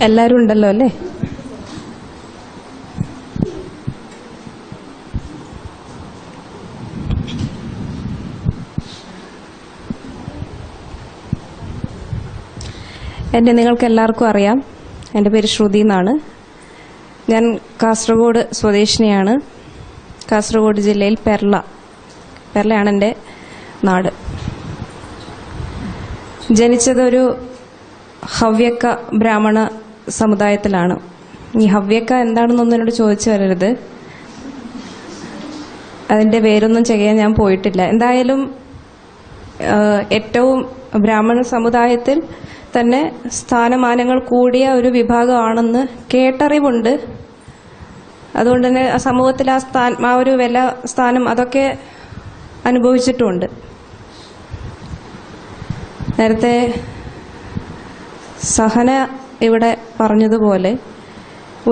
എല്ലാവരും ഉണ്ടല്ലോ അല്ലേ? നിങ്ങൾക്ക് എല്ലാവർക്കും അറിയാം, എൻ്റെ പേര് ശ്രുതി എന്നാണ്. ഞാൻ കാസർഗോഡ് സ്വദേശിനിയാണ്. കാസർഗോഡ് ജില്ലയിൽ പെർളയാണ് എൻ്റെ നാട്. ജനിച്ചതൊരു ഹവ്യക്ക ബ്രാഹ്മണ സമുദായത്തിലാണ്. ഈ ഹവ്യക്ക എന്താണെന്നൊന്നും എന്നോട് ചോദിച്ചു വരരുത്, അതിൻ്റെ പേരൊന്നും ചെയ്യാൻ ഞാൻ പോയിട്ടില്ല. എന്തായാലും ഏറ്റവും ബ്രാഹ്മണ സമുദായത്തിൽ തന്നെ സ്ഥാനമാനങ്ങൾ കൂടിയ ഒരു വിഭാഗമാണെന്ന് കേട്ടറിവുണ്ട്. അതുകൊണ്ട് തന്നെ സമൂഹത്തിൽ ആ ഒരു വില സ്ഥാനം അതൊക്കെ അനുഭവിച്ചിട്ടുമുണ്ട്. നേരത്തെ സഹന ഇവിടെ പറഞ്ഞതുപോലെ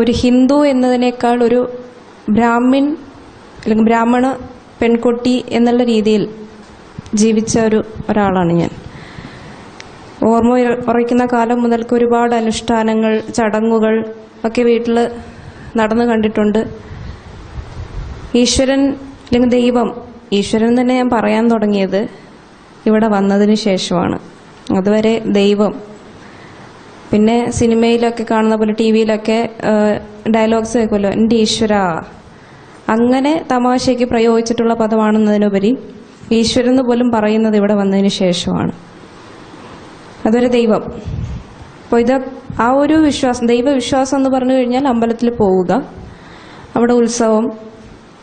ഒരു ഹിന്ദു എന്നതിനേക്കാൾ ഒരു അല്ലെങ്കിൽ ബ്രാഹ്മണ പെൺകുട്ടി എന്നുള്ള രീതിയിൽ ജീവിച്ച ഒരാളാണ് ഞാൻ. ഓർമ്മ ഉറയ്ക്കുന്ന കാലം മുതൽക്ക് ഒരുപാട് അനുഷ്ഠാനങ്ങൾ, ചടങ്ങുകൾ ഒക്കെ വീട്ടിൽ നടന്നു കണ്ടിട്ടുണ്ട്. ഈശ്വരൻ അല്ലെങ്കിൽ ദൈവം, ഈശ്വരൻ തന്നെ ഞാൻ പറയാൻ തുടങ്ങിയത് ഇവിടെ വന്നതിന് ശേഷമാണ്. അതുവരെ ദൈവം, പിന്നെ സിനിമയിലൊക്കെ കാണുന്ന പോലെ ടി വിയിലൊക്കെ ഡയലോഗ്സ് കേൾക്കുമല്ലോ, എൻ്റെ ഈശ്വര, അങ്ങനെ തമാശയ്ക്ക് പ്രയോഗിച്ചിട്ടുള്ള പദമാണെന്നതിനുപരി ഈശ്വരൻ എന്ന് പോലും പറയുന്നത് ഇവിടെ വന്നതിന് ശേഷമാണ്. അതൊരു ദൈവം. അപ്പോൾ ആ ഒരു വിശ്വാസം, ദൈവവിശ്വാസം എന്ന് പറഞ്ഞു കഴിഞ്ഞാൽ അമ്പലത്തിൽ പോവുക, അവിടെ ഉത്സവം,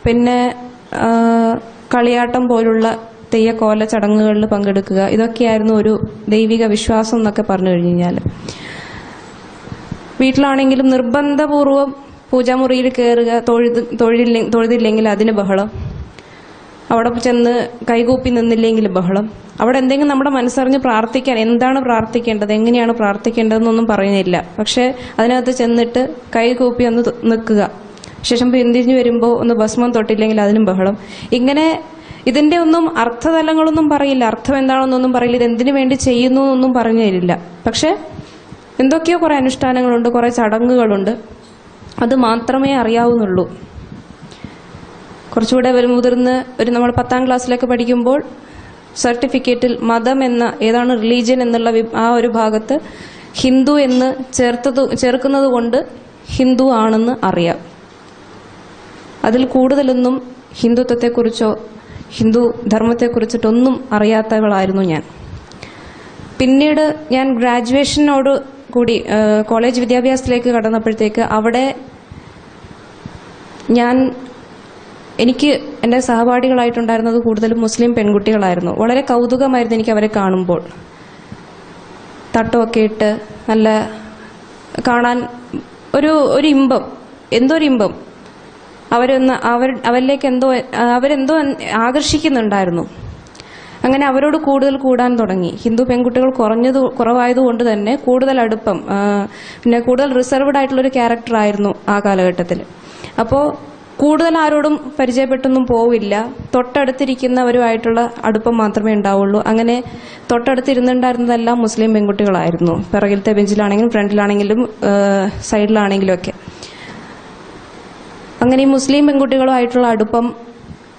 പിന്നെ കളിയാട്ടം പോലുള്ള തെയ്യക്കോല ചടങ്ങുകളിൽ പങ്കെടുക്കുക, ഇതൊക്കെയായിരുന്നു ഒരു ദൈവിക വിശ്വാസം എന്നൊക്കെ പറഞ്ഞു കഴിഞ്ഞാൽ. വീട്ടിലാണെങ്കിലും നിർബന്ധപൂർവം പൂജാമുറിയിൽ കയറുക, തൊഴുതില്ലെങ്കിൽ അതിന് ബഹളം, അവിടെ ചെന്ന് കൈകൂപ്പി നിന്നില്ലെങ്കിൽ ബഹളം, അവിടെ എന്തെങ്കിലും നമ്മുടെ മനസ്സറിഞ്ഞ് പ്രാർത്ഥിക്കാൻ, എന്താണ് പ്രാർത്ഥിക്കേണ്ടത്, എങ്ങനെയാണ് പ്രാർത്ഥിക്കേണ്ടതെന്നൊന്നും പറയുന്നില്ല. പക്ഷെ അതിനകത്ത് ചെന്നിട്ട് കൈകൂപ്പി ഒന്ന് നിൽക്കുക, ശേഷം പിന്തിരിഞ്ഞു വരുമ്പോൾ ഒന്ന് ഭസ്മം തൊട്ടില്ലെങ്കിൽ അതിനും ബഹളം. ഇങ്ങനെ ഇതിൻ്റെ ഒന്നും അർത്ഥതലങ്ങളൊന്നും പറയില്ല, അർത്ഥം എന്താണെന്നൊന്നും പറയില്ല, ഇതെന്തിനു വേണ്ടി ചെയ്യുന്നു എന്നൊന്നും പറഞ്ഞു തരില്ല. പക്ഷെ എന്തൊക്കെയോ കുറേ അനുഷ്ഠാനങ്ങളുണ്ട്, കുറേ ചടങ്ങുകളുണ്ട്, അത് മാത്രമേ അറിയാവുന്നുള്ളൂ. കുറച്ചുകൂടെ മുതിർന്ന് നമ്മൾ 10ാം ക്ലാസ്സിലൊക്കെ പഠിക്കുമ്പോൾ സർട്ടിഫിക്കറ്റിൽ മതം എന്ന, ഏതാണ് റിലീജിയൻ എന്നുള്ള ആ ഒരു ഭാഗത്ത് ഹിന്ദു എന്ന് ചേർക്കുന്നത് കൊണ്ട് ഹിന്ദു ആണെന്ന് അറിയാം. അതിൽ കൂടുതലൊന്നും ഹിന്ദുത്വത്തെക്കുറിച്ചോ ഹിന്ദു ധർമ്മത്തെക്കുറിച്ചിട്ടൊന്നും അറിയാത്തവളായിരുന്നു ഞാൻ. പിന്നീട് ഞാൻ ഗ്രാജുവേഷനോട് കൂടി കോളേജ് വിദ്യാഭ്യാസത്തിലേക്ക് കടന്നപ്പോഴത്തേക്ക് അവിടെ എനിക്ക് എൻ്റെ സഹപാഠികളായിട്ടുണ്ടായിരുന്നത് കൂടുതലും മുസ്ലിം പെൺകുട്ടികളായിരുന്നു. വളരെ കൗതുകമായിരുന്നു എനിക്ക് അവരെ കാണുമ്പോൾ. തട്ടമൊക്കെ ഇട്ട് നല്ല കാണാൻ ഒരു ഇമ്പം, എന്തോ ഒരു ഇമ്പം, അവരിലേക്ക് അവരെന്തോ ആകർഷിക്കുന്നുണ്ടായിരുന്നു. അങ്ങനെ അവരോട് കൂടുതൽ കൂടാൻ തുടങ്ങി. ഹിന്ദു പെൺകുട്ടികൾ കുറവായതുകൊണ്ട് തന്നെ കൂടുതൽ അടുപ്പം, പിന്നെ കൂടുതൽ റിസർവ്ഡ് ആയിട്ടുള്ളൊരു ക്യാരക്ടറായിരുന്നു ആ കാലഘട്ടത്തിൽ. അപ്പോൾ കൂടുതൽ ആരോടും പരിചയപ്പെട്ടൊന്നും പോവില്ല, തൊട്ടടുത്തിരിക്കുന്നവരുമായിട്ടുള്ള അടുപ്പം മാത്രമേ ഉണ്ടാവുള്ളൂ. അങ്ങനെ തൊട്ടടുത്തിരുന്നുണ്ടായിരുന്നതെല്ലാം മുസ്ലിം പെൺകുട്ടികളായിരുന്നു. പിറകിലത്തെ ബെഞ്ചിലാണെങ്കിലും ഫ്രണ്ടിലാണെങ്കിലും സൈഡിലാണെങ്കിലും ഒക്കെ. അങ്ങനെ ഈ മുസ്ലിം പെൺകുട്ടികളുമായിട്ടുള്ള അടുപ്പം,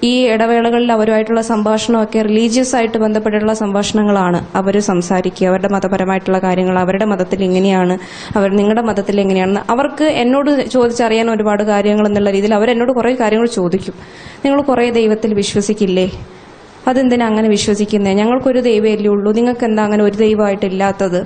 ഈ ഇടവേളകളിൽ അവരുമായിട്ടുള്ള സംഭാഷണമൊക്കെ റിലീജിയസ് ആയിട്ട് ബന്ധപ്പെട്ടിട്ടുള്ള സംഭാഷണങ്ങളാണ്. അവർ സംസാരിക്കുക, അവരുടെ മതപരമായിട്ടുള്ള കാര്യങ്ങൾ, അവരുടെ മതത്തിൽ എങ്ങനെയാണ്, നിങ്ങളുടെ മതത്തിൽ എങ്ങനെയാണെന്ന് അവർക്ക് എന്നോട് ചോദിച്ചറിയാൻ ഒരുപാട് കാര്യങ്ങൾ എന്നുള്ള രീതിയിൽ അവരെന്നോട് കുറേ കാര്യങ്ങൾ ചോദിക്കും. നിങ്ങൾ കുറേ ദൈവത്തിൽ വിശ്വസിക്കില്ലേ, അതെന്തിനാ അങ്ങനെ വിശ്വസിക്കുന്നത്, ഞങ്ങൾക്കൊരു ദൈവമല്ലേ ഉള്ളൂ, നിങ്ങൾക്ക് എന്താ അങ്ങനെ ഒരു ദൈവമായിട്ടില്ലാത്തത്,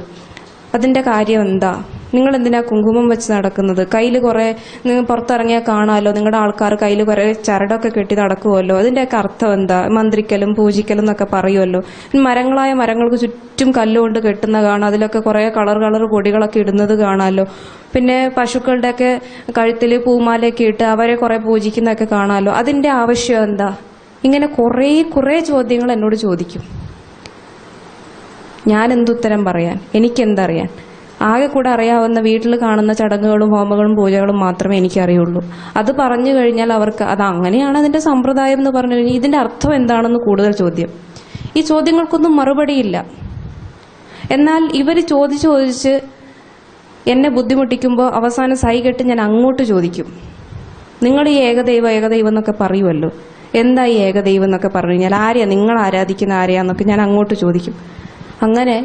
അതിൻ്റെ കാര്യം എന്താ, നിങ്ങൾ എന്തിനാ കുങ്കുമം വെച്ച് നടക്കുന്നത്, കയ്യിൽ കുറേ നിങ്ങൾ പുറത്തിറങ്ങിയാൽ കാണാമല്ലോ നിങ്ങളുടെ ആൾക്കാർ കയ്യിൽ കുറേ ചരടൊക്കെ കെട്ടി നടക്കുമല്ലോ, അതിൻ്റെയൊക്കെ അർത്ഥം എന്താ, മന്ത്രിക്കലും പൂജിക്കലും എന്നൊക്കെ പറയുമല്ലോ, മരങ്ങൾക്ക് ചുറ്റും കല്ലുകൊണ്ട് കെട്ടുന്ന കാണാം, അതിലൊക്കെ കുറേ കളർ പൊടികളൊക്കെ ഇടുന്നത് കാണാമല്ലോ, പിന്നെ പശുക്കളുടെയൊക്കെ കഴുത്തിൽ പൂമാലയൊക്കെ ഇട്ട് അവരെ കുറേ പൂജിക്കുന്നതൊക്കെ കാണാമല്ലോ, അതിൻ്റെ ആവശ്യം എന്താ, ഇങ്ങനെ കുറേ ചോദ്യങ്ങൾ എന്നോട് ചോദിക്കും. ഞാൻ എന്തുത്തരം പറയാൻ, എനിക്കെന്തറിയാൻ, ആകെ കൂടെ അറിയാവുന്ന വീട്ടിൽ കാണുന്ന ചടങ്ങുകളും ഹോമങ്ങളും പൂജകളും മാത്രമേ എനിക്കറിയുള്ളൂ. അത് പറഞ്ഞു കഴിഞ്ഞാൽ അവർക്ക് അത് അങ്ങനെയാണ് അതിൻ്റെ സമ്പ്രദായം എന്ന് പറഞ്ഞു കഴിഞ്ഞാൽ ഇതിൻ്റെ അർത്ഥം എന്താണെന്ന് കൂടുതൽ ചോദ്യം. ഈ ചോദ്യങ്ങൾക്കൊന്നും മറുപടിയില്ല. എന്നാൽ ഇവർ ചോദിച്ച് എന്നെ ബുദ്ധിമുട്ടിക്കുമ്പോൾ അവസാനം സൈകെട്ട് ഞാൻ അങ്ങോട്ട് ചോദിക്കും, നിങ്ങൾ ഈ ഏകദൈവം എന്നൊക്കെ പറയുമല്ലോ, എന്താ ഈ ഏകദൈവം എന്നൊക്കെ പറഞ്ഞു കഴിഞ്ഞാൽ ആരെയാ നിങ്ങൾ ആരാധിക്കുന്ന ആരെയാന്നൊക്കെ ഞാൻ അങ്ങോട്ട് ചോദിക്കും. അങ്ങനെ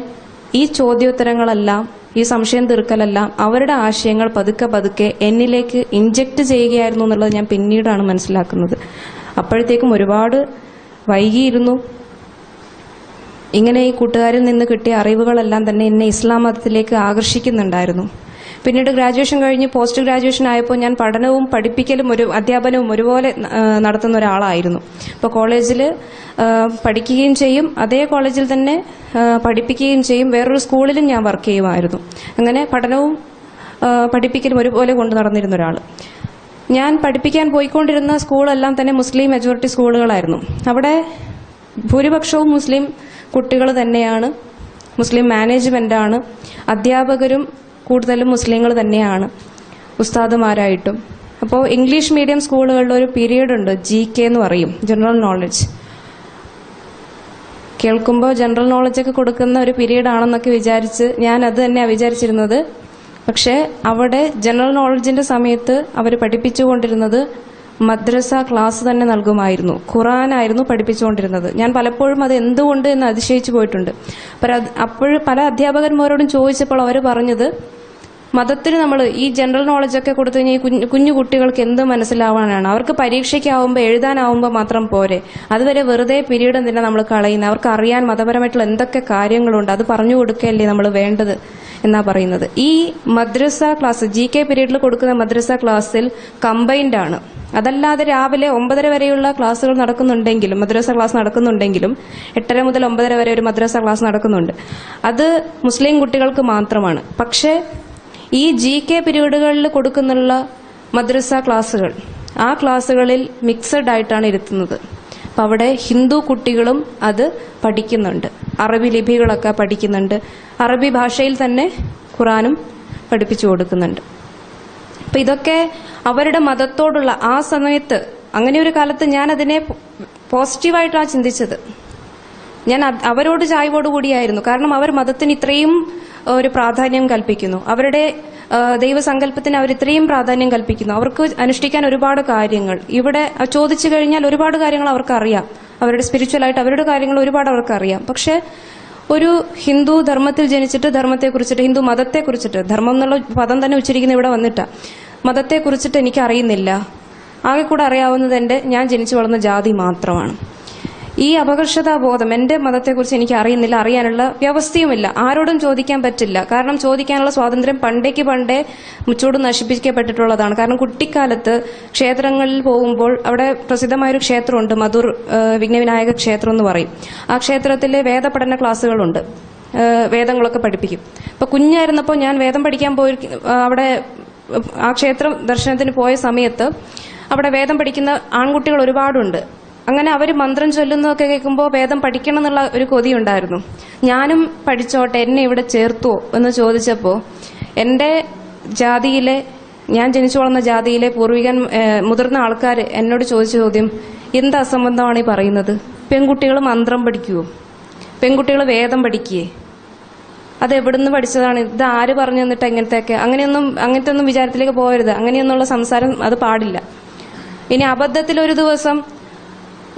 ഈ ചോദ്യോത്തരങ്ങളെല്ലാം, ഈ സംശയം തീർക്കലെല്ലാം അവരുടെ ആശയങ്ങൾ പതുക്കെ എന്നിലേക്ക് ഇൻജക്റ്റ് ചെയ്യുകയായിരുന്നു എന്നുള്ളത് ഞാൻ പിന്നീടാണ് മനസ്സിലാക്കുന്നത്. അപ്പോഴത്തേക്കും ഒരുപാട് വൈകിയിരുന്നു. ഇങ്ങനെ ഈ കൂട്ടുകാരിൽ നിന്ന് കിട്ടിയ അറിവുകളെല്ലാം തന്നെ എന്നെ ഇസ്ലാം മതത്തിലേക്ക് ആകർഷിക്കുന്നുണ്ടായിരുന്നു. പിന്നീട് ഗ്രാജുവേഷൻ കഴിഞ്ഞ് പോസ്റ്റ് ഗ്രാജുവേഷൻ ആയപ്പോൾ ഞാൻ പഠനവും പഠിപ്പിക്കലും അധ്യാപനവും ഒരുപോലെ നടത്തുന്ന ഒരാളായിരുന്നു. ഇപ്പോൾ കോളേജിൽ പഠിക്കുകയും ചെയ്യും, അതേ കോളേജിൽ തന്നെ പഠിപ്പിക്കുകയും ചെയ്യും, വേറൊരു സ്കൂളിലും ഞാൻ വർക്ക് ചെയ്യുമായിരുന്നു. അങ്ങനെ പഠനവും പഠിപ്പിക്കലും ഒരുപോലെ കൊണ്ടു നടന്നിരുന്ന ഒരാൾ. ഞാൻ പഠിപ്പിക്കാൻ പോയിക്കൊണ്ടിരുന്ന സ്കൂളെല്ലാം തന്നെ മുസ്ലിം മെജോറിറ്റി സ്കൂളുകളായിരുന്നു. അവിടെ ഭൂരിപക്ഷവും മുസ്ലിം കുട്ടികൾ തന്നെയാണ്, മുസ്ലിം മാനേജ്മെന്റാണ്, അധ്യാപകരും കൂടുതലും മുസ്ലിങ്ങൾ തന്നെയാണ് ഉസ്താദുമാരായിട്ടും. അപ്പോൾ ഇംഗ്ലീഷ് മീഡിയം സ്കൂളുകളിൽ ഒരു പീരീഡ് ഉണ്ട്, GK എന്ന് പറയും, ജനറൽ നോളജ്. കേൾക്കുമ്പോൾ ജനറൽ നോളജൊക്കെ കൊടുക്കുന്ന ഒരു പീരീഡ് ആണെന്നൊക്കെ വിചാരിച്ച് ഞാൻ അത് തന്നെയാണ് വിചാരിച്ചിരുന്നത്. പക്ഷേ അവിടെ ജനറൽ നോളജിന്റെ സമയത്ത് അവർ പഠിപ്പിച്ചുകൊണ്ടിരുന്നത് മദ്രസ ക്ലാസ് തന്നെ നൽകുമായിരുന്നു. ഖുറാനായിരുന്നു പഠിപ്പിച്ചുകൊണ്ടിരുന്നത്. ഞാൻ പലപ്പോഴും അത് എന്തുകൊണ്ട് എന്ന് അതിശയിച്ചു പോയിട്ടുണ്ട്. അപ്പോൾ പല അധ്യാപകന്മാരോടും ചോദിച്ചപ്പോൾ അവർ പറഞ്ഞത്, മതത്തിന് നമ്മൾ ഈ ജനറൽ നോളജൊക്കെ കൊടുത്തു കഴിഞ്ഞാൽ കുഞ്ഞു കുട്ടികൾക്ക് എന്ത് മനസ്സിലാവാനാണ്, അവർക്ക് പരീക്ഷയ്ക്കാവുമ്പോൾ എഴുതാനാവുമ്പോൾ മാത്രം പോരെ, അതുവരെ വെറുതെ പീരീഡ് എന്തിനാ നമ്മൾ കളയുന്നത്, അവർക്ക് അറിയാൻ മതപരമായിട്ടുള്ള എന്തൊക്കെ കാര്യങ്ങളുണ്ട് അത് പറഞ്ഞു കൊടുക്കുകയല്ലേ നമ്മൾ വേണ്ടത് എന്നാ പറയുന്നത്. ഈ മദ്രസ ക്ലാസ് GK പീരീഡിൽ കൊടുക്കുന്ന മദ്രസ ക്ലാസ്സിൽ കമ്പൈൻഡ് ആണ്. അതല്ലാതെ രാവിലെ 9:30 വരെയുള്ള ക്ലാസ്സുകൾ നടക്കുന്നുണ്ടെങ്കിലും, മദ്രസ ക്ലാസ് നടക്കുന്നുണ്ടെങ്കിലും 8:30 മുതൽ 9:30 വരെ ഒരു മദ്രസ ക്ലാസ് നടക്കുന്നുണ്ട്. അത് മുസ്ലിം കുട്ടികൾക്ക് മാത്രമാണ്. പക്ഷേ ഈ GK പീരീഡുകളിൽ കൊടുക്കുന്നുള്ള മദ്രസ ക്ലാസ്സുകൾ, ആ ക്ലാസ്സുകളിൽ മിക്സഡ് ആയിട്ടാണ് ഇരുത്തുന്നത്. അപ്പം അവിടെ ഹിന്ദു കുട്ടികളും അത് പഠിക്കുന്നുണ്ട്, അറബി ലിപികളൊക്കെ പഠിക്കുന്നുണ്ട്, അറബി ഭാഷയിൽ തന്നെ ഖുറാനും പഠിപ്പിച്ചു കൊടുക്കുന്നുണ്ട്. അപ്പം ഇതൊക്കെ അവരുടെ മതത്തോടുള്ള ആ സമയത്ത്, അങ്ങനെ ഒരു കാലത്ത് ഞാൻ അതിനെ പോസിറ്റീവായിട്ടാണ് ചിന്തിച്ചത്. ഞാൻ അവരോട് ചായ്വോടുകൂടിയായിരുന്നു. കാരണം അവർ മതത്തിന് ഇത്രയും ഒരു പ്രാധാന്യം കൽപ്പിക്കുന്നു, അവരുടെ ദൈവസങ്കല്പത്തിന് അവർ ഇത്രയും പ്രാധാന്യം കൽപ്പിക്കുന്നു, അവർക്ക് അനുഷ്ഠിക്കാൻ ഒരുപാട് കാര്യങ്ങൾ ഇവിടെ ചോദിച്ചു കഴിഞ്ഞാൽ ഒരുപാട് കാര്യങ്ങൾ അവർക്കറിയാം, അവരുടെ സ്പിരിച്വലായിട്ട് അവരുടെ കാര്യങ്ങൾ ഒരുപാട് അവർക്കറിയാം. പക്ഷെ ഒരു ഹിന്ദു ധർമ്മത്തിൽ ജനിച്ചിട്ട് ധർമ്മത്തെക്കുറിച്ചിട്ട്, ഹിന്ദു മതത്തെക്കുറിച്ചിട്ട്, ധർമ്മം എന്നുള്ള പദം തന്നെ ഉച്ചരിക്കുന്ന ഇവിടെ വന്നിട്ടാ, മതത്തെക്കുറിച്ചിട്ട് എനിക്ക് അറിയുന്നില്ല. ആകെ കൂടെ അറിയാവുന്നത് ഞാൻ ജനിച്ചു വളർന്ന ജാതി മാത്രമാണ്. ഈ അപകർഷതാബോധം, എന്റെ മതത്തെക്കുറിച്ച് എനിക്ക് അറിയുന്നില്ല, അറിയാനുള്ള വ്യവസ്ഥയുമില്ല, ആരോടും ചോദിക്കാൻ പറ്റില്ല. കാരണം ചോദിക്കാനുള്ള സ്വാതന്ത്ര്യം പണ്ടേ മുച്ചൂട് നശിപ്പിക്കപ്പെട്ടിട്ടുള്ളതാണ്. കാരണം കുട്ടിക്കാലത്ത് ക്ഷേത്രങ്ങളിൽ പോകുമ്പോൾ അവിടെ പ്രസിദ്ധമായൊരു ക്ഷേത്രമുണ്ട്, മധുർ വിഘ്നവിനായക ക്ഷേത്രം എന്ന് പറയും. ആ ക്ഷേത്രത്തിലെ വേദപഠന ക്ലാസ്സുകളുണ്ട്, വേദങ്ങളൊക്കെ പഠിപ്പിക്കും. അപ്പൊ കുഞ്ഞായിരുന്നപ്പോൾ ഞാൻ വേദം പഠിക്കാൻ പോയി അവിടെ ആ ക്ഷേത്ര ദർശനത്തിന് പോയ സമയത്ത് അവിടെ വേദം പഠിക്കുന്ന ആൺകുട്ടികൾ ഒരുപാടുണ്ട്. അങ്ങനെ അവർ മന്ത്രം ചൊല്ലുന്നതൊക്കെ കേൾക്കുമ്പോൾ വേദം പഠിക്കണം എന്നുള്ള ഒരു കൊതിയുണ്ടായിരുന്നു. ഞാനും പഠിച്ചോട്ടെ, എന്നെ ഇവിടെ ചേർത്തുവോ എന്ന് ചോദിച്ചപ്പോൾ എൻ്റെ ജാതിയിലെ, ഞാൻ ജനിച്ചു വളർന്ന ജാതിയിലെ പൂർവികൻ മുതിർന്ന ആൾക്കാർ എന്നോട് ചോദിച്ച ചോദ്യം, എന്ത് അസംബന്ധമാണ് ഈ പറയുന്നത്? പെൺകുട്ടികൾ മന്ത്രം പഠിക്കുവോ? പെൺകുട്ടികൾ വേദം പഠിക്കുകയെ? അത് എവിടുന്ന് പഠിച്ചതാണ്? ഇത് ആര് പറഞ്ഞു തന്നിട്ട് അങ്ങനത്തെ ഒന്നും വിചാരത്തിലേക്ക് പോകരുത്. അങ്ങനെയൊന്നുള്ള സംസാരം അത് പാടില്ല. ഇനി അബദ്ധത്തിൽ ഒരു ദിവസം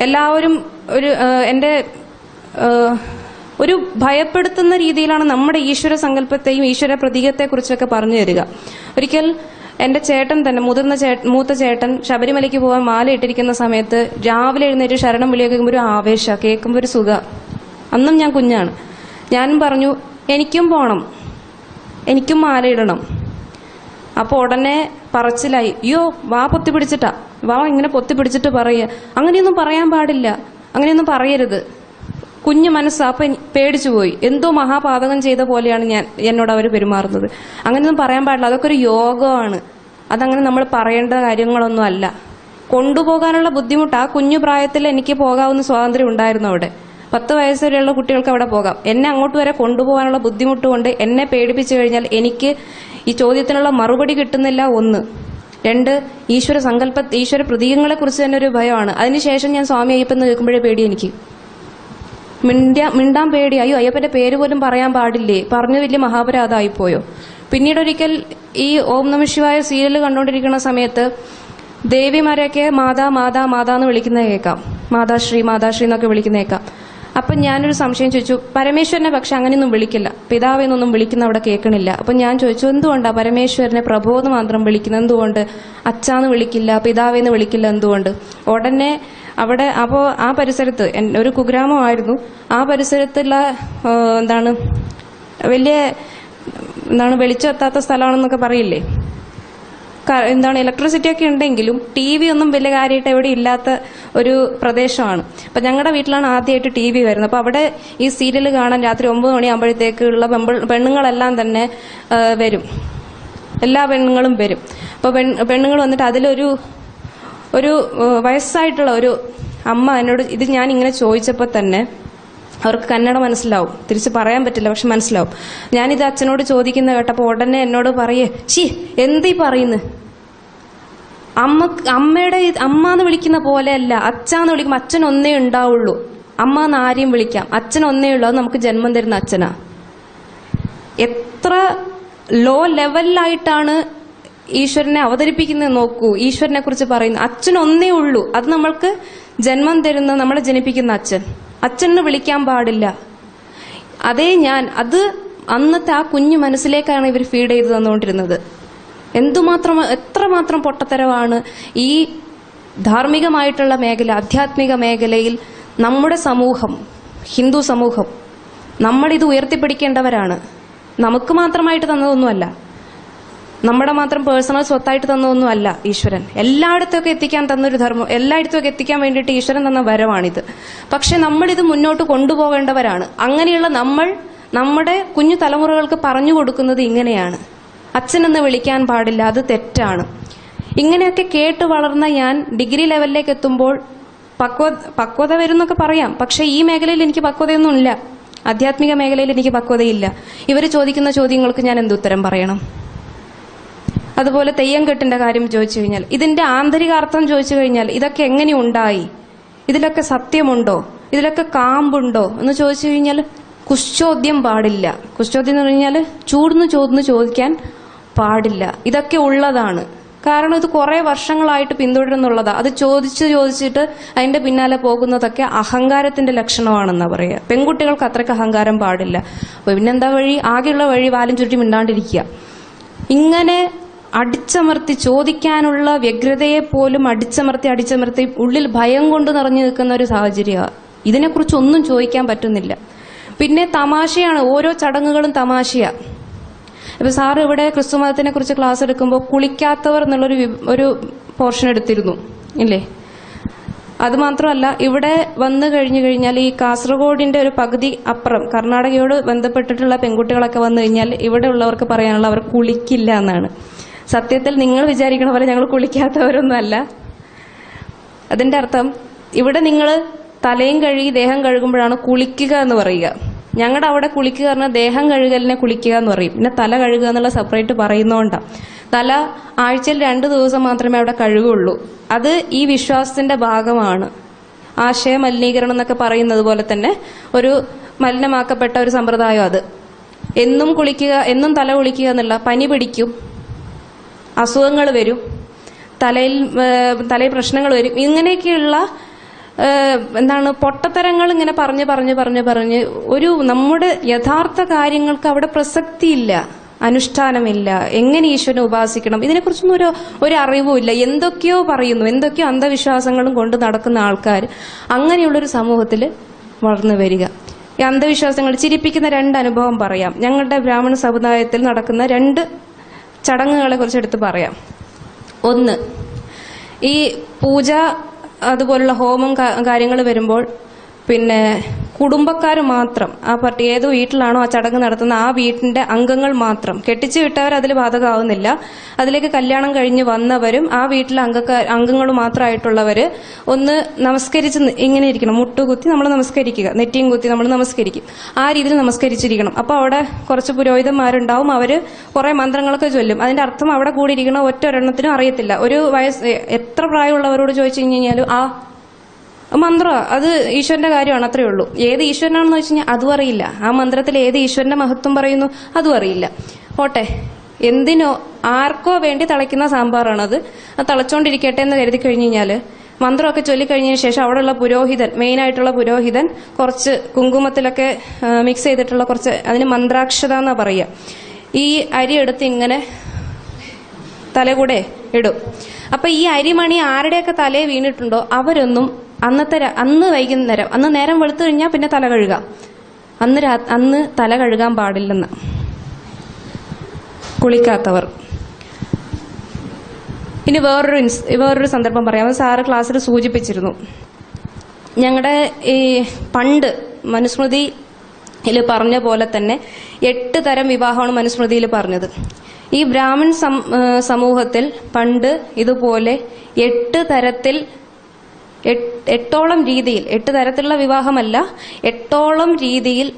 എല്ലാവരും ഒരു ഭയപ്പെടുത്തുന്ന രീതിയിലാണ് നമ്മുടെ ഈശ്വര സങ്കല്പത്തെയും ഈശ്വര പ്രതീകത്തെക്കുറിച്ചൊക്കെ പറഞ്ഞു തരിക. ഒരിക്കൽ എന്റെ ചേട്ടൻ തന്നെ, മൂത്ത ചേട്ടൻ ശബരിമലയ്ക്ക് പോകാൻ മാല ഇട്ടിരിക്കുന്ന സമയത്ത് രാവിലെ എഴുന്നേറ്റ് ശരണം വിളിയൊക്കെ കേൾക്കുമ്പോൾ ഒരു ആവേശ, കേൾക്കുമ്പോൾ ഒരു സുഖ. അന്നും ഞാൻ കുഞ്ഞാണ്. ഞാനും പറഞ്ഞു, എനിക്കും പോണം, എനിക്കും മാല ഇടണം. അപ്പോൾ ഉടനെ പറച്ചിലായി, അയ്യോ വാ പൊത്തി പിടിച്ചിട്ടാ, വാ ഇങ്ങനെ പൊത്തി പിടിച്ചിട്ട് പറയുക, അങ്ങനെയൊന്നും പറയാൻ പാടില്ല, അങ്ങനെയൊന്നും പറയരുത്. കുഞ്ഞു മനസ്സാ. അപ്പം പേടിച്ചു പോയി, എന്തോ മഹാപാതകം ചെയ്ത പോലെയാണ് എന്നോട് അവർ പെരുമാറുന്നത്. അങ്ങനെയൊന്നും പറയാൻ പാടില്ല, അതൊക്കെ ഒരു യോഗമാണ്, അതങ്ങനെ നമ്മൾ പറയേണ്ട കാര്യങ്ങളൊന്നും അല്ല. കൊണ്ടുപോകാനുള്ള ബുദ്ധിമുട്ട്, ആ കുഞ്ഞു പ്രായത്തിൽ എനിക്ക് പോകാവുന്ന സ്വാതന്ത്ര്യം ഉണ്ടായിരുന്നു അവിടെ. 10 വയസ്സ് വരെയുള്ള കുട്ടികൾക്ക് അവിടെ പോകാം. എന്നെ അങ്ങോട്ട് വരെ കൊണ്ടുപോകാനുള്ള ബുദ്ധിമുട്ട് കൊണ്ട് എന്നെ പേടിപ്പിച്ചു കഴിഞ്ഞാൽ എനിക്ക് ഈ ചോദ്യത്തിനുള്ള മറുപടി കിട്ടുന്നില്ല. 1, 2 ഈശ്വര പ്രതീകങ്ങളെ കുറിച്ച് തന്നെ ഒരു ഭയമാണ്. അതിനുശേഷം ഞാൻ സ്വാമി അയ്യപ്പൻ എന്ന് കേൾക്കുമ്പോഴേ പേടി, എനിക്ക് മിണ്ടാൻ പേടി. അയ്യോ അയ്യപ്പന്റെ പേര് പോലും പറയാൻ പാടില്ലേ, പറഞ്ഞു വലിയ മഹാപരാധമായിപ്പോയോ. പിന്നീട് ഒരിക്കൽ ഈ ഓം നമഃ ശിവായ സീരിയൽ കണ്ടുകൊണ്ടിരിക്കുന്ന സമയത്ത് ദേവിമാരെയൊക്കെ മാതാ മാതാ മാതാ എന്ന് വിളിക്കുന്നത് കേൾക്കാം. മാതാശ്രീ മാതാശ്രീ എന്നൊക്കെ വിളിക്കുന്നത് കേൾക്കാം. അപ്പം ഞാനൊരു സംശയം ചോദിച്ചു, പരമേശ്വരനെ പക്ഷെ അങ്ങനെയൊന്നും വിളിക്കില്ല, പിതാവെന്നൊന്നും വിളിക്കുന്ന അവിടെ കേൾക്കണില്ല. അപ്പം ഞാൻ ചോദിച്ചു, എന്തുകൊണ്ടാണ് പരമേശ്വരനെ പ്രഭോന്ന് മാത്രം വിളിക്കുന്നത്, എന്തുകൊണ്ട് അച്ഛാന്ന് വിളിക്കില്ല, പിതാവെന്ന് വിളിക്കില്ല, എന്തുകൊണ്ട്? ഉടനെ അവിടെ അപ്പോൾ ആ പരിസരത്ത് ഒരു കുഗ്രാമമായിരുന്നു. ആ പരിസരത്തുള്ള വലിയ വെളിച്ചെത്താത്ത സ്ഥലമാണെന്നൊക്കെ പറയില്ലേ, ഇലക്ട്രിസിറ്റി ഒക്കെ ഉണ്ടെങ്കിലും TV ഒന്നും വലിയ കാര്യമായിട്ട് എവിടെ ഇല്ലാത്ത ഒരു പ്രദേശമാണ്. അപ്പം ഞങ്ങളുടെ വീട്ടിലാണ് ആദ്യമായിട്ട് TV വരുന്നത്. അപ്പോൾ അവിടെ ഈ സീരിയൽ കാണാൻ രാത്രി 9 മണിയാകുമ്പോഴത്തേക്കുള്ള പെണ്ണുങ്ങളെല്ലാം തന്നെ വരും, എല്ലാ പെണ്ണുങ്ങളും വരും. അപ്പോൾ പെണ്ണുങ്ങൾ വന്നിട്ട് അതിലൊരു വയസ്സായിട്ടുള്ള ഒരു അമ്മ എന്നോട് ഇത് ഞാൻ ഇങ്ങനെ ചോദിച്ചപ്പോൾ തന്നെ അവർക്ക് കന്നഡ മനസ്സിലാവും, തിരിച്ച് പറയാൻ പറ്റില്ല, പക്ഷെ മനസ്സിലാവും. ഞാനിത് അച്ഛനോട് ചോദിക്കുന്ന കേട്ടപ്പോൾ ഉടനെ എന്നോട് പറയേ, എന്തീ പറയുന്നു, അമ്മയുടെ അമ്മ എന്ന് വിളിക്കുന്ന പോലെയല്ല, അച്ഛാന്ന് വിളിക്കുമ്പോൾ അച്ഛൻ ഒന്നേ ഉണ്ടാവുള്ളൂ, അമ്മ എന്ന് ആരെയും വിളിക്കാം, അച്ഛൻ ഒന്നേ ഉള്ളൂ, അത് നമുക്ക് ജന്മം തരുന്ന അച്ഛനാ. എത്ര ലോ ലെവലിലായിട്ടാണ് ഈശ്വരനെ അവതരിപ്പിക്കുന്നത് നോക്കൂ. ഈശ്വരനെ കുറിച്ച് പറയുന്നു, അച്ഛൻ ഒന്നേ ഉള്ളൂ, അത് നമ്മൾക്ക് ജന്മം തരുന്ന, നമ്മളെ ജനിപ്പിക്കുന്ന അച്ഛൻ. അച്ഛനെ വിളിക്കാൻ പാടില്ല. അതേ അത് അന്നത്തെ ആ കുഞ്ഞു മനസ്സിലേക്കാണ് ഇവർ ഫീഡ് ചെയ്ത് തന്നുകൊണ്ടിരുന്നത്. എത്രമാത്രം പൊട്ടത്തരമാണ് ഈ ധാർമ്മികമായിട്ടുള്ള മേഖല, ആധ്യാത്മിക മേഖലയിൽ നമ്മുടെ സമൂഹം, ഹിന്ദു സമൂഹം, നമ്മളിത് ഉയർത്തിപ്പിടിക്കേണ്ടവരാണ്. നമുക്ക് മാത്രമായിട്ട് തന്നതൊന്നുമല്ല, നമ്മുടെ മാത്രം പേഴ്സണൽ സ്വത്തായിട്ട് തന്നതൊന്നുമല്ല ഈശ്വരൻ. എല്ലായിടത്തൊക്കെ എത്തിക്കാൻ തന്നൊരു ധർമ്മം, എല്ലായിടത്തൊക്കെ എത്തിക്കാൻ വേണ്ടിയിട്ട് ഈശ്വരൻ തന്ന വരമാണിത്. പക്ഷെ നമ്മളിത് മുന്നോട്ട് കൊണ്ടുപോകേണ്ടവരാണ്. അങ്ങനെയുള്ള നമ്മൾ നമ്മുടെ കുഞ്ഞു തലമുറകൾക്ക് പറഞ്ഞു കൊടുക്കുന്നത് ഇങ്ങനെയാണ്, അച്ഛനെന്ന് വിളിക്കാൻ പാടില്ല, അത് തെറ്റാണ്. ഇങ്ങനെയൊക്കെ കേട്ട് വളർന്ന ഞാൻ ഡിഗ്രി ലെവലിലേക്ക് എത്തുമ്പോൾ പക്വത വരുന്നൊക്കെ പറയാം, പക്ഷെ ഈ മേഖലയിൽ എനിക്ക് പക്വതയൊന്നുമില്ല, ആധ്യാത്മിക മേഖലയിൽ എനിക്ക് പക്വതയില്ല. ഇവർ ചോദിക്കുന്ന ചോദ്യങ്ങൾക്ക് ഞാൻ എന്തുത്തരം പറയണം? അതുപോലെ തെയ്യംകെട്ടിന്റെ കാര്യം ചോദിച്ചു കഴിഞ്ഞാൽ, ഇതിന്റെ ആന്തരികാർത്ഥം ചോദിച്ചു കഴിഞ്ഞാൽ ഇതൊക്കെ എങ്ങനെ ഉണ്ടായി, ഇതിലൊക്കെ സത്യമുണ്ടോ, ഇതിലൊക്കെ കാമ്പുണ്ടോ എന്ന് ചോദിച്ചു കഴിഞ്ഞാൽ കുശ്ചോദ്യം പാടില്ല. കുശ്ചോദ്യം എന്ന് പറഞ്ഞാൽ ചൂടുന്ന് ചോദിക്കാൻ പാടില്ല. ഇതൊക്കെ ഉള്ളതാണ്. കാരണം ഇത് കുറെ വർഷങ്ങളായിട്ട് പിന്തുടരുന്നുള്ളതാ. അത് ചോദിച്ചിട്ട് അതിന്റെ പിന്നാലെ പോകുന്നതൊക്കെ അഹങ്കാരത്തിന്റെ ലക്ഷണമാണെന്നാ പറയുക. പെൺകുട്ടികൾക്ക് അത്രയ്ക്ക് അഹങ്കാരം പാടില്ല. അപ്പൊ പിന്നെന്താ വഴി? ആകെയുള്ള വഴി വാലും ചുറ്റി മിണ്ടാണ്ടിരിക്കുക. ഇങ്ങനെ അടിച്ചമർത്തി ചോദിക്കാനുള്ള വ്യഗ്രതയെ പോലും അടിച്ചമർത്തി ഉള്ളിൽ ഭയം കൊണ്ട് നിറഞ്ഞു നിൽക്കുന്ന ഒരു സാഹചര്യമാണ്. ഇതിനെക്കുറിച്ചൊന്നും ചോദിക്കാൻ പറ്റുന്നില്ല. പിന്നെ തമാശയാണ്, ഓരോ ചടങ്ങുകളും തമാശയാ. ഇപ്പൊ സാറ് ഇവിടെ ക്രിസ്തു മതത്തിനെ കുറിച്ച് ക്ലാസ് എടുക്കുമ്പോൾ കുളിക്കാത്തവർ എന്നുള്ളൊരു പോർഷൻ എടുത്തിരുന്നു ഇല്ലേ? അത് മാത്രമല്ല, ഇവിടെ വന്നു കഴിഞ്ഞാൽ ഈ കാസർഗോഡിന്റെ ഒരു പകുതി അപ്പുറം കർണാടകയോട് ബന്ധപ്പെട്ടിട്ടുള്ള പെൺകുട്ടികളൊക്കെ വന്നു കഴിഞ്ഞാൽ ഇവിടെ ഉള്ളവർക്ക് പറയാനുള്ള അവർ കുളിക്കില്ല എന്നാണ്. സത്യത്തിൽ നിങ്ങൾ വിചാരിക്കണ പോലെ ഞങ്ങൾ കുളിക്കാത്തവരൊന്നും അല്ല. അതിന്റെ അർത്ഥം ഇവിടെ നിങ്ങൾ തലയും കഴുകി ദേഹം കഴുകുമ്പോഴാണ് കുളിക്കുക എന്ന് പറയുക. ഞങ്ങളുടെ അവിടെ കുളിക്കുക പറഞ്ഞാൽ ദേഹം കഴുകലിനെ കുളിക്കുക എന്ന് പറയും. പിന്നെ തല കഴുകുക എന്നുള്ള സെപ്പറേറ്റ് പറയുന്നോണ്ടാ. തല ആഴ്ചയിൽ 2 ദിവസം മാത്രമേ അവിടെ കഴുകുള്ളൂ. അത് ഈ വിശ്വാസത്തിന്റെ ഭാഗമാണ്. ആശയ മലിനീകരണം എന്നൊക്കെ പറയുന്നത് പോലെ തന്നെ ഒരു മലിനമാക്കപ്പെട്ട ഒരു സമ്പ്രദായം അത്. എന്നും കുളിക്കുക, എന്നും തല കുളിക്കുക എന്നുള്ള, പനി പിടിക്കും, അസുഖങ്ങൾ വരും, തലയിൽ പ്രശ്നങ്ങൾ വരും. ഇങ്ങനെയൊക്കെയുള്ള പൊട്ടത്തരങ്ങൾ ഇങ്ങനെ പറഞ്ഞ് ഒരു നമ്മുടെ യഥാർത്ഥ കാര്യങ്ങൾക്ക് അവിടെ പ്രസക്തിയില്ല, അനുഷ്ഠാനമില്ല. എങ്ങനെ ഈശ്വരനെ ഉപാസിക്കണം ഇതിനെക്കുറിച്ചൊന്നും ഒരു അറിവുമില്ല. എന്തൊക്കെയോ പറയുന്നു, എന്തൊക്കെയോ അന്ധവിശ്വാസങ്ങളും കൊണ്ട് നടക്കുന്ന ആൾക്കാർ അങ്ങനെയുള്ളൊരു സമൂഹത്തിൽ വളർന്നു വരിക. ഈ അന്ധവിശ്വാസങ്ങൾ ചിരിപ്പിക്കുന്ന 2 അനുഭവം പറയാം. ഞങ്ങളുടെ ബ്രാഹ്മണ സമുദായത്തിൽ നടക്കുന്ന 2 ചടങ്ങുകളെ കുറിച്ച് എടുത്ത് പറയാം. ഒന്ന്, ഈ പൂജ അതുപോലുള്ള ഹോമം കാര്യങ്ങൾ വരുമ്പോൾ പിന്നെ കുടുംബക്കാർ മാത്രം, ആ ഏതോ വീട്ടിലാണോ ആ ചടങ്ങ് നടത്തുന്ന ആ വീട്ടിന്റെ അംഗങ്ങൾ മാത്രം, കെട്ടിച്ചു വിട്ടവർ അതിൽ ബാധകമാവുന്നില്ല, അതിലേക്ക് കല്യാണം കഴിഞ്ഞ് വന്നവരും ആ വീട്ടിലെ അംഗങ്ങൾ മാത്രമായിട്ടുള്ളവര് ഒന്ന് നമസ്കരിച്ച് ഇങ്ങനെ ഇരിക്കണം. മുട്ടുകുത്തി നമ്മൾ നമസ്കരിക്കുക, നെറ്റിയും കുത്തി നമ്മൾ നമസ്കരിക്കും. ആ രീതിയിൽ നമസ്കരിച്ചിരിക്കണം. അപ്പൊ അവിടെ കുറച്ച് പുരോഹിതന്മാരുണ്ടാവും, അവര് കുറെ മന്ത്രങ്ങളൊക്കെ ചൊല്ലും. അതിന്റെ അർത്ഥം അവിടെ കൂടിയിരിക്കണ ഒറ്റൊരെണ്ണത്തിനും അറിയത്തില്ല. ഒരു എത്ര പ്രായമുള്ളവരോട് ചോദിച്ചു കഴിഞ്ഞാലും ആ മന്ത്രം അത് ഈശ്വരന്റെ കാര്യമാണ്, അത്രേ ഉള്ളൂ. ഏത് ഈശ്വരനാണെന്ന് വെച്ച് കഴിഞ്ഞാൽ അതും അറിയില്ല. ആ മന്ത്രത്തിൽ ഏത് ഈശ്വരന്റെ മഹത്വം പറയുന്നു അതും അറിയില്ല. പോട്ടെ, എന്തിനോ ആർക്കോ വേണ്ടി തിളയ്ക്കുന്ന സാമ്പാറാണത്. അത് തിളച്ചോണ്ടിരിക്കട്ടെ എന്ന് കരുതി കഴിഞ്ഞു കഴിഞ്ഞാല് മന്ത്രമൊക്കെ ചൊല്ലിക്കഴിഞ്ഞതിന് ശേഷം അവിടെയുള്ള പുരോഹിതൻ, മെയിനായിട്ടുള്ള പുരോഹിതൻ, കുറച്ച് കുങ്കുമത്തിലൊക്കെ മിക്സ് ചെയ്തിട്ടുള്ള കുറച്ച്, അതിന് മന്ത്രാക്ഷത എന്നാ പറയുക, ഈ അരി എടുത്ത് ഇങ്ങനെ തലകൂടെ ഇടും. അപ്പൊ ഈ അരിമണി ആരുടെയൊക്കെ തലയെ വീണിട്ടുണ്ടോ അവരൊന്നും അന്ന് വൈകുന്നേരം, അന്ന് നേരം വെളുത്തു കഴിഞ്ഞാൽ പിന്നെ തല കഴുകാം, അന്ന് തല കഴുകാൻ പാടില്ലെന്ന്, കുളിക്കാത്തവർ. ഇനി വേറൊരു സന്ദർഭം പറയാം. സാറ് ക്ലാസ്സിൽ സൂചിപ്പിച്ചിരുന്നു. ഞങ്ങളുടെ ഈ പണ്ട് മനുസ്മൃതിയിൽ പറഞ്ഞ പോലെ തന്നെ 8 തരം വിവാഹമാണ് മനുസ്മൃതിയിൽ പറഞ്ഞത്. ഈ ബ്രാഹ്മൺ സമൂഹത്തിൽ പണ്ട് ഇതുപോലെ 8ഓളം രീതിയിൽ, 8 തരത്തിലുള്ള വിവാഹമല്ല, 8ഓളം രീതിയിൽ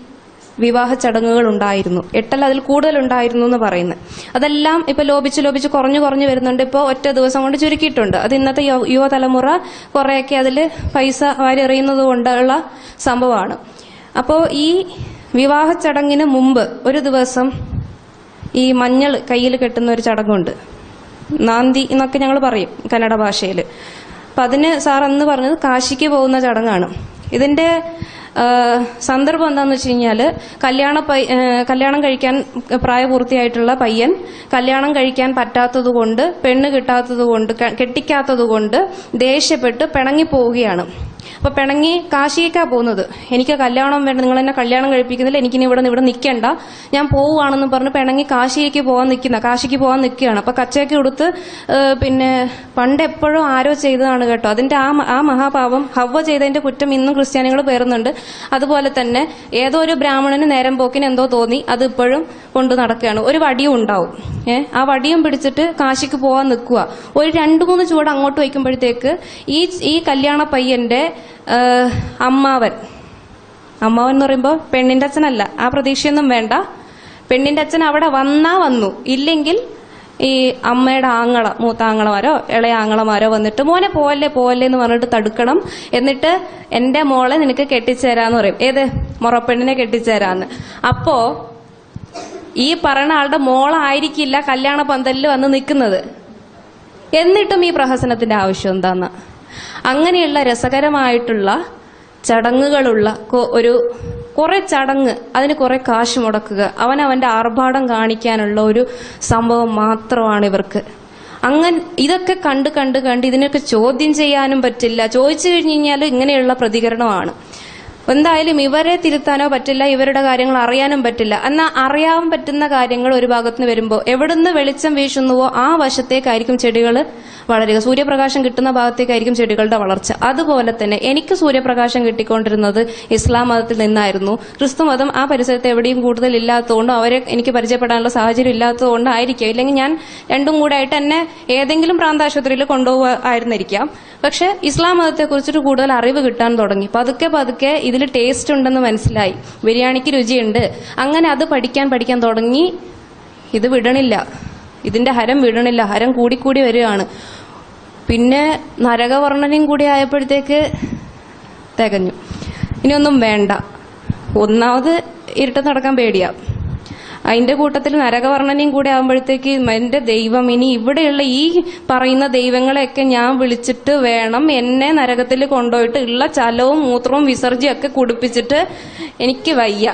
വിവാഹ ചടങ്ങുകൾ ഉണ്ടായിരുന്നു. 8 അതിൽ കൂടുതൽ ഉണ്ടായിരുന്നു എന്ന് പറയുന്നത്. അതെല്ലാം ഇപ്പൊ ലോപിച്ച് കുറഞ്ഞു വരുന്നുണ്ട്. ഇപ്പോൾ ഒറ്റ ദിവസം കൊണ്ട് ചുരുക്കിയിട്ടുണ്ട്. അത് ഇന്നത്തെ യുവതലമുറ കുറെയൊക്കെ അതിൽ പൈസ വാരിയെറിയുന്നത് കൊണ്ടുള്ള സംഭവമാണ്. അപ്പോൾ ഈ വിവാഹ ചടങ്ങിന് മുമ്പ് ഒരു ദിവസം ഈ മഞ്ഞൾ കയ്യിൽ കെട്ടുന്ന ഒരു ചടങ്ങുണ്ട്, നാന്തി എന്നൊക്കെ ഞങ്ങൾ പറയും കന്നഡ ഭാഷയിൽ. അപ്പൊ അതിന് സാർ അന്ന് പറഞ്ഞത് കാശിക്ക് പോകുന്ന ചടങ്ങാണ്. ഇതിന്റെ സന്ദർഭം എന്താന്ന് വെച്ച് കഴിഞ്ഞാല് കല്യാണം കഴിക്കാൻ പ്രായപൂർത്തിയായിട്ടുള്ള പയ്യൻ കല്യാണം കഴിക്കാൻ പറ്റാത്തതുകൊണ്ട്, പെണ്ണ് കിട്ടാത്തതുകൊണ്ട്, കെട്ടിക്കാത്തതുകൊണ്ട് ദേഷ്യപ്പെട്ട് പിണങ്ങി പോവുകയാണ്. അപ്പൊ പിണങ്ങി കാശിയേക്കാ പോകുന്നത്. എനിക്ക് കല്യാണം വേണ്ട, നിങ്ങൾ എന്നെ കല്യാണം കഴിപ്പിക്കുന്നില്ല, എനിക്കിനി ഇവിടെ നിൽക്കണ്ട, ഞാൻ പോവുകയാണെന്ന് പറഞ്ഞ് പിണങ്ങി കാശിക്ക് പോകാൻ നിൽക്കുകയാണ്. അപ്പൊ കച്ചയൊക്കെ കൊടുത്ത്, പിന്നെ പണ്ട് എപ്പോഴും ആരോ ചെയ്തതാണ് കേട്ടോ, അതിന്റെ ആ മഹാപാപം ഹവ്വ ചെയ്തതിന്റെ കുറ്റം ഇന്നും ക്രിസ്ത്യാനികൾ പേറുന്നുണ്ട്. അതുപോലെ തന്നെ ഏതോ ഒരു ബ്രാഹ്മണന് നേരം പോക്കിന് എന്തോ തോന്നി, അത് ഇപ്പോഴും കൊണ്ടു നടക്കുകയാണ്. ഒരു വടിയും ഉണ്ടാവും, ആ വടിയും പിടിച്ചിട്ട് കാശിക്ക് പോകാൻ നിൽക്കുക. ഒരു 2-3 ചുവട് അങ്ങോട്ട് വയ്ക്കുമ്പോഴത്തേക്ക് ഈ കല്യാണ പയ്യന്റെ അമ്മാവൻ എന്ന് പറയുമ്പോൾ പെണ്ണിന്റെ അച്ഛനല്ല, ആ പ്രതീക്ഷയൊന്നും വേണ്ട. പെണ്ണിന്റെ അച്ഛൻ അവിടെ വന്നു, ഇല്ലെങ്കിൽ ഈ അമ്മയുടെ മൂത്ത ആങ്ങളമാരോ ഇളയ ആങ്ങളമാരോ വന്നിട്ട് മോനെ പോലെ എന്ന് പറഞ്ഞിട്ട് തടുക്കണം. എന്നിട്ട് എന്റെ മോളെ നിനക്ക് കെട്ടിച്ചേരാന്ന് പറയും. ഏത് മുറപ്പെണ്ണിനെ കെട്ടിച്ചേരാന്ന്. അപ്പോ ഈ പറയുന്ന ആളുടെ മോളായിരിക്കില്ല കല്യാണ പന്തലിൽ വന്ന് നിൽക്കുന്നത്. എന്നിട്ടും ഈ പ്രഹസനത്തിന്റെ ആവശ്യം എന്താന്ന്? അങ്ങനെയുള്ള രസകരമായിട്ടുള്ള ചടങ്ങുകളുള്ള കുറെ ചടങ്ങ്, അതിന് കുറെ കാശ് മുടക്കുക, അവന്റെ ആർഭാടം കാണിക്കാനുള്ള ഒരു സംഭവം മാത്രമാണ് ഇവർക്ക്. ഇതൊക്കെ കണ്ട് ഇതിനൊക്കെ ചോദ്യം ചെയ്യാനും പറ്റില്ല. ചോദിച്ചു കഴിഞ്ഞു കഴിഞ്ഞാൽ ഇങ്ങനെയുള്ള പ്രതികരണമാണ്. എന്തായാലും ഇവരെ തിരുത്താനോ പറ്റില്ല, ഇവരുടെ കാര്യങ്ങൾ അറിയാനും പറ്റില്ല. എന്നാൽ അറിയാൻ പറ്റുന്ന കാര്യങ്ങൾ ഒരു ഭാഗത്തുനിന്ന് വരുമ്പോൾ എവിടുന്ന് വെളിച്ചം വീശുന്നുവോ ആ വശത്തേക്കായിരിക്കും ചെടികൾ വളരുക. സൂര്യപ്രകാശം കിട്ടുന്ന ഭാഗത്തേക്കായിരിക്കും ചെടികളുടെ വളർച്ച. അതുപോലെ തന്നെ എനിക്ക് സൂര്യപ്രകാശം കിട്ടിക്കൊണ്ടിരുന്നത് ഇസ്ലാം മതത്തിൽ നിന്നായിരുന്നു. ക്രിസ്തു മതം ആ പരിസരത്ത് എവിടെയും കൂടുതൽ ഇല്ലാത്തതുകൊണ്ടും അവരെ എനിക്ക് പരിചയപ്പെടാനുള്ള സാഹചര്യം ഇല്ലാത്തതുകൊണ്ടായിരിക്കും. ഇല്ലെങ്കിൽ ഞാൻ രണ്ടും കൂടെ ആയിട്ട് എന്നെ ഏതെങ്കിലും പ്രാന്താശുപത്രിയിൽ കൊണ്ടുപോകായിരുന്നിരിക്കാം. പക്ഷെ ഇസ്ലാം മതത്തെക്കുറിച്ചിട്ട് കൂടുതൽ അറിവ് കിട്ടാൻ തുടങ്ങി. പതുക്കെ ഇതിൽ ടേസ്റ്റ് ഉണ്ടെന്ന് മനസ്സിലായി, ബിരിയാണിക്ക് രുചിയുണ്ട്. അങ്ങനെ അത് പഠിക്കാൻ തുടങ്ങി. ഇത് വിടണില്ല, ഇതിന്റെ ഹരം വിടണില്ല, ഹരം കൂടിക്കൂടി വരികയാണ്. പിന്നെ നരകവർണ്ണനയും കൂടി ആയപ്പോഴത്തേക്ക് തികഞ്ഞു. ഇനിയൊന്നും വേണ്ട. ഒന്നാമത് ഇരുട്ടത്ത് നടക്കാൻ പേടിയാ, അതിന്റെ കൂട്ടത്തിൽ നരകവർണ്ണനയും കൂടി ആകുമ്പോഴത്തേക്ക് എന്റെ ദൈവം, ഇനി ഇവിടെയുള്ള ഈ പറയുന്ന ദൈവങ്ങളെയൊക്കെ ഞാൻ വിളിച്ചിട്ട് വേണം എന്നെ നരകത്തിൽ കൊണ്ടുപോയിട്ട് ഉള്ള ചലവും മൂത്രവും വിസർജ്യമൊക്കെ കുടിപ്പിച്ചിട്ട് എനിക്ക് വയ്യ,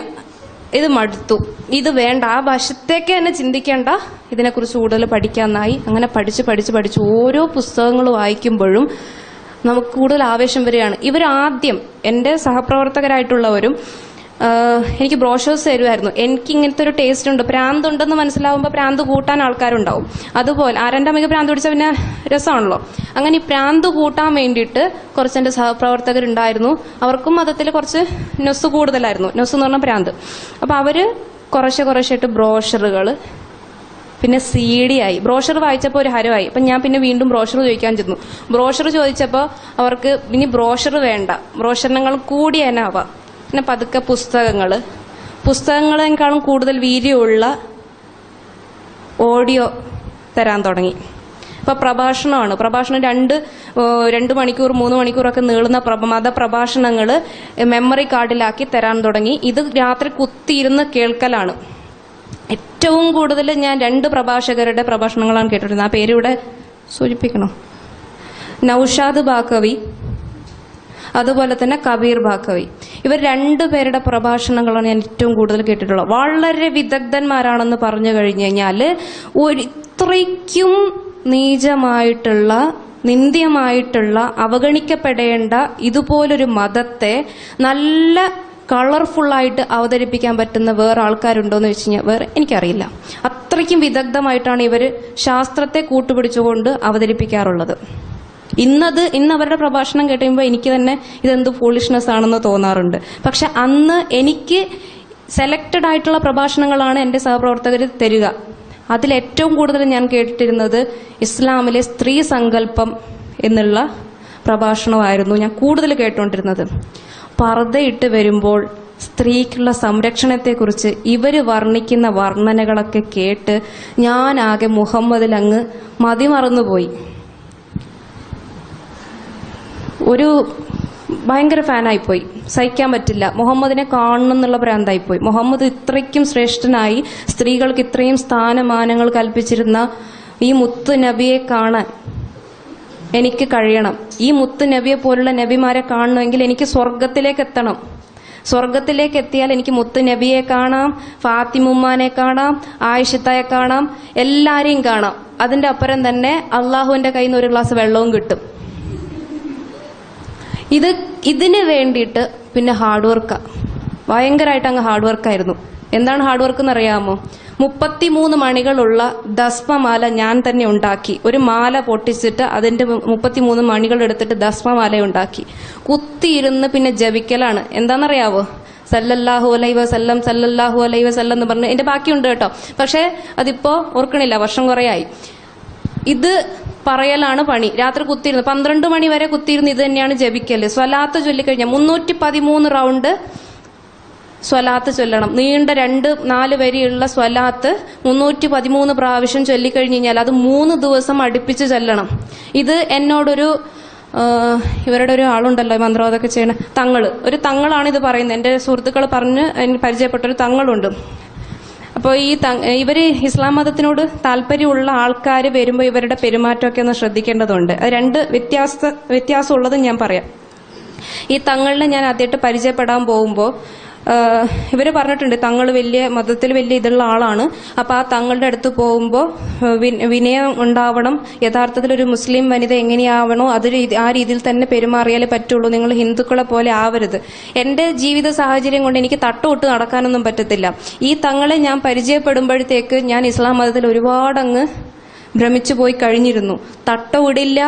ഇത് മടുത്തു, ഇത് വേണ്ട, ആ വശത്തേക്ക് തന്നെ ചിന്തിക്കേണ്ട, ഇതിനെക്കുറിച്ച് കൂടുതൽ പഠിക്കാന്നായി. അങ്ങനെ പഠിച്ച് ഓരോ പുസ്തകങ്ങൾ വായിക്കുമ്പോഴും നമുക്ക് കൂടുതൽ ആവേശം വരികയാണ്. ഇവരാദ്യം എൻ്റെ സഹപ്രവർത്തകരായിട്ടുള്ളവരും എനിക്ക് ബ്രോഷേഴ്സ് തരുമായിരുന്നു. എനിക്ക് ഇങ്ങനത്തെ ഒരു ടേസ്റ്റ് ഉണ്ട്, പ്രാന്തുണ്ടെന്ന് മനസ്സിലാവുമ്പോൾ പ്രാന്ത് കൂട്ടാൻ ആൾക്കാരുണ്ടാവും. അതുപോലെ ആരെൻ്റെ അമ്മയ്ക്ക് പ്രാന്ത് പിടിച്ചാൽ പിന്നെ രസമാണല്ലോ. അങ്ങനെ ഈ പ്രാന്ത് കൂട്ടാൻ വേണ്ടിയിട്ട് കുറച്ച് എൻ്റെ സഹപ്രവർത്തകരുണ്ടായിരുന്നു. അവർക്കും മതത്തിൽ കുറച്ച് നൊസ് കൂടുതലായിരുന്നു. നൊസ് എന്ന് പറഞ്ഞാൽ പ്രാന്ത്. അപ്പൊ അവര് കുറേശ്ശായിട്ട് ബ്രോഷറുകൾ, പിന്നെ CD ആയി. ബ്രോഷർ വായിച്ചപ്പോൾ ഒരു ഹരമായി. അപ്പം ഞാൻ പിന്നെ വീണ്ടും ബ്രോഷർ ചോദിക്കാൻ ചെന്നു. ബ്രോഷർ ചോദിച്ചപ്പോൾ അവർക്ക് ഇനി ബ്രോഷർ വേണ്ട, ബ്രോഷറിനേക്കാളും കൂടി എന്നാവാം. പിന്നെ പതുക്കെ പുസ്തകങ്ങളെക്കാളും കൂടുതൽ വീര്യമുള്ള ഓഡിയോ തരാൻ തുടങ്ങി. ഇപ്പൊ പ്രഭാഷണം 2 മണിക്കൂർ 3 മണിക്കൂറൊക്കെ നീളുന്ന മതപ്രഭാഷണങ്ങൾ മെമ്മറി കാർഡിലാക്കി തരാൻ തുടങ്ങി. ഇത് രാത്രി കുത്തിയിരുന്ന് കേൾക്കലാണ്. ഏറ്റവും കൂടുതൽ ഞാൻ 2 പ്രഭാഷകരുടെ പ്രഭാഷണങ്ങളാണ് കേട്ടിരുന്നത്. ആ പേരിവിടെ സൂചിപ്പിക്കണം. നൌഷാദ് ബാക്കവി, അതുപോലെ തന്നെ കബീർ ബാക്കവി. ഇവർ 2 പേരുടെ പ്രഭാഷണങ്ങളാണ് ഞാൻ ഏറ്റവും കൂടുതൽ കേട്ടിട്ടുള്ളത്. വളരെ വിദഗ്ധന്മാരാണെന്ന് പറഞ്ഞു കഴിഞ്ഞു കഴിഞ്ഞാൽ ഇത്രയ്ക്കും നീചമായിട്ടുള്ള, നിന്ദ്യമായിട്ടുള്ള, അവഗണിക്കപ്പെടേണ്ട ഇതുപോലൊരു മതത്തെ നല്ല കളർഫുള്ളായിട്ട് അവതരിപ്പിക്കാൻ പറ്റുന്ന വേറെ ആൾക്കാരുണ്ടോയെന്ന് വെച്ച് കഴിഞ്ഞാൽ വേറെ എനിക്കറിയില്ല. അത്രയ്ക്കും വിദഗ്ധമായിട്ടാണ് ഇവർ ശാസ്ത്രത്തെ കൂട്ടുപിടിച്ചുകൊണ്ട് അവതരിപ്പിക്കാറുള്ളത്. ഇന്ന് അവരുടെ പ്രഭാഷണം കേട്ടുമ്പോൾ എനിക്ക് തന്നെ ഇതെന്ത് ഫൂളിഷ്നെസ് ആണെന്ന് തോന്നാറുണ്ട്. പക്ഷെ അന്ന് എനിക്ക് സെലക്റ്റഡ് ആയിട്ടുള്ള പ്രഭാഷണങ്ങളാണ് എൻ്റെ സഹപ്രവർത്തകർ തരിക. അതിലേറ്റവും കൂടുതൽ ഞാൻ കേട്ടിരുന്നത് ഇസ്ലാമിലെ സ്ത്രീ സങ്കല്പം എന്നുള്ള പ്രഭാഷണമായിരുന്നു ഞാൻ കൂടുതൽ കേട്ടുകൊണ്ടിരുന്നത്. പർദ്ദയിട്ട് വരുമ്പോൾ സ്ത്രീക്കുള്ള സംരക്ഷണത്തെക്കുറിച്ച് ഇവർ വർണ്ണിക്കുന്ന വർണ്ണനകളൊക്കെ കേട്ട് ഞാനാകെ മുഹമ്മദിൽ അങ്ങ് മതിമറന്നുപോയി. ഒരു ഭയങ്കര ഫാനായിപ്പോയി. സഹിക്കാൻ പറ്റില്ല. മുഹമ്മദിനെ കാണണം എന്നുള്ള ഭ്രാന്തായിപ്പോയി. മുഹമ്മദ് ഇത്രയ്ക്കും ശ്രേഷ്ഠനായി, സ്ത്രീകൾക്ക് ഇത്രയും സ്ഥാനമാനങ്ങൾ കൽപ്പിച്ചിരുന്ന ഈ മുത്തു നബിയെ കാണാൻ എനിക്ക് കഴിയണം. ഈ മുത്തു നബിയെ പോലുള്ള നബിമാരെ കാണണമെങ്കിൽ എനിക്ക് സ്വർഗത്തിലേക്ക് എത്തണം. സ്വർഗത്തിലേക്ക് എത്തിയാൽ എനിക്ക് മുത്തു നബിയെ കാണാം, ഫാത്തിമുമ്മാനെ കാണാം, ആയിഷത്തയെ കാണാം, എല്ലാരെയും കാണാം. അതിന്റെ അപ്പുറം തന്നെ അള്ളാഹുവിന്റെ കയ്യിൽ നിന്ന് ഒരു ഗ്ലാസ് വെള്ളവും കിട്ടും. ഇതിന് വേണ്ടിയിട്ട് പിന്നെ ഹാർഡ് വർക്കാ, ഭയങ്കരമായിട്ട് അങ്ങ് ഹാർഡ് വർക്കായിരുന്നു. എന്താണ് ഹാർഡ് വർക്ക് എന്നറിയാമോ? 33 മണികളുള്ള ദസ്മമാല ഞാൻ തന്നെ ഉണ്ടാക്കി. ഒരു മാല പൊട്ടിച്ചിട്ട് അതിന്റെ 33 മണികൾ എടുത്തിട്ട് ദസ്മമാല ഉണ്ടാക്കി. കുത്തിയിരുന്ന് പിന്നെ ജപിക്കലാണ്. എന്താണെന്നറിയാവോ? സല്ലല്ലാഹു അലൈഹി വസല്ലം, സല്ലല്ലാഹു അലൈഹി വസല്ലം എന്ന് പറഞ്ഞ് എന്റെ ബാക്കിയുണ്ട് കേട്ടോ. പക്ഷെ അതിപ്പോ ഓർക്കണില്ല, വർഷം കുറേയായി. ഇത് പറയലാണ് പണി. രാത്രി കുത്തിയിരുന്ന് 12 മണി വരെ കുത്തിയിരുന്ന് ഇത് തന്നെയാണ് ജപിക്കല്. സ്വലാത്ത് ചൊല്ലിക്കഴിഞ്ഞാൽ 313 റൗണ്ട് സ്വലാത്ത് ചൊല്ലണം. നീണ്ട 2-4 വരിയുള്ള സ്വലാത്ത് 313 പ്രാവശ്യം ചൊല്ലിക്കഴിഞ്ഞു കഴിഞ്ഞാൽ അത് 3 ദിവസം അടുപ്പിച്ച് ചൊല്ലണം. ഇത് എന്നോടൊരു ഇവരുടെ ഒരു ആളുണ്ടല്ലോ മന്ത്രവാദമൊക്കെ ചെയ്യണ ഒരു തങ്ങളാണ് ഇത് പറയുന്നത്. എന്റെ സുഹൃത്തുക്കൾ പറഞ്ഞ് പരിചയപ്പെട്ടൊരു തങ്ങളുണ്ട്. അപ്പോൾ ഇവര് ഇസ്ലാം മതത്തിനോട് താല്പര്യമുള്ള ആൾക്കാർ വരുമ്പോൾ ഇവരുടെ പെരുമാറ്റമൊക്കെ ഒന്ന് ശ്രദ്ധിക്കേണ്ടതുണ്ട്. അത് 2 വ്യത്യാസമുള്ളത് ഞാൻ പറയാം. ഈ തങ്ങളിനെ ഞാൻ ആദ്യമായിട്ട് പരിചയപ്പെടാൻ പോകുമ്പോൾ ഇവര് പറഞ്ഞിട്ടുണ്ട് തങ്ങൾ മതത്തിൽ വലിയ ഇതുള്ള ആളാണ്. അപ്പൊ ആ തങ്ങളുടെ അടുത്ത് പോകുമ്പോൾ വിനയം ഉണ്ടാവണം. യഥാർത്ഥത്തിൽ ഒരു മുസ്ലിം വനിത എങ്ങനെയാവണോ ആ രീതിയിൽ തന്നെ പെരുമാറിയാലേ പറ്റുള്ളൂ. നിങ്ങൾ ഹിന്ദുക്കളെ പോലെ ആവരുത്. എന്റെ ജീവിത സാഹചര്യം കൊണ്ട് എനിക്ക് തട്ടുവിട്ട് നടക്കാനൊന്നും പറ്റത്തില്ല. ഈ തങ്ങളെ ഞാൻ പരിചയപ്പെടുമ്പോഴത്തേക്ക് ഞാൻ ഇസ്ലാം മതത്തിൽ ഒരുപാടങ്ങ് ഭ്രമിച്ചു പോയി കഴിഞ്ഞിരുന്നു. തട്ടവിടില്ല,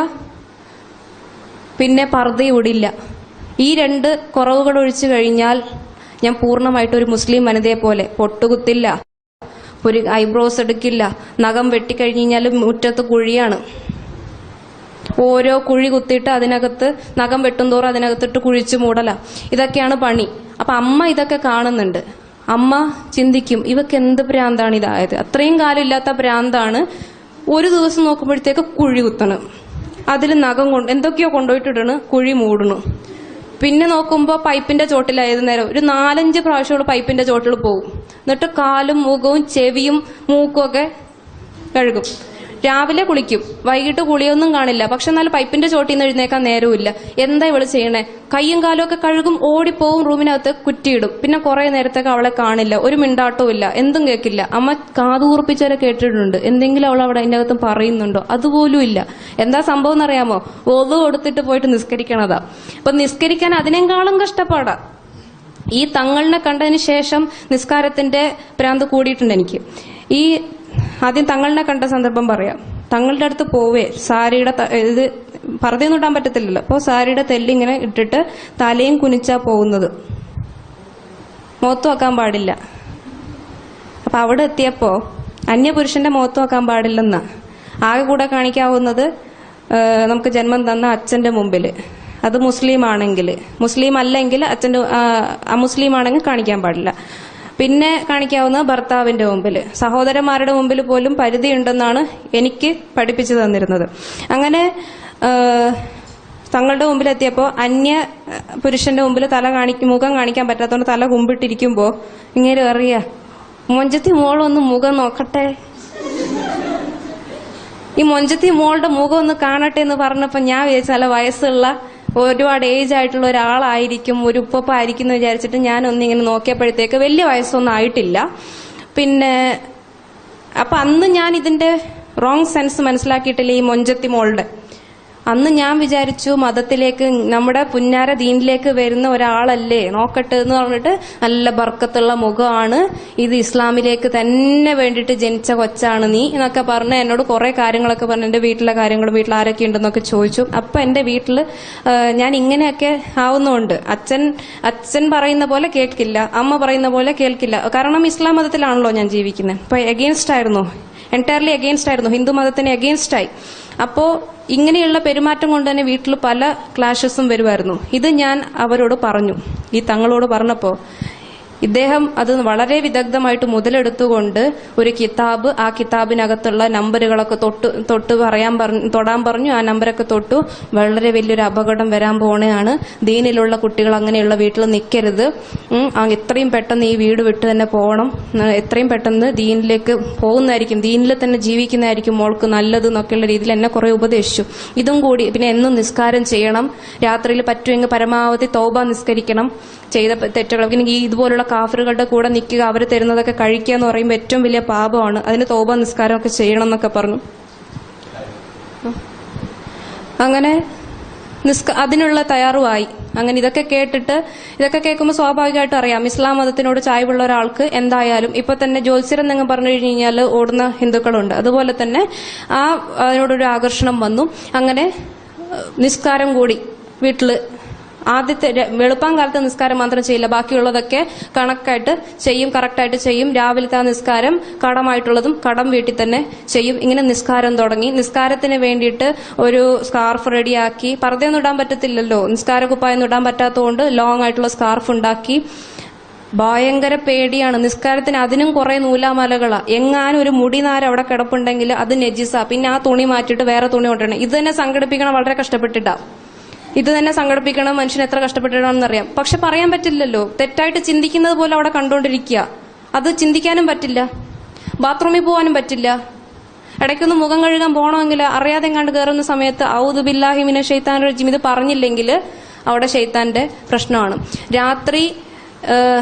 പിന്നെ പർദ്ദയുടില്ല. ഈ 2 കുറവുകൾ ഒഴിച്ചു കഴിഞ്ഞാൽ ഞാൻ പൂർണ്ണമായിട്ട് ഒരു മുസ്ലിം വനിതയെ പോലെ പൊട്ടുകുത്തില്ല, ഒരു ഐബ്രോസ് എടുക്കില്ല, നഖം വെട്ടിക്കഴിഞ്ഞാലും മുറ്റത്ത് കുഴിയാണ്. ഓരോ കുഴി കുത്തിയിട്ട് അതിനകത്ത് നഖം വെട്ടുംതോറും അതിനകത്തിട്ട് കുഴിച്ചു മൂടല. ഇതൊക്കെയാണ് പണി. അപ്പൊ അമ്മ ഇതൊക്കെ കാണുന്നുണ്ട്. അമ്മ ചിന്തിക്കും ഇവക്ക് എന്ത് ഭ്രാന്താണ് ഇതായത്. അത്രയും കാലം ഇല്ലാത്ത ഭ്രാന്താണ്. ഒരു ദിവസം നോക്കുമ്പോഴത്തേക്ക് കുഴി കുത്തണം, അതിൽ നഖം എന്തൊക്കെയോ കൊണ്ടുപോയിട്ടിടണ്, കുഴി മൂടണു. പിന്നെ നോക്കുമ്പോൾ പൈപ്പിന്റെ ചോട്ടിലായത് നേരം ഒരു 4-5 പ്രാവശ്യം പൈപ്പിന്റെ ചോട്ടിൽ പോകും. എന്നിട്ട് കാലും മുഖവും ചെവിയും മൂക്കും ഒക്കെ കഴുകും. രാവിലെ കുളിക്കും, വൈകിട്ട് കുളിയൊന്നും കാണില്ല. പക്ഷെ എന്നാലും പൈപ്പിന്റെ ചോട്ടിൽ നിന്ന് എഴുന്നേക്കാൻ നേരവുമില്ല. എന്താ ഇവള് ചെയ്യണേ? കയ്യും കാലും ഒക്കെ കഴുകും, ഓടിപ്പോവും, റൂമിനകത്ത് കുറ്റിയിടും. പിന്നെ കുറെ നേരത്തേക്ക് അവളെ കാണില്ല, ഒരു മിണ്ടാട്ടവും ഇല്ല, എന്തും കേൾക്കില്ല. അമ്മ കാതുകൂർപ്പിച്ചവരെ കേട്ടിട്ടുണ്ട്. എന്തെങ്കിലും അവൾ അവിടെ അതിന്റെ അകത്ത് പറയുന്നുണ്ടോ? അതുപോലും ഇല്ല. എന്താ സംഭവം എന്നറിയാമോ? ഒതു കൊടുത്തിട്ട് പോയിട്ട് നിസ്കരിക്കണതാ. അപ്പൊ നിസ്കരിക്കാൻ അതിനേക്കാളും കഷ്ടപ്പാടാ. ഈ തങ്ങളിനെ കണ്ടതിന് ശേഷം നിസ്കാരത്തിന്റെ ഭ്രാന്ത് കൂടിയിട്ടുണ്ട് എനിക്ക്. ആദ്യം തങ്ങളിനെ കണ്ട സന്ദർഭം പറയാം. തങ്ങളുടെ അടുത്ത് പോവേ സാരിയുടെ ഇത് പർദ്ദയൊന്നും ഇടാൻ പറ്റത്തില്ലല്ലോ. അപ്പോൾ സാരിയുടെ തെല്ലിങ്ങനെ ഇട്ടിട്ട് തലയും കുനിച്ചാ പോകുന്നത്, മുഖത്ത് വെക്കാൻ പാടില്ല. അപ്പൊ അവിടെ എത്തിയപ്പോ അന്യപുരുഷന്റെ മുഖത്ത് വെക്കാൻ പാടില്ലെന്നാ. ആകെ കൂടെ കാണിക്കാവുന്നത് നമുക്ക് ജന്മം തന്ന അച്ഛന്റെ മുമ്പിൽ, അത് മുസ്ലിം ആണെങ്കിൽ. മുസ്ലിം അല്ലെങ്കിൽ അച്ഛന്റെ അമുസ്ലിം ആണെങ്കിൽ കാണിക്കാൻ പാടില്ല. പിന്നെ കാണിക്കാവുന്ന ഭർത്താവിന്റെ മുമ്പിൽ. സഹോദരന്മാരുടെ മുമ്പിൽ പോലും പരിധിയുണ്ടെന്നാണ് എനിക്ക് പഠിപ്പിച്ചു തന്നിരുന്നത്. അങ്ങനെ തങ്ങളുടെ മുമ്പിൽ എത്തിയപ്പോൾ അന്യ പുരുഷന്റെ മുമ്പിൽ മുഖം കാണിക്കാൻ പറ്റാത്തതുകൊണ്ട് തല കുമ്പിട്ടിരിക്കുമ്പോൾ ഇങ്ങനെ അറിയാ മൊഞ്ചത്തി മോളൊന്ന് മുഖം നോക്കട്ടെ, ഈ മൊഞ്ചത്തി മോളുടെ മുഖം ഒന്ന് കാണട്ടെ എന്ന് പറഞ്ഞപ്പോ ഞാൻ വിചാരിച്ചു നല്ല വയസ്സുള്ള ഒരുപാട് ഏജ് ആയിട്ടുള്ള ഒരാളായിരിക്കും, ഒരു ഉപ്പപ്പ ആയിരിക്കും എന്ന് വിചാരിച്ചിട്ട് ഞാനൊന്നിങ്ങനെ നോക്കിയപ്പോഴത്തേക്ക് വലിയ വയസ്സൊന്നും ആയിട്ടില്ല. പിന്നെ അപ്പൊ അന്ന് ഞാൻ ഇതിന്റെ റോങ് സെൻസ് മനസ്സിലാക്കിയിട്ടില്ല ഈ മൊഞ്ചത്തി മോളുടെ. അന്ന് ഞാൻ വിചാരിച്ചു മതത്തിലേക്ക്, നമ്മുടെ പുന്നാര ദീനിലേക്ക് വരുന്ന ഒരാളല്ലേ, നോക്കട്ടെ എന്ന് പറഞ്ഞിട്ട് നല്ല ബർക്കത്തുള്ള മുഖമാണ്, ഇത് ഇസ്ലാമിലേക്ക് തന്നെ വേണ്ടിയിട്ട് ജനിച്ച കൊച്ചാണ് നീ എന്നൊക്കെ പറഞ്ഞ് എന്നോട് കുറെ കാര്യങ്ങളൊക്കെ പറഞ്ഞു. എന്റെ വീട്ടിലെ കാര്യങ്ങളും വീട്ടിൽ ആരൊക്കെ ഉണ്ടെന്നൊക്കെ ചോദിച്ചു. അപ്പൊ എന്റെ വീട്ടില് ഞാൻ ഇങ്ങനെയൊക്കെ ആവുന്നുണ്ട്. അച്ഛൻ പറയുന്ന പോലെ കേൾക്കില്ല, അമ്മ പറയുന്ന പോലെ കേൾക്കില്ല. കാരണം ഇസ്ലാം മതത്തിലാണല്ലോ ഞാൻ ജീവിക്കുന്നത്. അപ്പൊ എഗെയിൻസ്റ്റ് ആയിരുന്നു, എൻറ്റയർലി എഗെയിൻസ്റ്റ് ആയിരുന്നു, ഹിന്ദു മതത്തിന് എഗെയിൻസ്റ്റ് ആയി. അപ്പോ ഇങ്ങനെയുള്ള പെരുമാറ്റം കൊണ്ട് തന്നെ വീട്ടിൽ പല ക്ലാഷസും വരുമായിരുന്നു. ഇത് ഞാൻ അവരോട് പറഞ്ഞു, ഈ തങ്ങളോട് പറഞ്ഞപ്പോ ഇദ്ദേഹം അത് വളരെ വിദഗ്ധമായിട്ട് മുതലെടുത്തുകൊണ്ട് ഒരു കിതാബ്, ആ കിതാബിനകത്തുള്ള നമ്പറുകളൊക്കെ തൊടാൻ പറഞ്ഞു. ആ നമ്പരൊക്കെ തൊട്ടു. വളരെ വലിയൊരു അപകടം വരാൻ പോണെയാണ്, ദീനിലുള്ള കുട്ടികൾ അങ്ങനെയുള്ള വീട്ടിൽ നിൽക്കരുത്, എത്രയും പെട്ടെന്ന് ഈ വീട് വിട്ട് തന്നെ പോകണം, എത്രയും പെട്ടെന്ന് ദീനിലേക്ക് പോകുന്നതായിരിക്കും, ദീനിൽ തന്നെ ജീവിക്കുന്നതായിരിക്കും മോൾക്ക് നല്ലത് എന്നൊക്കെയുള്ള രീതിയിൽ എന്നെ കുറെ ഉപദേശിച്ചു. ഇതും കൂടി പിന്നെ എന്നും നിസ്കാരം ചെയ്യണം, രാത്രിയിൽ പറ്റുമെങ്കിൽ പരമാവധി തൗബ നിസ്കരിക്കണം, ചെയ്ത തെറ്റുകൾ. പിന്നെ ഈ ഇതുപോലുള്ള കാഫറുകളുടെ കൂടെ നിൽക്കുക, അവർ തരുന്നതൊക്കെ കഴിക്കുക എന്ന് പറയുമ്പോൾ ഏറ്റവും വലിയ പാപമാണ്, അതിന് തൗബ നിസ്കാരമൊക്കെ ചെയ്യണം എന്നൊക്കെ പറഞ്ഞു. അങ്ങനെ അതിനുള്ള തയ്യാറുമായി. അങ്ങനെ ഇതൊക്കെ കേൾക്കുമ്പോൾ സ്വാഭാവികമായിട്ട് അറിയാം ഇസ്ലാം മതത്തിനോട് ചായ്വുള്ള ഒരാൾക്ക് എന്തായാലും ഇപ്പൊ തന്നെ ജ്യോത്സ്യരം എന്നങ്ങ് പറഞ്ഞു കഴിഞ്ഞാൽ ഓടുന്ന ഹിന്ദുക്കളുണ്ട്. അതുപോലെ തന്നെ അതിനോടൊരു ആകർഷണം വന്നു. അങ്ങനെ നിസ്കാരം കൂടി വീട്ടില് ആദ്യത്തെ വെളുപ്പാൻ കാലത്ത് നിസ്കാരം മാത്രം ചെയ്യില്ല, ബാക്കിയുള്ളതൊക്കെ കണക്കായിട്ട് ചെയ്യും, കറക്റ്റായിട്ട് ചെയ്യും. രാവിലത്തെ ആ നിസ്കാരം കടമായിട്ടുള്ളതും കടം വീട്ടിൽ തന്നെ ചെയ്യും. ഇങ്ങനെ നിസ്കാരം തുടങ്ങി. നിസ്കാരത്തിന് വേണ്ടിയിട്ട് ഒരു സ്കാർഫ് റെഡിയാക്കി. പർദ്ദയൊന്നും ഇടാൻ പറ്റത്തില്ലല്ലോ, നിസ്കാര കുപ്പായൊന്നും ഇടാൻ പറ്റാത്തതുകൊണ്ട് ലോങ് ആയിട്ടുള്ള സ്കാർഫ് ഉണ്ടാക്കി. ഭയങ്കര പേടിയാണ് നിസ്കാരത്തിന്. അതിനും കുറെ നൂലാമലകളാ. എങ്ങാനും ഒരു മുടിനാര് അവിടെ കിടപ്പുണ്ടെങ്കിൽ അത് നെജിസ, പിന്നെ ആ തുണി മാറ്റിയിട്ട് വേറെ തുണി കൊണ്ടിടണം. ഇത് തന്നെ സംഘടിപ്പിക്കണം, വളരെ കഷ്ടപ്പെട്ടിട്ടാ. ഇത് തന്നെ സംഘടിപ്പിക്കണം, മനുഷ്യൻ എത്ര കഷ്ടപ്പെട്ടിട്ടാണെന്നറിയാം. പക്ഷെ പറയാൻ പറ്റില്ലല്ലോ, തെറ്റായിട്ട് ചിന്തിക്കുന്നത് പോലെ അവിടെ കണ്ടുകൊണ്ടിരിക്കുക. അത് ചിന്തിക്കാനും പറ്റില്ല, ബാത്റൂമിൽ പോകാനും പറ്റില്ല. ഇടയ്ക്കൊന്ന് മുഖം കഴുകാൻ പോകണമെങ്കിൽ അറിയാതെ എങ്ങാണ്ട് കയറുന്ന സമയത്ത് ഔദു ബില്ലാഹി മിനശ് ശൈത്താനിർ റജീം ഇത് പറഞ്ഞില്ലെങ്കിൽ അവിടെ ശൈത്താന്റെ പ്രശ്നമാണ്. രാത്രി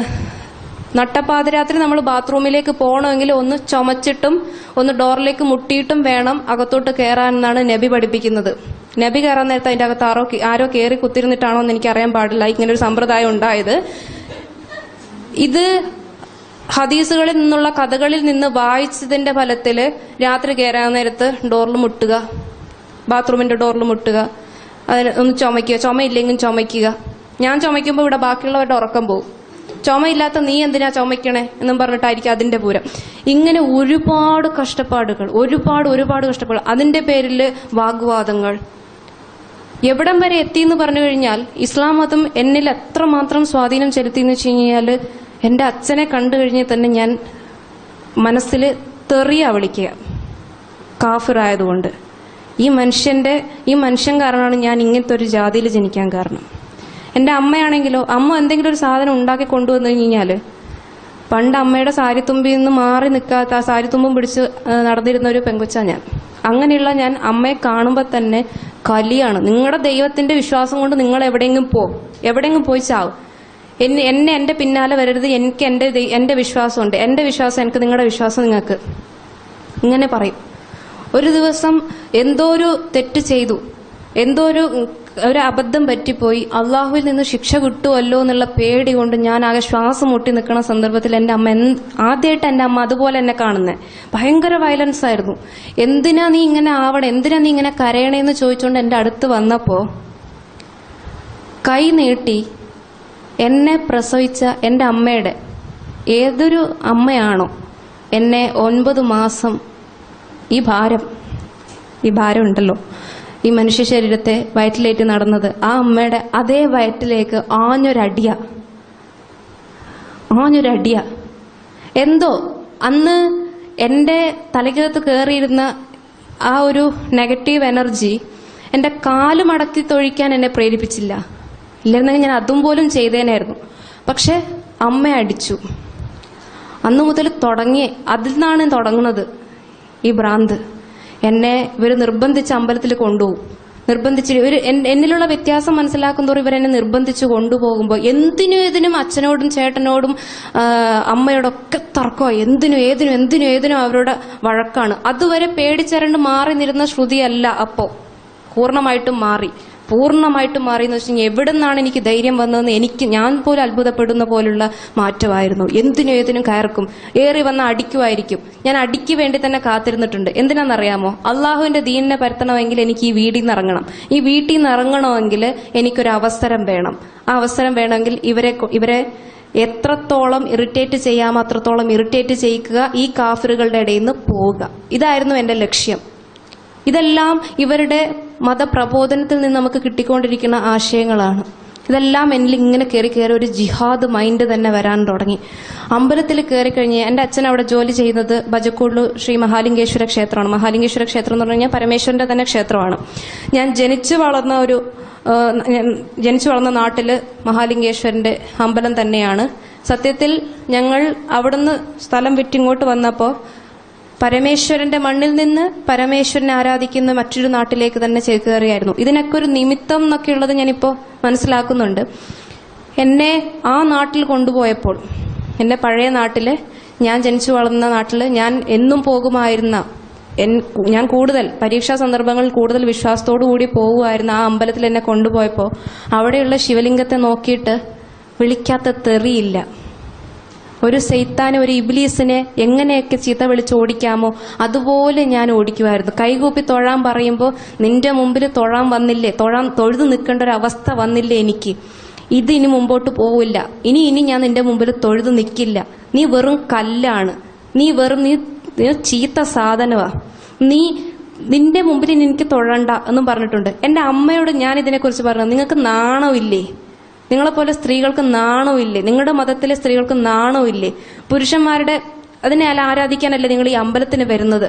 നട്ടപ്പാതിരാത്രി നമ്മൾ ബാത്റൂമിലേക്ക് പോകണമെങ്കിൽ ഒന്ന് ചുമച്ചിട്ടും ഒന്ന് ഡോറിലേക്ക് മുട്ടിയിട്ടും വേണം അകത്തോട്ട് കയറാനെന്നാണ് നബി പഠിപ്പിക്കുന്നത്. നബി കയറാൻ നേരത്തെ അതിന്റെ അകത്ത് ആരോ കയറി കുത്തിരുന്നിട്ടാണോ എന്ന് എനിക്ക് അറിയാൻ പാടില്ല ഇങ്ങനൊരു സമ്പ്രദായം ഉണ്ടായത്. ഇത് ഹദീസുകളിൽ നിന്നുള്ള കഥകളിൽ നിന്ന് വായിച്ചതിന്റെ ഫലത്തില് രാത്രി കയറാൻ നേരത്ത് ഡോറിൽ മുട്ടുക, ബാത്റൂമിന്റെ ഡോറിൽ മുട്ടുക, അതിന് ഒന്ന് ചുമയ്ക്കുക, ചുമയില്ലെങ്കിലും ചുമയ്ക്കുക. ഞാൻ ചുമയ്ക്കുമ്പോൾ ഇവിടെ ബാക്കിയുള്ളവരുടെ ഉറക്കം പോകും. ചുമയില്ലാത്ത നീ എന്തിനാ ചുമയ്ക്കണേ എന്നും പറഞ്ഞിട്ടായിരിക്കും അതിന്റെ പൂരം. ഇങ്ങനെ ഒരുപാട് കഷ്ടപ്പാടുകൾ, ഒരുപാട് കഷ്ടപ്പാടുകൾ. അതിന്റെ പേരിൽ വാഗ്വാദങ്ങൾ. എവിടം വരെ എത്തിയെന്ന് പറഞ്ഞു കഴിഞ്ഞാൽ ഇസ്ലാം മതം എന്നിൽ എത്രമാത്രം സ്വാധീനം ചെലുത്തിയെന്ന് വെച്ച് കഴിഞ്ഞാൽ എന്റെ അച്ഛനെ കണ്ടു കഴിഞ്ഞാൽ തന്നെ ഞാൻ മനസ്സിൽ തെറിയാ വിളിക്കുക, കാഫിറായതുകൊണ്ട്. ഈ മനുഷ്യൻ കാരണമാണ് ഞാൻ ഇങ്ങനത്തെ ഒരു ജാതിയിൽ ജനിക്കാൻ കാരണം. എന്റെ അമ്മയാണെങ്കിലോ, അമ്മ എന്തെങ്കിലും ഒരു സാധനം ഉണ്ടാക്കി കൊണ്ടുവന്നു കഴിഞ്ഞാല് പണ്ട് അമ്മയുടെ സാരിത്തുമ്പിൽ നിന്ന് മാറി നിൽക്കാത്ത, ആ സാരിത്തുമ്പും പിടിച്ച് നടന്നിരുന്ന ഒരു പെങ്കൊച്ചാ ഞാൻ. അങ്ങനെയുള്ള ഞാൻ അമ്മയെ കാണുമ്പോൾ തന്നെ കലിയാണ്. നിങ്ങളുടെ ദൈവത്തിന്റെ വിശ്വാസം കൊണ്ട് നിങ്ങൾ എവിടെയെങ്കിലും പോയി ചാവും. എന്റെ പിന്നാലെ വരരുത്, എനിക്ക് എന്റെ വിശ്വാസമുണ്ട്, എന്റെ വിശ്വാസം എനിക്ക്, നിങ്ങളുടെ വിശ്വാസം നിങ്ങൾക്ക്, ഇങ്ങനെ പറയും. ഒരു ദിവസം എന്തോ ഒരു തെറ്റ് ചെയ്തു, എന്തോ ഒരു അബദ്ധം പറ്റിപ്പോയി, അള്ളാഹുവിൽ നിന്ന് ശിക്ഷ കിട്ടുമല്ലോ എന്നുള്ള പേടി കൊണ്ട് ഞാൻ ആകെ ശ്വാസം മുട്ടി നിൽക്കുന്ന സന്ദർഭത്തിൽ എന്റെ അമ്മ, ആദ്യമായിട്ട് എന്റെ അമ്മ അതുപോലെ എന്നെ കാണുന്നത്, ഭയങ്കര വയലൻസ് ആയിരുന്നു. എന്തിനാ നീ ഇങ്ങനെ ആവണേ, എന്തിനാ നീ ഇങ്ങനെ കരയണേന്ന് ചോദിച്ചുകൊണ്ട് എന്റെ അടുത്ത് വന്നപ്പോ കൈ നീട്ടി എന്നെ പ്രസവിച്ച എന്റെ അമ്മയുടെ, ഏതൊരു അമ്മയാണോ എന്നെ 9 മാസം ഈ ഭാരം ഉണ്ടല്ലോ, ഈ മനുഷ്യ ശരീരത്തെ വയറ്റിലേറ്റ് നടന്നത്, ആ അമ്മയുടെ അതേ വയറ്റിലേക്ക് ആഞ്ഞൊരടിയ. എന്തോ അന്ന് എന്റെ തലയ്ക്കകത്ത് കയറിയിരുന്ന ആ ഒരു നെഗറ്റീവ് എനർജി എന്റെ കാല് മടക്കി തൊഴിക്കാൻ എന്നെ പ്രേരിപ്പിച്ചില്ല. ഇല്ലെന്നെങ്കിൽ ഞാൻ അതും പോലും ചെയ്തേനായിരുന്നു. പക്ഷെ അമ്മ അടിച്ചു. അന്നു മുതൽ അതിൽ നിന്നാണ് തുടങ്ങുന്നത് ഈ ഭ്രാന്ത്. എന്നെ ഇവർ നിർബന്ധിച്ച് അമ്പലത്തിൽ കൊണ്ടുപോകും. എന്നിലുള്ള വ്യത്യാസം മനസ്സിലാക്കുന്നതോറും ഇവരെന്നെ നിർബന്ധിച്ച് കൊണ്ടുപോകുമ്പോൾ എന്തിനും അച്ഛനോടും ചേട്ടനോടും അമ്മയോടൊക്കെ തർക്കമോ, എന്തിനും അവരുടെ വഴക്കാണ്. അതുവരെ പേടിച്ചരണ്ട് മാറി നിരുന്ന ശ്രുതിയല്ല അപ്പോ പൂർണ്ണമായിട്ടും മാറി എന്ന് വെച്ചാൽ എവിടെ നിന്നാണ് എനിക്ക് ധൈര്യം വന്നതെന്ന് ഞാൻ പോലും അത്ഭുതപ്പെടുന്ന പോലുള്ള മാറ്റമായിരുന്നു. എന്തിനും കയർക്കും, ഏറി വന്ന അടിക്കുമായിരിക്കും. ഞാൻ അടിക്ക് വേണ്ടി തന്നെ കാത്തിരുന്നിട്ടുണ്ട്. എന്തിനാണെന്നറിയാമോ? അള്ളാഹുവിന്റെ ദീനിനെ പരത്തണമെങ്കിൽ എനിക്ക് ഈ വീട്ടിൽ നിന്ന് ഇറങ്ങണം. ഈ വീട്ടിൽ നിന്ന് ഇറങ്ങണമെങ്കിൽ എനിക്കൊരു അവസരം വേണം. ആ അവസരം വേണമെങ്കിൽ ഇവരെ എത്രത്തോളം ഇറിറ്റേറ്റ് ചെയ്യാമോ അത്രത്തോളം ഇറിറ്റേറ്റ് ചെയ്യിക്കുക, ഈ കാഫിറുകളുടെ ഇടയിൽ നിന്ന് പോവുക. ഇതായിരുന്നു എന്റെ ലക്ഷ്യം. ഇതെല്ലാം ഇവരുടെ മതപ്രബോധനത്തിൽ നിന്ന് നമുക്ക് കിട്ടിക്കൊണ്ടിരിക്കുന്ന ആശയങ്ങളാണ്. ഇതെല്ലാം എന്നിൽ ഇങ്ങനെ കയറി ഒരു ജിഹാദ് മൈൻഡ് തന്നെ വരാൻ തുടങ്ങി. അമ്പലത്തിൽ കയറി കഴിഞ്ഞ് എൻ്റെ അച്ഛൻ അവിടെ ജോലി ചെയ്യുന്നത് ബജക്കോട് ശ്രീ മഹാലിംഗേശ്വര ക്ഷേത്രമാണ്. മഹാലിംഗേശ്വര ക്ഷേത്രം എന്ന് പറഞ്ഞു കഴിഞ്ഞാൽ പരമേശ്വരന്റെ തന്നെ ക്ഷേത്രമാണ്. ഞാൻ ജനിച്ചു വളർന്ന നാട്ടില് മഹാലിംഗേശ്വരന്റെ അമ്പലം തന്നെയാണ്. സത്യത്തിൽ ഞങ്ങൾ അവിടുന്ന് സ്ഥലം വിറ്റിങ്ങോട്ട് വന്നപ്പോൾ പരമേശ്വരന്റെ മണ്ണിൽ നിന്ന് പരമേശ്വരനെ ആരാധിക്കുന്ന മറ്റൊരു നാട്ടിലേക്ക് തന്നെ ചേക്കേറിയായിരുന്നു. ഇതിനൊക്കെ ഒരു നിമിത്തം എന്നൊക്കെയുള്ളത് ഞാനിപ്പോൾ മനസ്സിലാക്കുന്നുണ്ട്. എന്നെ ആ നാട്ടിൽ കൊണ്ടുപോയപ്പോൾ, എന്റെ പഴയ നാട്ടില്, ഞാൻ ജനിച്ചു വളർന്ന നാട്ടില് ഞാൻ എന്നും പോകുമായിരുന്ന, ഞാൻ കൂടുതൽ പരീക്ഷാ സന്ദർഭങ്ങളിൽ കൂടുതൽ വിശ്വാസത്തോടു കൂടി പോകുമായിരുന്ന ആ അമ്പലത്തിൽ എന്നെ കൊണ്ടുപോയപ്പോൾ അവിടെയുള്ള ശിവലിംഗത്തെ നോക്കിയിട്ട് വിളിക്കാത്ത തെറിയില്ല. ഒരു സൈത്താനെ, ഒരു ഇബ്ലീസിനെ എങ്ങനെയൊക്കെ ചീത്ത വിളിച്ച് ഓടിക്കാമോ അതുപോലെ ഞാൻ ഓടിക്കുമായിരുന്നു. കൈകൂപ്പി തൊഴാൻ പറയുമ്പോൾ നിന്റെ മുമ്പിൽ തൊഴാൻ വന്നില്ലേ, തൊഴുതു നിൽക്കേണ്ട ഒരു അവസ്ഥ വന്നില്ലേ എനിക്ക്. ഇനി മുമ്പോട്ട് പോവില്ല. ഇനി ഞാൻ നിന്റെ മുമ്പിൽ തൊഴുതു നിൽക്കില്ല. നീ വെറും കല്ലാണ്, നീ ചീത്ത സാധനമാ, നിന്റെ മുമ്പിൽ എനിക്ക് തൊഴണ്ട എന്നും പറഞ്ഞിട്ടുണ്ട്. എന്റെ അമ്മയോട് ഞാൻ ഇതിനെക്കുറിച്ച് പറഞ്ഞു, നിങ്ങൾക്ക് നാണമില്ലേ? നിങ്ങളെപ്പോലെ സ്ത്രീകൾക്ക് നാണമില്ലേ? നിങ്ങളുടെ മതത്തിലെ സ്ത്രീകൾക്ക് നാണമില്ലേ? പുരുഷന്മാരുടെ അതിനെ ആരാധിക്കാനല്ലേ നിങ്ങൾ ഈ അമ്പലത്തിന് വരുന്നത്?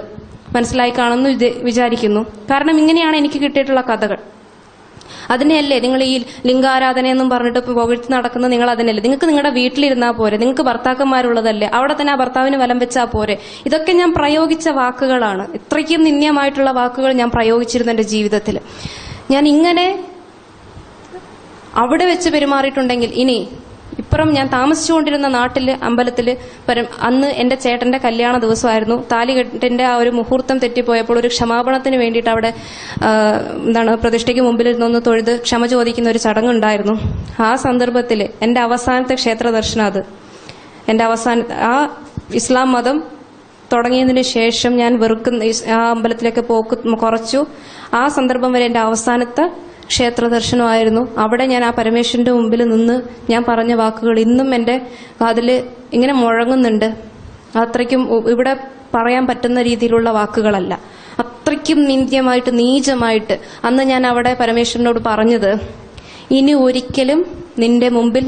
മനസ്സിലായി കാണുമെന്ന് വിചാരിക്കുന്നു. കാരണം ഇങ്ങനെയാണ് എനിക്ക് കിട്ടിയിട്ടുള്ള കഥകൾ. അതിനെയല്ലേ നിങ്ങൾ ഈ ലിംഗാരാധനയെന്നും പറഞ്ഞിട്ട് പുകഴ്ത്തി നടക്കുന്നത്? നിങ്ങൾ അതിനല്ലേ? നിങ്ങൾക്ക് നിങ്ങളുടെ വീട്ടിലിരുന്നാൽ പോരെ? നിങ്ങൾക്ക് ഭർത്താക്കന്മാരുള്ളതല്ലേ? അവിടെ തന്നെ ആ ഭർത്താവിന് വലം വെച്ചാൽ പോരെ? ഇതൊക്കെ ഞാൻ പ്രയോഗിച്ച വാക്കുകളാണ്. ഇത്രയ്ക്കും നിന്ദ്യമായിട്ടുള്ള വാക്കുകൾ ഞാൻ പ്രയോഗിച്ചിരുന്നു എന്റെ ജീവിതത്തിൽ. ഞാൻ ഇങ്ങനെ അവിടെ വെച്ച് പെരുമാറിയിട്ടുണ്ടെങ്കിൽ ഇപ്പുറം ഞാൻ താമസിച്ചുകൊണ്ടിരുന്ന നാട്ടില് അമ്പലത്തില് അന്ന് എന്റെ ചേട്ടന്റെ കല്യാണ ദിവസമായിരുന്നു. താലികെട്ടിന്റെ ആ ഒരു മുഹൂർത്തം തെറ്റിപ്പോയപ്പോൾ ഒരു ക്ഷമാപണത്തിന് വേണ്ടിയിട്ട് അവിടെ പ്രതിഷ്ഠയ്ക്ക് മുമ്പിൽ ഇരുന്നൊന്ന് തൊഴുത് ക്ഷമ ചോദിക്കുന്ന ഒരു ചടങ്ങുണ്ടായിരുന്നു. ആ സന്ദർഭത്തിൽ എന്റെ അവസാനത്തെ ക്ഷേത്ര ദർശനം, അത് എന്റെ ആ ഇസ്ലാം മതം തുടങ്ങിയതിനു ശേഷം ഞാൻ ആ അമ്പലത്തിലേക്ക് പോക്ക് കുറച്ചു. ആ സന്ദർഭം വരെ എന്റെ അവസാനത്തെ ക്ഷേത്ര ദർശനമായിരുന്നു. അവിടെ ഞാൻ ആ പരമേശ്വരന്റെ മുമ്പിൽ നിന്ന് ഞാൻ പറഞ്ഞ വാക്കുകൾ ഇന്നും എന്റെ കാതില് ഇങ്ങനെ മുഴങ്ങുന്നുണ്ട്. അത്രയ്ക്കും ഇവിടെ പറയാൻ പറ്റുന്ന രീതിയിലുള്ള വാക്കുകളല്ല, അത്രയ്ക്കും നിന്ദ്യമായിട്ട് നീചമായിട്ട് അന്ന് ഞാൻ അവിടെ പരമേശ്വരനോട് പറഞ്ഞത്, ഇനി ഒരിക്കലും നിന്റെ മുമ്പിൽ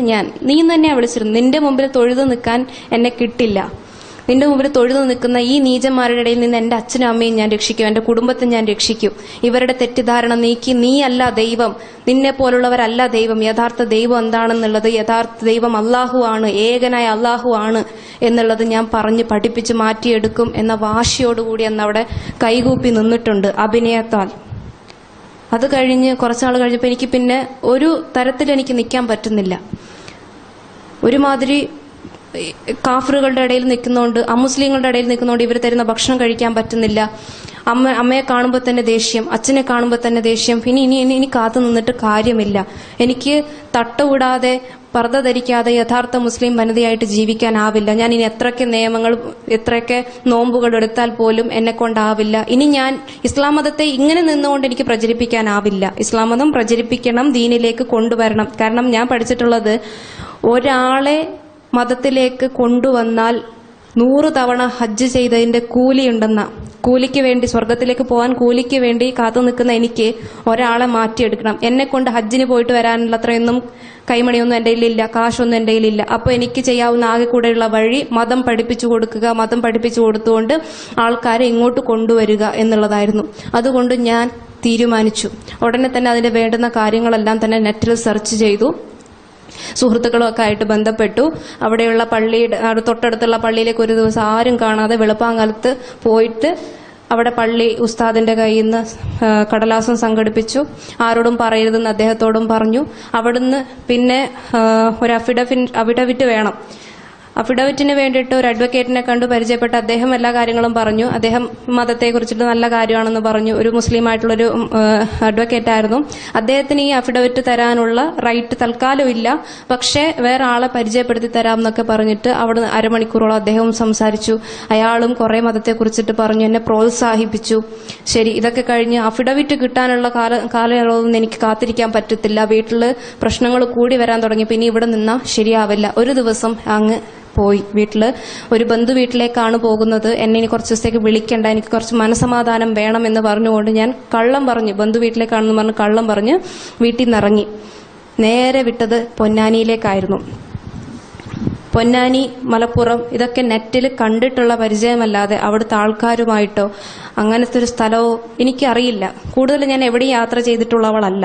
നീ തന്നെയാ വിളിച്ചിരുന്നു, നിന്റെ മുമ്പിൽ തൊഴുതു നിൽക്കാൻ എന്നെ കിട്ടില്ല. നിന്റെ മുമ്പിൽ തൊഴുതു നിൽക്കുന്ന ഈ നീചന്മാരുടെ ഇടയിൽ നിന്ന് എന്റെ അച്ഛനും അമ്മയും ഞാൻ രക്ഷിക്കും, എന്റെ കുടുംബത്തെ ഞാൻ രക്ഷിക്കും. ഇവരുടെ തെറ്റിദ്ധാരണ നീക്കി, നീയല്ല ദൈവം, നിന്നെ പോലുള്ളവരല്ല ദൈവം, യഥാർത്ഥ ദൈവം എന്താണെന്നുള്ളത്, യഥാർത്ഥ ദൈവം അള്ളാഹു ആണ്, ഏകനായ അള്ളാഹു ആണ് എന്നുള്ളത് ഞാൻ പറഞ്ഞ് പഠിപ്പിച്ച് മാറ്റിയെടുക്കും എന്ന വാശിയോടുകൂടി അന്ന് അവിടെ കൈകൂപ്പി നിന്നിട്ടുണ്ട് അഭിനയത്താൽ. അത് കഴിഞ്ഞ് കുറച്ചാൾ കഴിഞ്ഞപ്പോൾ എനിക്ക് പിന്നെ ഒരു തരത്തിൽ എനിക്ക് നിൽക്കാൻ പറ്റുന്നില്ല. ഒരുമാതിരി കാഫറുകളുടെ ഇടയിൽ നിൽക്കുന്നതുകൊണ്ട്, അമുസ്ലിങ്ങളുടെ ഇടയിൽ നിൽക്കുന്നതുകൊണ്ട് ഇവർ തരുന്ന ഭക്ഷണം കഴിക്കാൻ പറ്റുന്നില്ല. അമ്മയെ കാണുമ്പോൾ തന്നെ ദേഷ്യം, അച്ഛനെ കാണുമ്പോൾ തന്നെ ദേഷ്യം. ഇനി കാത്തു നിന്നിട്ട് കാര്യമില്ല. എനിക്ക് തട്ടുകൂടാതെ പർദ്ദ ധരിക്കാതെ യഥാർത്ഥ മുസ്ലിം വനിതയായിട്ട് ജീവിക്കാനാവില്ല. ഞാൻ ഇനി എത്രയൊക്കെ നോമ്പുകൾ എടുത്താൽ പോലും എന്നെ കൊണ്ടാവില്ല. ഇനി ഞാൻ ഇസ്ലാം മതത്തെ ഇങ്ങനെ നിന്നുകൊണ്ട് എനിക്ക് പ്രചരിപ്പിക്കാനാവില്ല. ഇസ്ലാം മതം പ്രചരിപ്പിക്കണം, ദീനിലേക്ക് കൊണ്ടുവരണം. കാരണം ഞാൻ പഠിച്ചിട്ടുള്ളത്, ഒരാളെ മതത്തിലേക്ക് കൊണ്ടുവന്നാൽ 100 തവണ ഹജ്ജ് ചെയ്തതിന്റെ കൂലിയുണ്ടെന്ന, കൂലിക്ക് വേണ്ടി, സ്വർഗത്തിലേക്ക് പോകാൻ കൂലിക്ക് വേണ്ടി കാത്തു നിൽക്കുന്ന എനിക്ക് ഒരാളെ മാറ്റിയെടുക്കണം. എന്നെ കൊണ്ട് ഹജ്ജിന് പോയിട്ട് വരാനുള്ള അത്രയൊന്നും കൈമണിയൊന്നും എന്റെ കയ്യിലില്ല, കാശൊന്നും എന്റെ കയ്യിലില്ല. അപ്പൊ എനിക്ക് ചെയ്യാവുന്ന ആകെ കൂടെയുള്ള വഴി മതം പഠിപ്പിച്ചു കൊടുക്കുക, മതം പഠിപ്പിച്ചു കൊടുത്തുകൊണ്ട് ആൾക്കാരെ ഇങ്ങോട്ട് കൊണ്ടുവരിക എന്നുള്ളതായിരുന്നു. അതുകൊണ്ട് ഞാൻ തീരുമാനിച്ചു. ഉടനെ തന്നെ അതിന് വേണ്ടുന്ന കാര്യങ്ങളെല്ലാം തന്നെ നെറ്റിൽ സെർച്ച് ചെയ്തു. സുഹൃത്തുക്കളും ഒക്കെ ആയിട്ട് ബന്ധപ്പെട്ടു. അവിടെയുള്ള പള്ളിയുടെ തൊട്ടടുത്തുള്ള പള്ളിയിലേക്ക് ഒരു ദിവസം ആരും കാണാതെ വെളുപ്പാങ്കാലത്ത് പോയിട്ട് അവിടെ പള്ളി ഉസ്താദിന്റെ കയ്യിൽ നിന്ന് കടലാസം സംഘടിപ്പിച്ചു. ആരോടും പറയരുതെന്ന് അദ്ദേഹത്തോടും പറഞ്ഞു. അവിടുന്ന് പിന്നെ ഒരു അഫിഡവിറ്റ് വേണം. അഫിഡവിറ്റിന് വേണ്ടിയിട്ട് ഒരു അഡ്വക്കേറ്റിനെ കണ്ടു പരിചയപ്പെട്ട് അദ്ദേഹം എല്ലാ കാര്യങ്ങളും പറഞ്ഞു. അദ്ദേഹം മതത്തെക്കുറിച്ചിട്ട് നല്ല കാര്യമാണെന്ന് പറഞ്ഞു. ഒരു മുസ്ലിം ആയിട്ടുള്ളൊരു അഡ്വക്കേറ്റ് ആയിരുന്നു. അദ്ദേഹത്തിന് ഈ അഫിഡവിറ്റ് തരാനുള്ള റൈറ്റ് തൽക്കാലം ഇല്ല, പക്ഷേ വേറെ ആളെ പരിചയപ്പെടുത്തി തരാം എന്നൊക്കെ പറഞ്ഞിട്ട് അവിടെ അരമണിക്കൂറോളം അദ്ദേഹവും സംസാരിച്ചു. അയാളും കുറെ മതത്തെക്കുറിച്ചിട്ട് പറഞ്ഞു, എന്നെ പ്രോത്സാഹിപ്പിച്ചു. ശരി, ഇതൊക്കെ കഴിഞ്ഞ് അഫിഡവിറ്റ് കിട്ടാനുള്ള കാലയളവൊന്നും എനിക്ക് കാത്തിരിക്കാൻ പറ്റത്തില്ല. വീട്ടില് പ്രശ്നങ്ങൾ കൂടി വരാൻ തുടങ്ങി. പിന്നെ ഇവിടെ നിന്നാ ശരിയാവില്ല. ഒരു ദിവസം അങ്ങ് പോയി. ഒരു ബന്ധു വീട്ടിലേക്കാണ് പോകുന്നത്. എന്നെ ഇനി കുറച്ച് ദിവസത്തേക്ക് വിളിക്കണ്ട, എനിക്ക് കുറച്ച് മനസമാധാനം വേണം എന്ന് പറഞ്ഞുകൊണ്ട് ഞാൻ കള്ളം പറഞ്ഞു, ബന്ധു വീട്ടിലേക്കാണെന്ന് പറഞ്ഞ് കള്ളം പറഞ്ഞ് വീട്ടിൽ നിന്ന് ഇറങ്ങി. നേരെ വിട്ടത് പൊന്നാനിയിലേക്കായിരുന്നു. പൊന്നാനി, മലപ്പുറം ഇതൊക്കെ നെറ്റിൽ കണ്ടിട്ടുള്ള പരിചയമല്ലാതെ അവിടുത്തെ ആൾക്കാരുമായിട്ടോ അങ്ങനത്തെ ഒരു സ്ഥലമോ എനിക്കറിയില്ല. കൂടുതൽ ഞാൻ എവിടെയും യാത്ര ചെയ്തിട്ടുള്ളവളല്ല.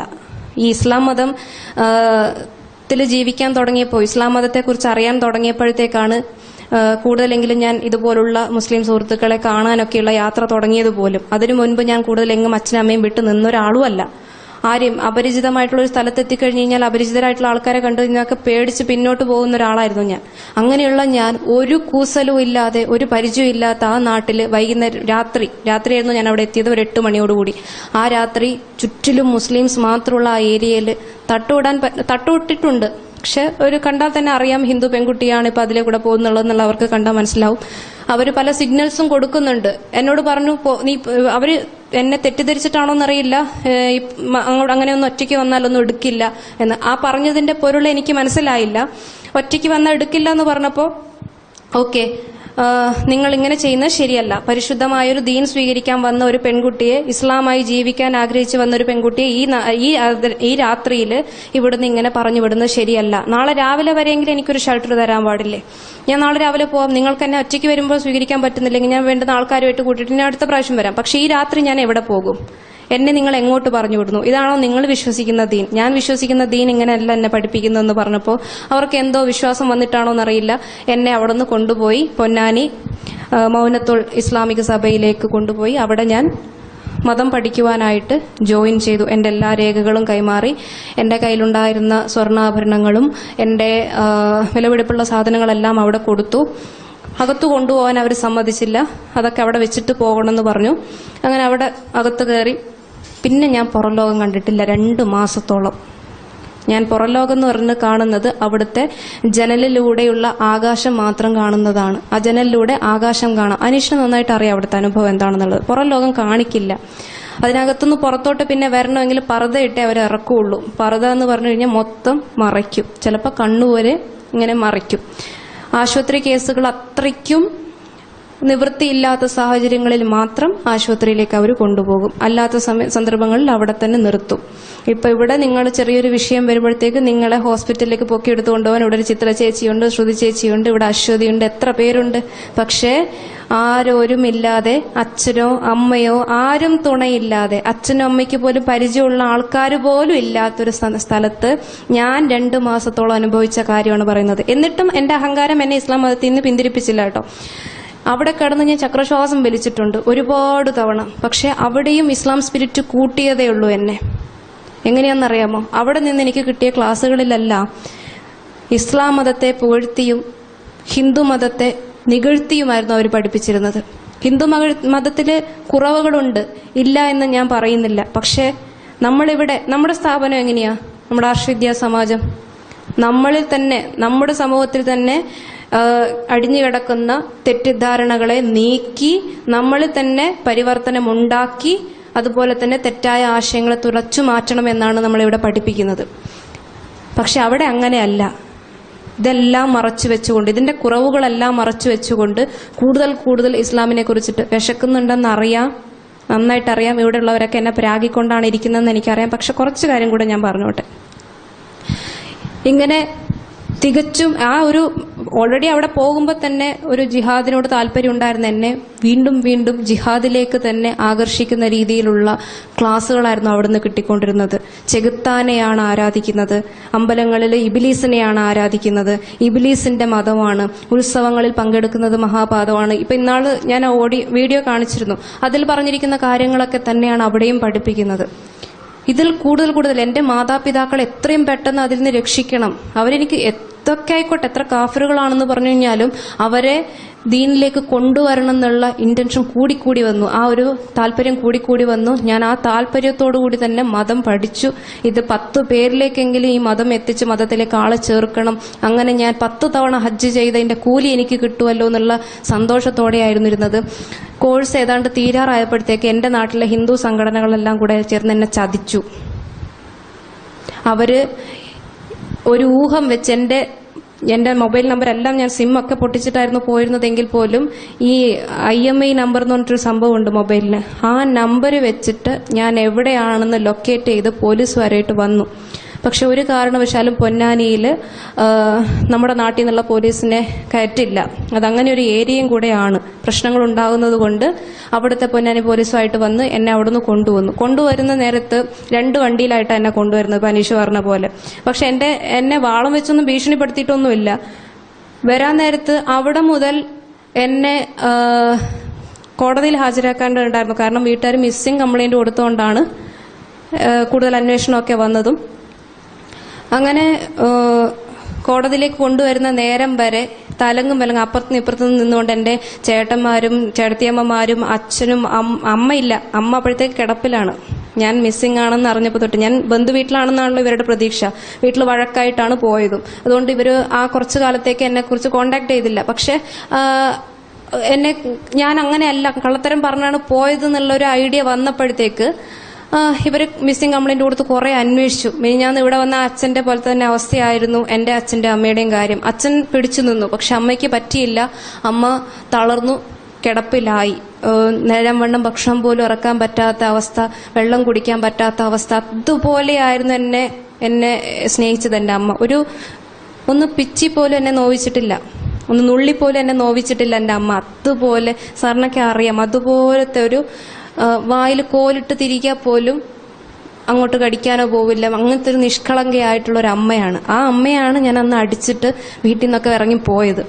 ഈ ഇസ്ലാം മതം ജീവിക്കാൻ തുടങ്ങിയപ്പോൾ, ഇസ്ലാം മതത്തെക്കുറിച്ച് അറിയാൻ തുടങ്ങിയപ്പോഴത്തേക്കാണ് കൂടുതലെങ്കിലും ഞാൻ ഇതുപോലുള്ള മുസ്ലിം സുഹൃത്തുക്കളെ കാണാനൊക്കെയുള്ള യാത്ര തുടങ്ങിയത് പോലും. അതിനു മുൻപ് ഞാൻ കൂടുതൽ എങ്ങും അച്ഛനും അമ്മയും വിട്ട് നിന്നൊരാളുമല്ല. ആരും അപരിചിതമായിട്ടുള്ള ഒരു സ്ഥലത്ത് എത്തിക്കഴിഞ്ഞ് കഴിഞ്ഞാൽ അപരിചിതരായിട്ടുള്ള ആൾക്കാരെ കണ്ടു കഴിഞ്ഞാൽ പേടിച്ച് പിന്നോട്ട് പോകുന്ന ഒരാളായിരുന്നു ഞാൻ. അങ്ങനെയുള്ള ഞാൻ ഒരു കൂസലും ഇല്ലാതെ, ഒരു പരിചയം ഇല്ലാത്ത ആ നാട്ടില് വൈകുന്നേരം രാത്രിയായിരുന്നു ഞാൻ അവിടെ എത്തിയത്, ഒരു 8 മണിയോടുകൂടി. ആ രാത്രി ചുറ്റിലും മുസ്ലിംസ് മാത്രമുള്ള ആ ഏരിയയിൽ തട്ടുവിട്ടിട്ടുണ്ട്. പക്ഷെ ഒരു കണ്ടാൽ തന്നെ അറിയാം ഹിന്ദു പെൺകുട്ടിയാണ് ഇപ്പൊ അതിലെ കൂടെ പോകുന്നുള്ളതെന്നുള്ള അവർക്ക് കണ്ടാൽ മനസ്സിലാവും. അവര് പല സിഗ്നൽസും കൊടുക്കുന്നുണ്ട്. എന്നോട് പറഞ്ഞു, അവര് എന്നെ തെറ്റിദ്ധരിച്ചിട്ടാണോന്നറിയില്ല, അങ്ങനെയൊന്നും ഒറ്റയ്ക്ക് വന്നാലൊന്നും എടുക്കില്ല എന്ന്. ആ പറഞ്ഞതിന്റെ പൊരുൾ എനിക്ക് മനസ്സിലായില്ല. ഒറ്റയ്ക്ക് വന്നാൽ എടുക്കില്ല എന്ന് പറഞ്ഞപ്പോ ഓക്കെ, നിങ്ങൾ ഇങ്ങനെ ചെയ്യുന്നത് ശരിയല്ല. പരിശുദ്ധമായൊരു ദീൻ സ്വീകരിക്കാൻ വന്ന ഒരു പെൺകുട്ടിയെ, ഇസ്ലാമായി ജീവിക്കാൻ ആഗ്രഹിച്ചു വന്ന ഒരു പെൺകുട്ടിയെ ഈ രാത്രിയിൽ ഇവിടുന്ന് ഇങ്ങനെ പറഞ്ഞു വിടുന്നത് ശരിയല്ല. നാളെ രാവിലെ വരെയെങ്കിലും എനിക്കൊരു ഷെൽട്ടർ തരാൻ പാടില്ലേ? ഞാൻ നാളെ രാവിലെ പോവാം. നിങ്ങൾക്ക് എന്നെ ഒറ്റയ്ക്ക് വരുമ്പോൾ സ്വീകരിക്കാൻ പറ്റുന്നില്ലെങ്കിൽ ഞാൻ വേണ്ടുന്ന ആൾക്കാരുമായിട്ട് കൂട്ടിയിട്ട് ഞാൻ അടുത്ത പ്രാവശ്യം വരാം. പക്ഷെ ഈ രാത്രി ഞാൻ എവിടെ പോകും? എന്നെ നിങ്ങൾ എങ്ങോട്ട് പറഞ്ഞു വിടുന്നു? ഇതാണോ നിങ്ങൾ വിശ്വസിക്കുന്ന ദീൻ? ഞാൻ വിശ്വസിക്കുന്ന ദീൻ ഇങ്ങനെയല്ല എന്നെ പഠിപ്പിക്കുന്നതെന്ന് പറഞ്ഞപ്പോൾ അവർക്ക് എന്തോ വിശ്വാസം വന്നിട്ടാണോ എന്നറിയില്ല, എന്നെ അവിടെ നിന്ന് കൊണ്ടുപോയി പൊന്നാനി മൗനത്തുൽ ഇസ്ലാമിക സഭയിലേക്ക് കൊണ്ടുപോയി. അവിടെ ഞാൻ മതം പഠിക്കുവാനായിട്ട് ജോയിൻ ചെയ്തു. എൻ്റെ എല്ലാ രേഖകളും കൈമാറി. എൻ്റെ കയ്യിലുണ്ടായിരുന്ന സ്വർണ്ണാഭരണങ്ങളും എൻ്റെ വിലപിടിപ്പുള്ള സാധനങ്ങളെല്ലാം അവിടെ കൊടുത്തു. അകത്തു കൊണ്ടുപോകാൻ അവർ സമ്മതിച്ചില്ല. അതൊക്കെ അവിടെ വെച്ചിട്ട് പോകണമെന്ന് പറഞ്ഞു. അങ്ങനെ അവിടെ അകത്ത് കയറി. പിന്നെ ഞാൻ പുറം ലോകം കണ്ടിട്ടില്ല 2 മാസത്തോളം. ഞാൻ പുറം ലോകം എന്ന് പറഞ്ഞ് കാണുന്നത് അവിടുത്തെ ജനലിലൂടെയുള്ള ആകാശം മാത്രം കാണുന്നതാണ്. ആ ജനലിലൂടെ ആകാശം കാണാം. അനീഷിന് നന്നായിട്ട് അറിയാം അവിടുത്തെ അനുഭവം എന്താണെന്നുള്ളത്. പുറം ലോകം കാണിക്കില്ല. അതിനകത്തുനിന്ന് പുറത്തോട്ട് പിന്നെ വരണമെങ്കിൽ പർദ്ദ ഇട്ടേ അവർ ഇറക്കുള്ളൂ. പർദ്ദ എന്ന് പറഞ്ഞു കഴിഞ്ഞാൽ മൊത്തം മറയ്ക്കും. ചിലപ്പോൾ കണ്ണുവരെ ഇങ്ങനെ മറയ്ക്കും. ആശുപത്രി കേസുകൾ അത്രയ്ക്കും നിവൃത്തിയില്ലാത്ത സാഹചര്യങ്ങളിൽ മാത്രം ആശുപത്രിയിലേക്ക് അവർ കൊണ്ടുപോകും. അല്ലാത്ത സന്ദർഭങ്ങളിൽ അവിടെ തന്നെ നിർത്തും. ഇപ്പൊ ഇവിടെ നിങ്ങൾ ചെറിയൊരു വിഷയം വരുമ്പോഴത്തേക്ക് നിങ്ങളെ ഹോസ്പിറ്റലിലേക്ക് പൊക്കി എടുത്തു കൊണ്ടുപോകാൻ ഇവിടെ ഒരു ചിത്ര ചേച്ചിയുണ്ട്, ശ്രുതി ചേച്ചിയുണ്ട്, ഇവിടെ അശ്വതിയുണ്ട്, എത്ര പേരുണ്ട്. പക്ഷേ ആരോരുമില്ലാതെ, അച്ഛനോ അമ്മയോ ആരും തുണയില്ലാതെ, അച്ഛനും അമ്മയ്ക്ക് പോലും പരിചയമുള്ള ആൾക്കാർ പോലും ഇല്ലാത്തൊരു സ്ഥലത്ത് ഞാൻ 2 മാസത്തോളം അനുഭവിച്ച കാര്യമാണ് പറയുന്നത്. എന്നിട്ടും എന്റെ അഹങ്കാരം എന്നെ ഇസ്ലാം മതത്തിൽ നിന്ന് പിന്തിരിപ്പിച്ചില്ല കേട്ടോ. അവിടെ കിടന്ന് ഞാൻ ചക്രശ്വാസം വലിച്ചിട്ടുണ്ട് ഒരുപാട് തവണ. പക്ഷെ അവിടെയും ഇസ്ലാം സ്പിരിറ്റ് കൂട്ടിയതേ ഉള്ളൂ എന്നെ. എങ്ങനെയാണെന്നറിയാമോ? അവിടെ നിന്ന് എനിക്ക് കിട്ടിയ ക്ലാസ്സുകളിലെല്ലാം ഇസ്ലാം മതത്തെ പുകഴ്ത്തിയും ഹിന്ദു മതത്തെ നികഴ്ത്തിയുമായിരുന്നു അവർ പഠിപ്പിച്ചിരുന്നത്. ഹിന്ദു മതത്തില് കുറവുകളുണ്ട്, ഇല്ല എന്ന് ഞാൻ പറയുന്നില്ല. പക്ഷെ നമ്മളിവിടെ നമ്മുടെ സ്ഥാപനം എങ്ങനെയാ? നമ്മുടെ ആർഷവിദ്യാ സമാജം നമ്മളിൽ തന്നെ, നമ്മുടെ സമൂഹത്തിൽ തന്നെ അടിഞ്ഞുകിടക്കുന്ന തെറ്റിദ്ധാരണകളെ നീക്കി നമ്മളിൽ തന്നെ പരിവർത്തനമുണ്ടാക്കി അതുപോലെ തന്നെ തെറ്റായ ആശയങ്ങളെ തുറച്ചു മാറ്റണമെന്നാണ് നമ്മളിവിടെ പഠിപ്പിക്കുന്നത്. പക്ഷെ അവിടെ അങ്ങനെയല്ല. ഇതെല്ലാം മറച്ചു വെച്ചുകൊണ്ട്, ഇതിന്റെ കുറവുകളെല്ലാം മറച്ചു വെച്ചുകൊണ്ട് കൂടുതൽ ഇസ്ലാമിനെ കുറിച്ചിട്ട് വിശക്കുന്നുണ്ടെന്ന് അറിയാം, നന്നായിട്ടറിയാം. ഇവിടെ ഉള്ളവരൊക്കെ എന്നെ പ്രാഗിക്കൊണ്ടാണ് ഇരിക്കുന്നതെന്ന് എനിക്കറിയാം. പക്ഷെ കുറച്ച് കാര്യം കൂടെ ഞാൻ പറഞ്ഞോട്ടെ. ഇങ്ങനെ തികച്ചും ആ ഒരു ഓൾറെഡി അവിടെ പോകുമ്പോൾ തന്നെ ഒരു ജിഹാദിനോട് താല്പര്യം ഉണ്ടായിരുന്ന എന്നെ വീണ്ടും വീണ്ടും ജിഹാദിലേക്ക് തന്നെ ആകർഷിക്കുന്ന രീതിയിലുള്ള ക്ലാസ്സുകളായിരുന്നു അവിടുന്ന് കിട്ടിക്കൊണ്ടിരുന്നത്. ചെകുത്താനെയാണ് ആരാധിക്കുന്നത്, അമ്പലങ്ങളിൽ ഇബിലീസിനെയാണ് ആരാധിക്കുന്നത്, ഇബിലീസിന്റെ മതമാണ്, ഉത്സവങ്ങളിൽ പങ്കെടുക്കുന്നത് മഹാപാതമാണ്. ഇപ്പൊ ഇന്നാള് ഞാൻ വീഡിയോ കാണിച്ചിരുന്നു. അതിൽ പറഞ്ഞിരിക്കുന്ന കാര്യങ്ങളൊക്കെ തന്നെയാണ് അവിടെയും പഠിപ്പിക്കുന്നത്. ഇതിൽ കൂടുതൽ എന്റെ മാതാപിതാക്കൾ എത്രയും പെട്ടെന്ന് അതിൽ നിന്ന് രക്ഷിക്കണം. അവരെനിക്ക് എത്തൊക്കെ ആയിക്കോട്ടെ, എത്ര കാഫറുകളാണെന്ന് പറഞ്ഞു കഴിഞ്ഞാലും അവരെ ദീനിലേക്ക് കൊണ്ടുവരണം എന്നുള്ള ഇന്റൻഷൻ കൂടിക്കൂടി വന്നു, ആ ഒരു താല്പര്യം കൂടിക്കൂടി വന്നു. ഞാൻ ആ താല്പര്യത്തോടു കൂടി തന്നെ മതം പഠിച്ചു. ഇത് 10 പേരിലേക്കെങ്കിലും ഈ മതം എത്തിച്ച് മതത്തിലേക്ക് ആളെ ചേർക്കണം. അങ്ങനെ ഞാൻ 10 തവണ ഹജ്ജ് ചെയ്തതിന്റെ കൂലി എനിക്ക് കിട്ടുമല്ലോ എന്നുള്ള സന്തോഷത്തോടെയായിരുന്നു ഇരുന്നത്. കോഴ്സ് ഏതാണ്ട് തീരാറായപ്പോഴത്തേക്ക് എന്റെ നാട്ടിലെ ഹിന്ദു സംഘടനകളെല്ലാം കൂടെ ചേർന്ന് എന്നെ ചതിച്ചു. അവര് ഒരു ഊഹം വെച്ച് എന്റെ മൊബൈൽ നമ്പർ എല്ലാം ഞാൻ സിം ഒക്കെ പൊട്ടിച്ചിട്ടായിരുന്നു പോയിരുന്നതെങ്കിൽ പോലും ഈ IMEI നമ്പർ എന്ന് പറഞ്ഞിട്ടൊരു സംഭവമുണ്ട് മൊബൈലിന്. ആ നമ്പർ വെച്ചിട്ട് ഞാൻ എവിടെയാണെന്ന് ലൊക്കേറ്റ് ചെയ്ത് പോലീസുകാരായിട്ട് വന്നു. പക്ഷെ ഒരു കാരണവശാലും പൊന്നാനിയിൽ നമ്മുടെ നാട്ടിൽ നിന്നുള്ള പോലീസിനെ കയറ്റില്ല. അതങ്ങനെ ഒരു ഏരിയയും കൂടെയാണ്. പ്രശ്നങ്ങൾ ഉണ്ടാകുന്നത് കൊണ്ട് അവിടുത്തെ പൊന്നാനി പോലീസുമായിട്ട് വന്ന് എന്നെ അവിടുന്ന് കൊണ്ടുവരുന്ന നേരത്ത് 2 വണ്ടിയിലായിട്ടാണ് എന്നെ കൊണ്ടുവരുന്നത്, പനീഷ് പറഞ്ഞ പോലെ. പക്ഷെ എന്നെ വാളം വെച്ചൊന്നും ഭീഷണിപ്പെടുത്തിയിട്ടൊന്നുമില്ല. വരാൻ നേരത്ത് അവിടെ മുതൽ എന്നെ കോടതിയിൽ ഹാജരാക്കേണ്ടതുണ്ടായിരുന്നു. കാരണം വീട്ടുകാർ മിസ്സിംഗ് കംപ്ലൈന്റ് കൊടുത്തുകൊണ്ടാണ് കൂടുതൽ അന്വേഷണമൊക്കെ വന്നതും. അങ്ങനെ കോടതിയിലേക്ക് കൊണ്ടുവരുന്ന നേരം വരെ തലങ്ങും വിലങ്ങും അപ്പുറത്തും ഇപ്പുറത്തും നിന്നുകൊണ്ട് എൻ്റെ ചേട്ടന്മാരും ചേട്ടത്തിയമ്മമാരും അച്ഛനും അമ്മയില്ല, അമ്മ അപ്പോഴത്തേക്ക് കിടപ്പിലാണ്. ഞാൻ മിസ്സിംഗ് ആണെന്ന് അറിഞ്ഞപ്പോൾ തൊട്ട്, ഞാൻ ബന്ധുവീട്ടിലാണെന്നാണല്ലോ ഇവരുടെ പ്രതീക്ഷ, വീട്ടിൽ വഴക്കായിട്ടാണ് പോയതും. അതുകൊണ്ട് ഇവര് ആ കുറച്ചു കാലത്തേക്ക് എന്നെ കുറിച്ച് കോണ്ടാക്ട് ചെയ്തില്ല. പക്ഷെ ഞാൻ അങ്ങനെയല്ല, കള്ളത്തരം പറഞ്ഞാണ് പോയത് എന്നുള്ളൊരു ഐഡിയ വന്നപ്പോഴത്തേക്ക് ഇവര് മിസ്സിംഗ് കംപ്ലൈന്റ് കൊടുത്ത് കുറെ അന്വേഷിച്ചു. ഞാൻ ഇവിടെ വന്ന അച്ഛന്റെ പോലെ തന്നെ അവസ്ഥയായിരുന്നു എന്റെ അച്ഛന്റെ അമ്മയുടെയും കാര്യം. അച്ഛൻ പിടിച്ചു നിന്നു, പക്ഷെ അമ്മയ്ക്ക് പറ്റിയില്ല. അമ്മ തളർന്നു കിടപ്പിലായി. നേരം വണ്ണം ഭക്ഷണം പോലും ഇറക്കാൻ പറ്റാത്ത അവസ്ഥ, വെള്ളം കുടിക്കാൻ പറ്റാത്ത അവസ്ഥ. അതുപോലെയായിരുന്നു എന്നെ സ്നേഹിച്ചത് എന്റെ അമ്മ. ഒന്ന് പിച്ചി പോലും എന്നെ നോവിച്ചിട്ടില്ല, ഒന്ന് നുള്ളി പോലും എന്നെ നോവിച്ചിട്ടില്ല എന്റെ അമ്മ. അതുപോലെ സാറിനൊക്കെ അറിയാം, അതുപോലത്തെ ഒരു വായിൽ കോലിട്ട് തിരിക്കാൻ പോലും അങ്ങോട്ട് കടിക്കാനോ പോവില്ല. അങ്ങനത്തെ ഒരു നിഷ്കളങ്കയായിട്ടുള്ള ഒരു അമ്മയാണ്. ആ അമ്മയാണ് ഞാൻ അന്ന് അടിച്ചിട്ട് വീട്ടിൽ നിന്നൊക്കെ ഇറങ്ങിപ്പോയത്.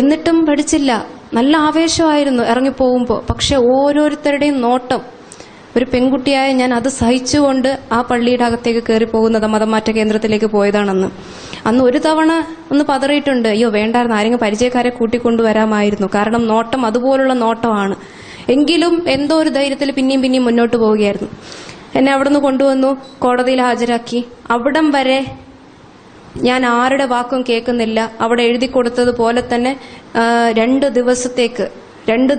എന്നിട്ടും പഠിച്ചില്ല. നല്ല ആവേശമായിരുന്നു ഇറങ്ങിപ്പോകുമ്പോൾ. പക്ഷെ ഓരോരുത്തരുടെയും നോട്ടം, ഒരു പെൺകുട്ടിയായ ഞാൻ അത് സഹിച്ചുകൊണ്ട് ആ പള്ളിയുടെ അകത്തേക്ക് കയറി പോകുന്നത് മതമാറ്റ കേന്ദ്രത്തിലേക്ക് പോയതാണെന്ന്. അന്ന് ഒരു തവണ ഒന്ന് പതറിയിട്ടുണ്ട്. അയ്യോ വേണ്ടായിരുന്നു, ആരെങ്കിലും പരിചയക്കാരെ കൂട്ടിക്കൊണ്ടുവരാമായിരുന്നു. കാരണം നോട്ടം അതുപോലുള്ള നോട്ടമാണ്. എങ്കിലും എന്തോ ഒരു ധൈര്യത്തിൽ പിന്നെയും മുന്നോട്ട് പോവുകയായിരുന്നു. എന്നെ അവിടുന്ന് കൊണ്ടുവന്നു, കോടതിയിൽ ഹാജരാക്കി. അവിടം വരെ ഞാൻ ആരുടെ വാക്കും കേൾക്കുന്നില്ല. അവിടെ എഴുതി കൊടുത്തതുപോലെ തന്നെ 2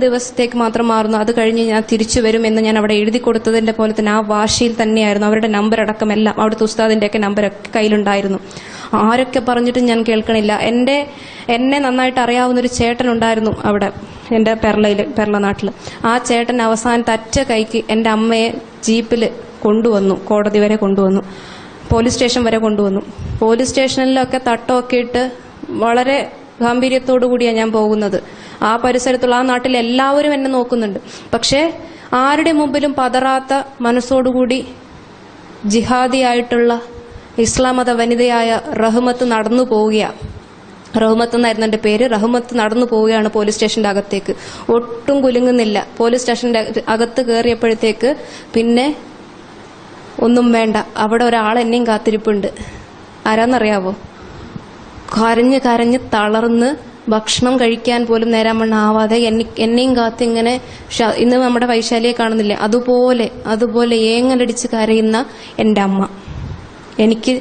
ദിവസത്തേക്ക് മാത്രം മാറുന്നു. അത് കഴിഞ്ഞ് ഞാൻ തിരിച്ചു വരുമെന്ന് ഞാൻ അവിടെ എഴുതി കൊടുത്തതിന്റെ പോലെ തന്നെ ആ വാശിയിൽ തന്നെയായിരുന്നു. അവരുടെ നമ്പർ അടക്കമെല്ലാം, അവിടുത്തെ ഉസ്താദിന്റെയൊക്കെ നമ്പരൊക്കെ കയ്യിലുണ്ടായിരുന്നു. ആരൊക്കെ പറഞ്ഞിട്ടും ഞാൻ കേൾക്കണില്ല. എന്നെ നന്നായിട്ട് അറിയാവുന്നൊരു ചേട്ടൻ ഉണ്ടായിരുന്നു അവിടെ, എന്റെ പെർള നാട്ടിൽ. ആ ചേട്ടൻ അവസാനത്തെ അറ്റ കൈക്ക് എന്റെ അമ്മയെ ജീപ്പിൽ കൊണ്ടുവന്നു, കോടതി വരെ കൊണ്ടുവന്നു, പോലീസ് സ്റ്റേഷൻ വരെ കൊണ്ടുവന്നു. പോലീസ് സ്റ്റേഷനിലൊക്കെ തട്ടമൊക്കെ ഇട്ട് വളരെ ഗാംഭീര്യത്തോടു കൂടിയാണ് ഞാൻ പോകുന്നത്. ആ പരിസരത്തുള്ള ആ നാട്ടിൽ എല്ലാവരും എന്നെ നോക്കുന്നുണ്ട്. പക്ഷേ ആരുടെ മുമ്പിലും പതറാത്ത മനസ്സോടുകൂടി ജിഹാദിയായിട്ടുള്ള ഇസ്ലാം മത വനിതയായ റഹ്മത്ത് നടന്നു പോവുകയാണ്. റഹ്മത്ത് എന്നായിരുന്നു എന്റെ പേര്. റഹ്മത്ത് നടന്നു പോവുകയാണ് പോലീസ് സ്റ്റേഷന്റെ അകത്തേക്ക്. ഒട്ടും കുലുങ്ങുന്നില്ല. പോലീസ് സ്റ്റേഷന്റെ അകത്ത് കയറിയപ്പോഴത്തേക്ക് പിന്നെ ഒന്നും വേണ്ട, അവിടെ ഒരാൾ എന്നെയും കാത്തിരിപ്പുണ്ട്. ആരാന്നറിയാവോ? കരഞ്ഞ് തളർന്ന് ഭക്ഷണം കഴിക്കാൻ പോലും നേരാൻ വണ്ണം ആവാതെ എന്നെയും കാത്ത് ഇങ്ങനെ, ഇന്ന് നമ്മുടെ വൈശാലിയെ കാണുന്നില്ലേ, അതുപോലെ ഏങ്ങലടിച്ച് കരയുന്ന എന്റെ അമ്മ, എനിക്ക്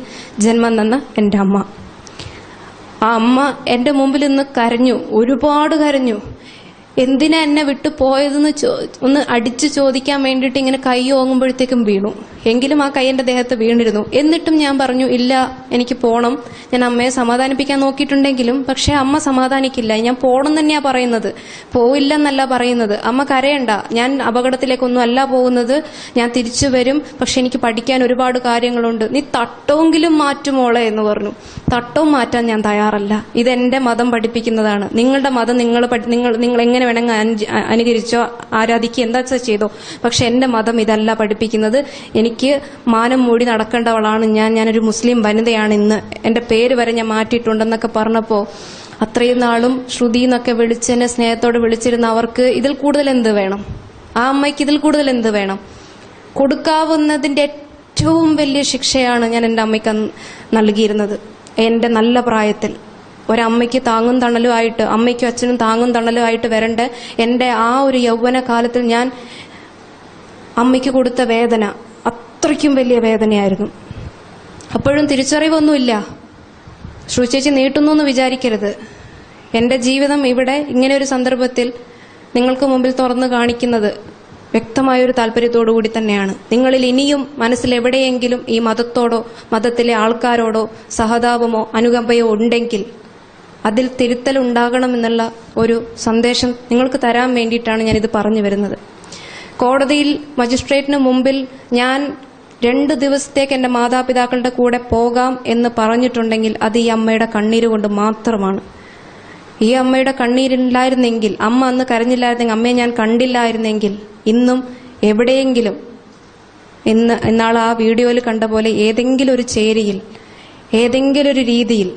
ജന്മം തന്ന എന്റെ അമ്മ. ആ അമ്മ എന്റെ മുമ്പിൽ നിന്ന് കരഞ്ഞു, ഒരുപാട് കരഞ്ഞു. എന്തിനാ എന്നെ വിട്ടു പോയതെന്ന് ഒന്ന് അടിച്ചു ചോദിക്കാൻ വേണ്ടിയിട്ട് ഇങ്ങനെ കൈ ഓങ്ങുമ്പോഴത്തേക്കും വീണു. എങ്കിലും ആ കൈ എന്റെ ദേഹത്ത് വീണിരുന്നു. എന്നിട്ടും ഞാൻ പറഞ്ഞു, ഇല്ല, എനിക്ക് പോണം. ഞാൻ അമ്മയെ സമാധാനിപ്പിക്കാൻ നോക്കിയിട്ടുണ്ടെങ്കിലും പക്ഷെ അമ്മ സമാധാനിക്കില്ല. ഞാൻ പോണം തന്നെയാ പറയുന്നത്, പോയില്ലെന്നല്ല പറയുന്നത്. അമ്മ കരയണ്ട, ഞാൻ അപകടത്തിലേക്കൊന്നും അല്ല പോകുന്നത്, ഞാൻ തിരിച്ചു വരും, പക്ഷെ എനിക്ക് പഠിക്കാൻ ഒരുപാട് കാര്യങ്ങളുണ്ട്. നീ തട്ടമെങ്കിലും മാറ്റുമോളെ എന്ന് പറഞ്ഞു. തട്ടവും മാറ്റാൻ ഞാൻ തയ്യാറല്ല. ഇതെന്റെ മതം പഠിപ്പിക്കുന്നതാണ്. നിങ്ങളുടെ മതം നിങ്ങൾ എങ്ങനെ വേണമെങ്കിൽ അനുകരിച്ചോ, ആരാധിക്കുക, എന്താ ചെയ്തോ. പക്ഷെ എന്റെ മതം ഇതല്ല പഠിപ്പിക്കുന്നത്. എനിക്ക് മാനം മൂടി നടക്കേണ്ടവളാണ് ഞാനൊരു മുസ്ലിം വനിതയാണ്, ഇന്ന് എന്റെ പേര് വരെ ഞാൻ മാറ്റിയിട്ടുണ്ടെന്നൊക്കെ പറഞ്ഞപ്പോ അത്രയും നാളും ശ്രുതി എന്നൊക്കെ വിളിച്ചെന്നെ സ്നേഹത്തോട് വിളിച്ചിരുന്ന അവർക്ക് ഇതിൽ കൂടുതൽ എന്ത് വേണം? ആ അമ്മയ്ക്ക് ഇതിൽ കൂടുതൽ എന്ത് വേണം? കൊടുക്കാവുന്നതിന്റെ ഏറ്റവും വലിയ ശിക്ഷയാണ് ഞാൻ എന്റെ അമ്മയ്ക്ക് നൽകിയിരുന്നത്. എന്റെ നല്ല പ്രായത്തിൽ ഒരമ്മയ്ക്ക് താങ്ങും തണലുമായിട്ട്, അമ്മയ്ക്കും അച്ഛനും താങ്ങും തണലുമായിട്ട് വരേണ്ട എന്റെ ആ ഒരു യൗവന കാലത്തിൽ ഞാൻ അമ്മയ്ക്ക് കൊടുത്ത വേദന അത്രയ്ക്കും വലിയ വേദനയായിരുന്നു. അപ്പോഴും തിരിച്ചറിവൊന്നുമില്ല. ശ്രുചേച്ചി നീട്ടുന്നു എന്ന് വിചാരിക്കരുത്. എന്റെ ജീവിതം ഇവിടെ ഇങ്ങനെ ഒരു സന്ദർഭത്തിൽ നിങ്ങൾക്ക് മുമ്പിൽ തുറന്നു കാണിക്കുന്നത് വ്യക്തമായൊരു താല്പര്യത്തോടു കൂടി തന്നെയാണ്. നിങ്ങളിൽ ഇനിയും മനസ്സിൽ എവിടെയെങ്കിലും ഈ മതത്തോടോ മതത്തിലെ ആൾക്കാരോടോ സഹതാപമോ അനുകമ്പയോ ഉണ്ടെങ്കിൽ അതിൽ തിരുത്തലുണ്ടാകണമെന്നുള്ള ഒരു സന്ദേശം നിങ്ങൾക്ക് തരാൻ വേണ്ടിയിട്ടാണ് ഞാനിത് പറഞ്ഞു വരുന്നത്. കോടതിയിൽ മജിസ്ട്രേറ്റിന് മുമ്പിൽ ഞാൻ 2 ദിവസത്തേക്ക് എന്റെ മാതാപിതാക്കളുടെ കൂടെ പോകാം എന്ന് പറഞ്ഞിട്ടുണ്ടെങ്കിൽ അത് ഈ അമ്മയുടെ കണ്ണീര് കൊണ്ട് മാത്രമാണ്. ഈ അമ്മയുടെ കണ്ണീരില്ലായിരുന്നെങ്കിൽ, അമ്മ അന്ന് കരഞ്ഞില്ലായിരുന്നെങ്കിൽ, അമ്മയെ ഞാൻ കണ്ടില്ലായിരുന്നെങ്കിൽ ഇന്നും എവിടെയെങ്കിലും ഇന്നാൾ ആ വീഡിയോയിൽ കണ്ട പോലെ ഏതെങ്കിലും ഒരു ചേരിയിൽ, ഏതെങ്കിലും ഒരു രീതിയിൽ,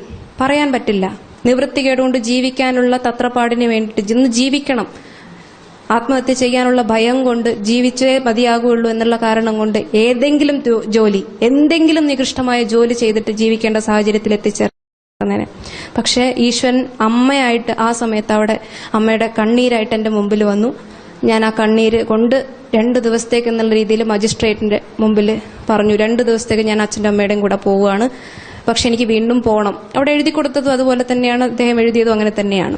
പറയാൻ പറ്റില്ല, നിവൃത്തികേടുകൊണ്ട് ജീവിക്കാനുള്ള തത്രപ്പാടിന് വേണ്ടിയിട്ട് ഇന്ന് ജീവിക്കണം, ആത്മഹത്യ ചെയ്യാനുള്ള ഭയം കൊണ്ട് ജീവിച്ചേ മതിയാകുള്ളൂ എന്നുള്ള കാരണം കൊണ്ട് ഏതെങ്കിലും ജോലി, എന്തെങ്കിലും നികൃഷ്ടമായ ജോലി ചെയ്തിട്ട് ജീവിക്കേണ്ട സാഹചര്യത്തിൽ എത്തിച്ചേർന്നേനെ. പക്ഷെ ഈശ്വരൻ അമ്മയായിട്ട് ആ സമയത്ത് അവിടെ അമ്മയുടെ കണ്ണീരായിട്ട് എന്റെ മുമ്പിൽ വന്നു. ഞാൻ ആ കണ്ണീര് കൊണ്ട് 2 ദിവസത്തേക്ക് എന്നുള്ള രീതിയിൽ മജിസ്ട്രേറ്റിന്റെ മുമ്പിൽ പറഞ്ഞു, 2 ദിവസത്തേക്ക് ഞാൻ അച്ഛൻ്റെ അമ്മയുടെയും കൂടെ പോവുകയാണ്, പക്ഷെ എനിക്ക് വീണ്ടും പോകണം. അവിടെ എഴുതി കൊടുത്തതും അതുപോലെ തന്നെയാണ്, അദ്ദേഹം എഴുതിയതും അങ്ങനെ തന്നെയാണ്.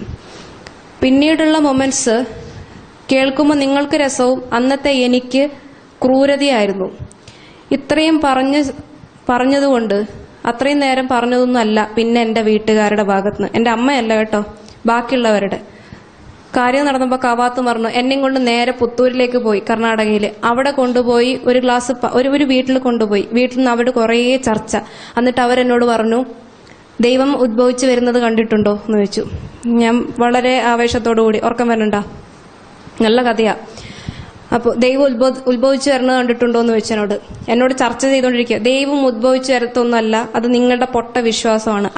പിന്നീടുള്ള മൊമെന്റ്സ് കേൾക്കുമ്പോൾ നിങ്ങൾക്ക് രസവും അന്നത്തെ എനിക്ക് ക്രൂരതയായിരുന്നു. ഇത്രയും പറഞ്ഞതുകൊണ്ട് അത്രയും നേരം പറഞ്ഞതൊന്നും അല്ല പിന്നെ എന്റെ വീട്ടുകാരുടെ ഭാഗത്തുനിന്ന്, എന്റെ അമ്മയല്ല കേട്ടോ, ബാക്കിയുള്ളവരുടെ കാര്യം നടന്നപ്പോൾ കവാത്ത് പറഞ്ഞു എന്നെയും കൊണ്ട് നേരെ പുത്തൂരിലേക്ക് പോയി, കർണാടകയിൽ. അവിടെ കൊണ്ടുപോയി ഒരു ഗ്ലാസ് ഒരു വീട്ടിൽ കൊണ്ടുപോയി. വീട്ടിൽ നിന്ന് അവിടെ കുറേ ചർച്ച. എന്നിട്ട് അവരെന്നോട് പറഞ്ഞു, ദൈവം ഉദ്ഭവിച്ചു വരുന്നത് കണ്ടിട്ടുണ്ടോ എന്ന് ചോദിച്ചു. ഞാൻ വളരെ ആവേശത്തോടു കൂടി, ഉറക്കം വരണ്ട, നല്ല കഥയാ. അപ്പോൾ ദൈവം ഉത്ഭവിച്ചു വരുന്നത് കണ്ടിട്ടുണ്ടോ എന്ന് ചോദിച്ചെന്നോട്. എന്നോട് ചർച്ച ചെയ്തുകൊണ്ടിരിക്കുക. ദൈവം ഉദ്ഭവിച്ചു വരത്തൊന്നുമല്ല, അത് നിങ്ങളുടെ പൊട്ട വിശ്വാസമാണ്.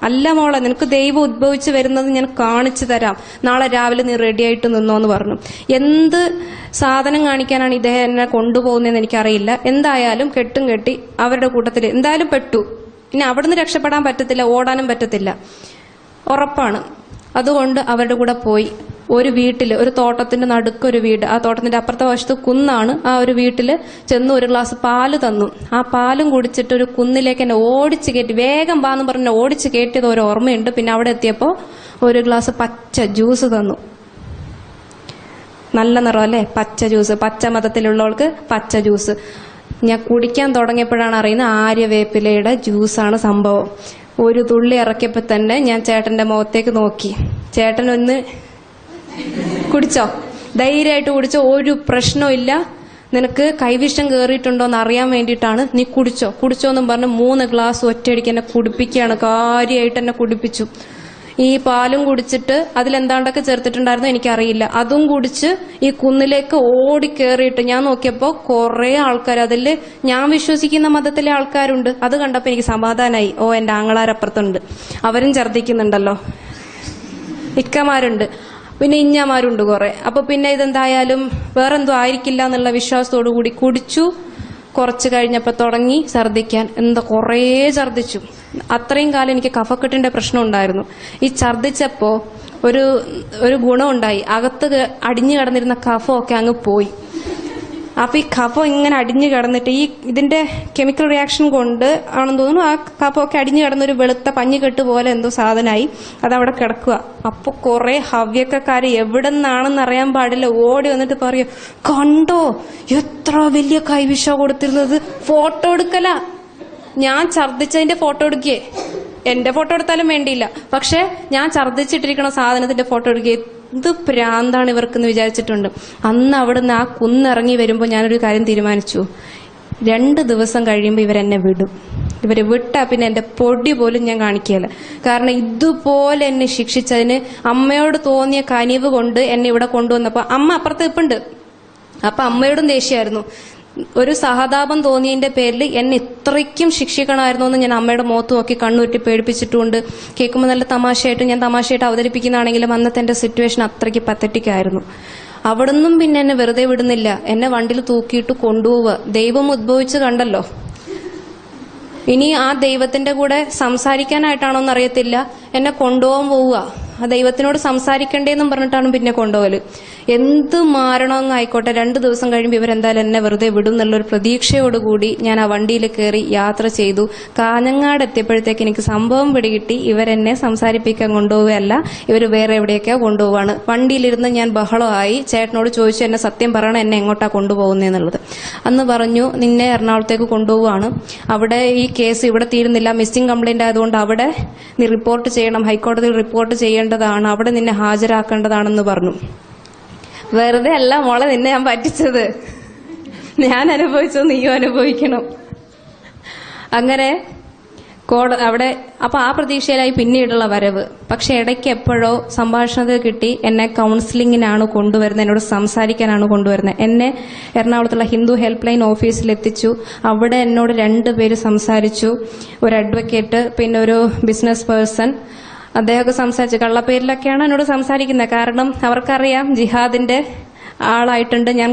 അല്ല മോളെ, നിനക്ക് ദൈവം ഉദ്ഭവിച്ചു വരുന്നത് ഞാൻ കാണിച്ചു തരാം, നാളെ രാവിലെ നീ റെഡി ആയിട്ട് നിന്നോന്ന് പറഞ്ഞു. എന്ത് സാധനം കാണിക്കാനാണ് ഇദ്ദേഹം എന്നെ കൊണ്ടുപോകുന്നതെന്ന് എനിക്കറിയില്ല. എന്തായാലും കെട്ടും കെട്ടി അവരുടെ കൂട്ടത്തിൽ എന്തായാലും പെട്ടു. ഇനി അവിടുന്ന് രക്ഷപ്പെടാൻ പറ്റത്തില്ല, ഓടാനും പറ്റത്തില്ല, ഉറപ്പാണ്. അതുകൊണ്ട് അവരുടെ കൂടെ പോയി. ഒരു വീട്ടില്, ഒരു തോട്ടത്തിന്റെ നടുക്കൊരു വീട്, ആ തോട്ടത്തിന്റെ അപ്പുറത്തെ വശത്ത് കുന്നാണ്. ആ ഒരു വീട്ടില് ചെന്ന് ഒരു ഗ്ലാസ് പാല് തന്നു. ആ പാലും കുടിച്ചിട്ട് ഒരു കുന്നിലേക്ക് എന്നെ ഓടിച്ചു കയറ്റി, വേഗം വാന്ന് പറഞ്ഞ് ഓടിച്ചു കയറ്റിയത് ഒരു ഓർമ്മയുണ്ട്. പിന്നെ അവിടെ എത്തിയപ്പോ ഒരു ഗ്ലാസ് പച്ച ജ്യൂസ് തന്നു. നല്ല നിറം അല്ലേ, പച്ച ജ്യൂസ്, പച്ച മതത്തിലുള്ളവർക്ക് പച്ച ജ്യൂസ്. ഞാൻ കുടിക്കാൻ തുടങ്ങിയപ്പോഴാണ് അറിയുന്നത് ആര്യവേപ്പിലയുടെ ജ്യൂസാണ് സംഭവം. ഒരു തുള്ളി ഇറക്കിയപ്പോ തന്നെ ഞാൻ ചേട്ടന്റെ മുഖത്തേക്ക് നോക്കി. ചേട്ടൻ ഒന്ന് കുടിച്ചോ, ധൈര്യമായിട്ട് കുടിച്ചോ, ഒരു പ്രശ്നവും ഇല്ല, നിനക്ക് കൈവിഷം കയറിയിട്ടുണ്ടോ എന്ന് അറിയാൻ വേണ്ടിയിട്ടാണ്, നീ കുടിച്ചോ എന്നും പറഞ്ഞ് 3 ഗ്ലാസ് ഒറ്റയടിക്ക് എന്നെ കുടിപ്പിക്കുകയാണ്. കാര്യമായിട്ട് എന്നെ കുടിപ്പിച്ചു. ഈ പാലും കുടിച്ചിട്ട് അതിലെന്താണ്ടൊക്കെ ചേർത്തിട്ടുണ്ടായിരുന്നു എനിക്കറിയില്ല. അതും കുടിച്ച് ഈ കുന്നിലേക്ക് ഓടി കയറിയിട്ട് ഞാൻ നോക്കിയപ്പോ കുറെ ആൾക്കാർ, അതിൽ ഞാൻ വിശ്വസിക്കുന്ന മതത്തിലെ ആൾക്കാരുണ്ട്. അത് കണ്ടപ്പോ എനിക്ക് സമാധാനമായി. ഓ, എന്റെ ആങ്ങളാരപ്പുറത്തുണ്ട്, അവരും ഛർദ്ദിക്കുന്നുണ്ടല്ലോ, ഇക്കമാരുണ്ട്, പിന്നെ ഇഞ്ഞമാരുണ്ട് കുറെ. അപ്പൊ പിന്നെ ഇതെന്തായാലും വേറെന്തോ ആയിരിക്കില്ല എന്നുള്ള വിശ്വാസത്തോടു കൂടി കുടിച്ചു. കുറച്ച് കഴിഞ്ഞപ്പോൾ തുടങ്ങി ഛർദ്ദിക്കാൻ. എന്താ കുറേ ഛർദ്ദിച്ചു. അത്രയും കാലം എനിക്ക് കഫക്കെട്ടിന്റെ പ്രശ്നം ഉണ്ടായിരുന്നു. ഈ ഛർദ്ദിച്ചപ്പോ ഒരു ഗുണമുണ്ടായി, അകത്ത് അടിഞ്ഞു കിടന്നിരുന്ന കഫമൊക്കെ അങ്ങ് പോയി. അപ്പൊ ഈ കഫം ഇങ്ങനെ അടിഞ്ഞു കിടന്നിട്ട് ഈ ഇതിന്റെ കെമിക്കൽ റിയാക്ഷൻ കൊണ്ട് ആണെന്ന് തോന്നുന്നു ആ കഫമൊക്കെ അടിഞ്ഞു കിടന്നൊരു വെളുത്ത പഞ്ഞിക്കെട്ട് പോലെ എന്തോ സാധനമായി അതവിടെ കിടക്കുക. അപ്പൊ കുറെ ഹവ്യക്കാര് എവിടെ നിന്നാണെന്ന് അറിയാൻ പാടില്ല ഓടി വന്നിട്ട് പറയും, കണ്ടോ എത്ര വലിയ കൈവിഷ കൊടുത്തിരുന്നത്, ഫോട്ടോ എടുക്കല. ഞാൻ ഛർദ്ദിച്ചതിന്റെ ഫോട്ടോ എടുക്കേ, എന്റെ ഫോട്ടോ എടുത്താലും വേണ്ടിയില്ല, പക്ഷെ ഞാൻ ഛർദ്ദിച്ചിട്ടിരിക്കണ സാധനത്തിന്റെ ഫോട്ടോ എടുക്കേ. ഇത് പ്രാന്താണ് ഇവർക്കെന്ന് വിചാരിച്ചിട്ടുണ്ട്. അന്ന് അവിടുന്ന് ആ കുന്നിറങ്ങി വരുമ്പോൾ ഞാനൊരു കാര്യം തീരുമാനിച്ചു, 2 ദിവസം കഴിയുമ്പോൾ ഇവരെന്നെ വിടും. ഇവരെ വിട്ടാ പിന്നെ എന്റെ പൊടി പോലും ഞാൻ കാണിക്കുകയില്ല. കാരണം ഇതുപോലെ എന്നെ ശിക്ഷിച്ചതിന് അമ്മയോട് തോന്നിയ കനിവ് കൊണ്ട് എന്നെ ഇവിടെ കൊണ്ടുവന്നപ്പോ അമ്മ അപ്പുറത്ത് ഇപ്പുണ്ട്. അപ്പൊ അമ്മയോടും ദേഷ്യമായിരുന്നു. ഒരു സഹതാപം തോന്നിയതിന്റെ പേരിൽ എന്നെ ഇത്രയ്ക്കും ശിക്ഷിക്കണമായിരുന്നു എന്ന് ഞാൻ അമ്മയുടെ മുഖത്ത് നോക്കി കണ്ണുറ്റി പേടിപ്പിച്ചിട്ടുണ്ട്. കേൾക്കുമ്പോൾ നല്ല തമാശയായിട്ട് ഞാൻ തമാശയായിട്ട് അവതരിപ്പിക്കുന്നതാണെങ്കിലും അന്നത്തെ എന്റെ സിറ്റുവേഷൻ അത്രയ്ക്ക് പത്തറ്റിക് ആയിരുന്നു. അവിടുന്നും പിന്നെ എന്നെ വെറുതെ വിടുന്നില്ല, എന്നെ വണ്ടിയിൽ തൂക്കിയിട്ട് കൊണ്ടുപോവുക. ദൈവം ഉദ്ഭവിച്ച് കണ്ടല്ലോ. ഇനി ആ ദൈവത്തിന്റെ കൂടെ സംസാരിക്കാനായിട്ടാണോന്ന് അറിയത്തില്ല, എന്നെ കൊണ്ടുപോകാൻ പോവുക. ആ ദൈവത്തിനോട് സംസാരിക്കണ്ടേന്നും പറഞ്ഞിട്ടാണ് പിന്നെ കൊണ്ടുപോകല്. എന്ത് മാരണമെന്ന് ആയിക്കോട്ടെ, 2 ദിവസം കഴിയുമ്പോൾ ഇവരെന്തായാലും എന്നെ വെറുതെ വിടും എന്നുള്ളൊരു പ്രതീക്ഷയോടുകൂടി ഞാൻ ആ വണ്ടിയിൽ കയറി യാത്ര ചെയ്തു. കാഞ്ഞങ്ങാട് എത്തിയപ്പോഴത്തേക്ക് എനിക്ക് സംഭവം പിടികിട്ടി. ഇവരെന്നെ സംസാരിപ്പിക്കാൻ കൊണ്ടുപോവുകയല്ല, ഇവർ വേറെ എവിടെയൊക്കെയോ കൊണ്ടുപോവാണ്. വണ്ടിയിലിരുന്ന് ഞാൻ ബഹളമായി. ചേട്ടനോട് ചോദിച്ചു, എന്നെ സത്യം പറയണം, എന്നെ എങ്ങോട്ടാ കൊണ്ടുപോകുന്നതെന്നുള്ളത്. അന്ന് പറഞ്ഞു, നിന്നെ എറണാകുളത്തേക്ക് കൊണ്ടുപോവാണ്, അവിടെ ഈ കേസ് ഇവിടെ തീരുന്നില്ല, മിസ്സിംഗ് കംപ്ലൈന്റ് ആയതുകൊണ്ട് അവിടെ നീ റിപ്പോർട്ട് ചെയ്യണം, ഹൈക്കോടതിയിൽ റിപ്പോർട്ട് ചെയ്യേണ്ടതാണ്, അവിടെ നിന്നെ ഹാജരാക്കേണ്ടതാണെന്ന് പറഞ്ഞു. വെറുതെ അല്ല മോളെ നിന്നെ ഞാൻ പറ്റിച്ചത്, ഞാൻ അനുഭവിച്ചോ നീയും അനുഭവിക്കണം. അങ്ങനെ അവിടെ അപ്പൊ ആ പ്രതീക്ഷയിലായി പിന്നീടുള്ള വരവ്. പക്ഷെ ഇടയ്ക്ക് എപ്പോഴോ സംഭാഷണത്തിൽ കിട്ടി, എന്നെ കൗൺസിലിങ്ങിനാണ് കൊണ്ടുവരുന്നത്, എന്നോട് സംസാരിക്കാനാണ് കൊണ്ടുവരുന്നത്. എന്നെ എറണാകുളത്തുള്ള ഹിന്ദു ഹെൽപ്പ് ലൈൻ ഓഫീസിലെത്തിച്ചു. അവിടെ എന്നോട് 2 പേര് സംസാരിച്ചു, ഒരു അഡ്വക്കേറ്റ് പിന്നെ ഒരു ബിസിനസ് പേഴ്സൺ. അദ്ദേഹമൊക്കെ സംസാരിച്ചു. കള്ളപ്പേരിലൊക്കെയാണ് എന്നോട് സംസാരിക്കുന്നത്. കാരണം അവർക്കറിയാം ജിഹാദിന്റെ ആളായിട്ടുണ്ട് ഞാൻ.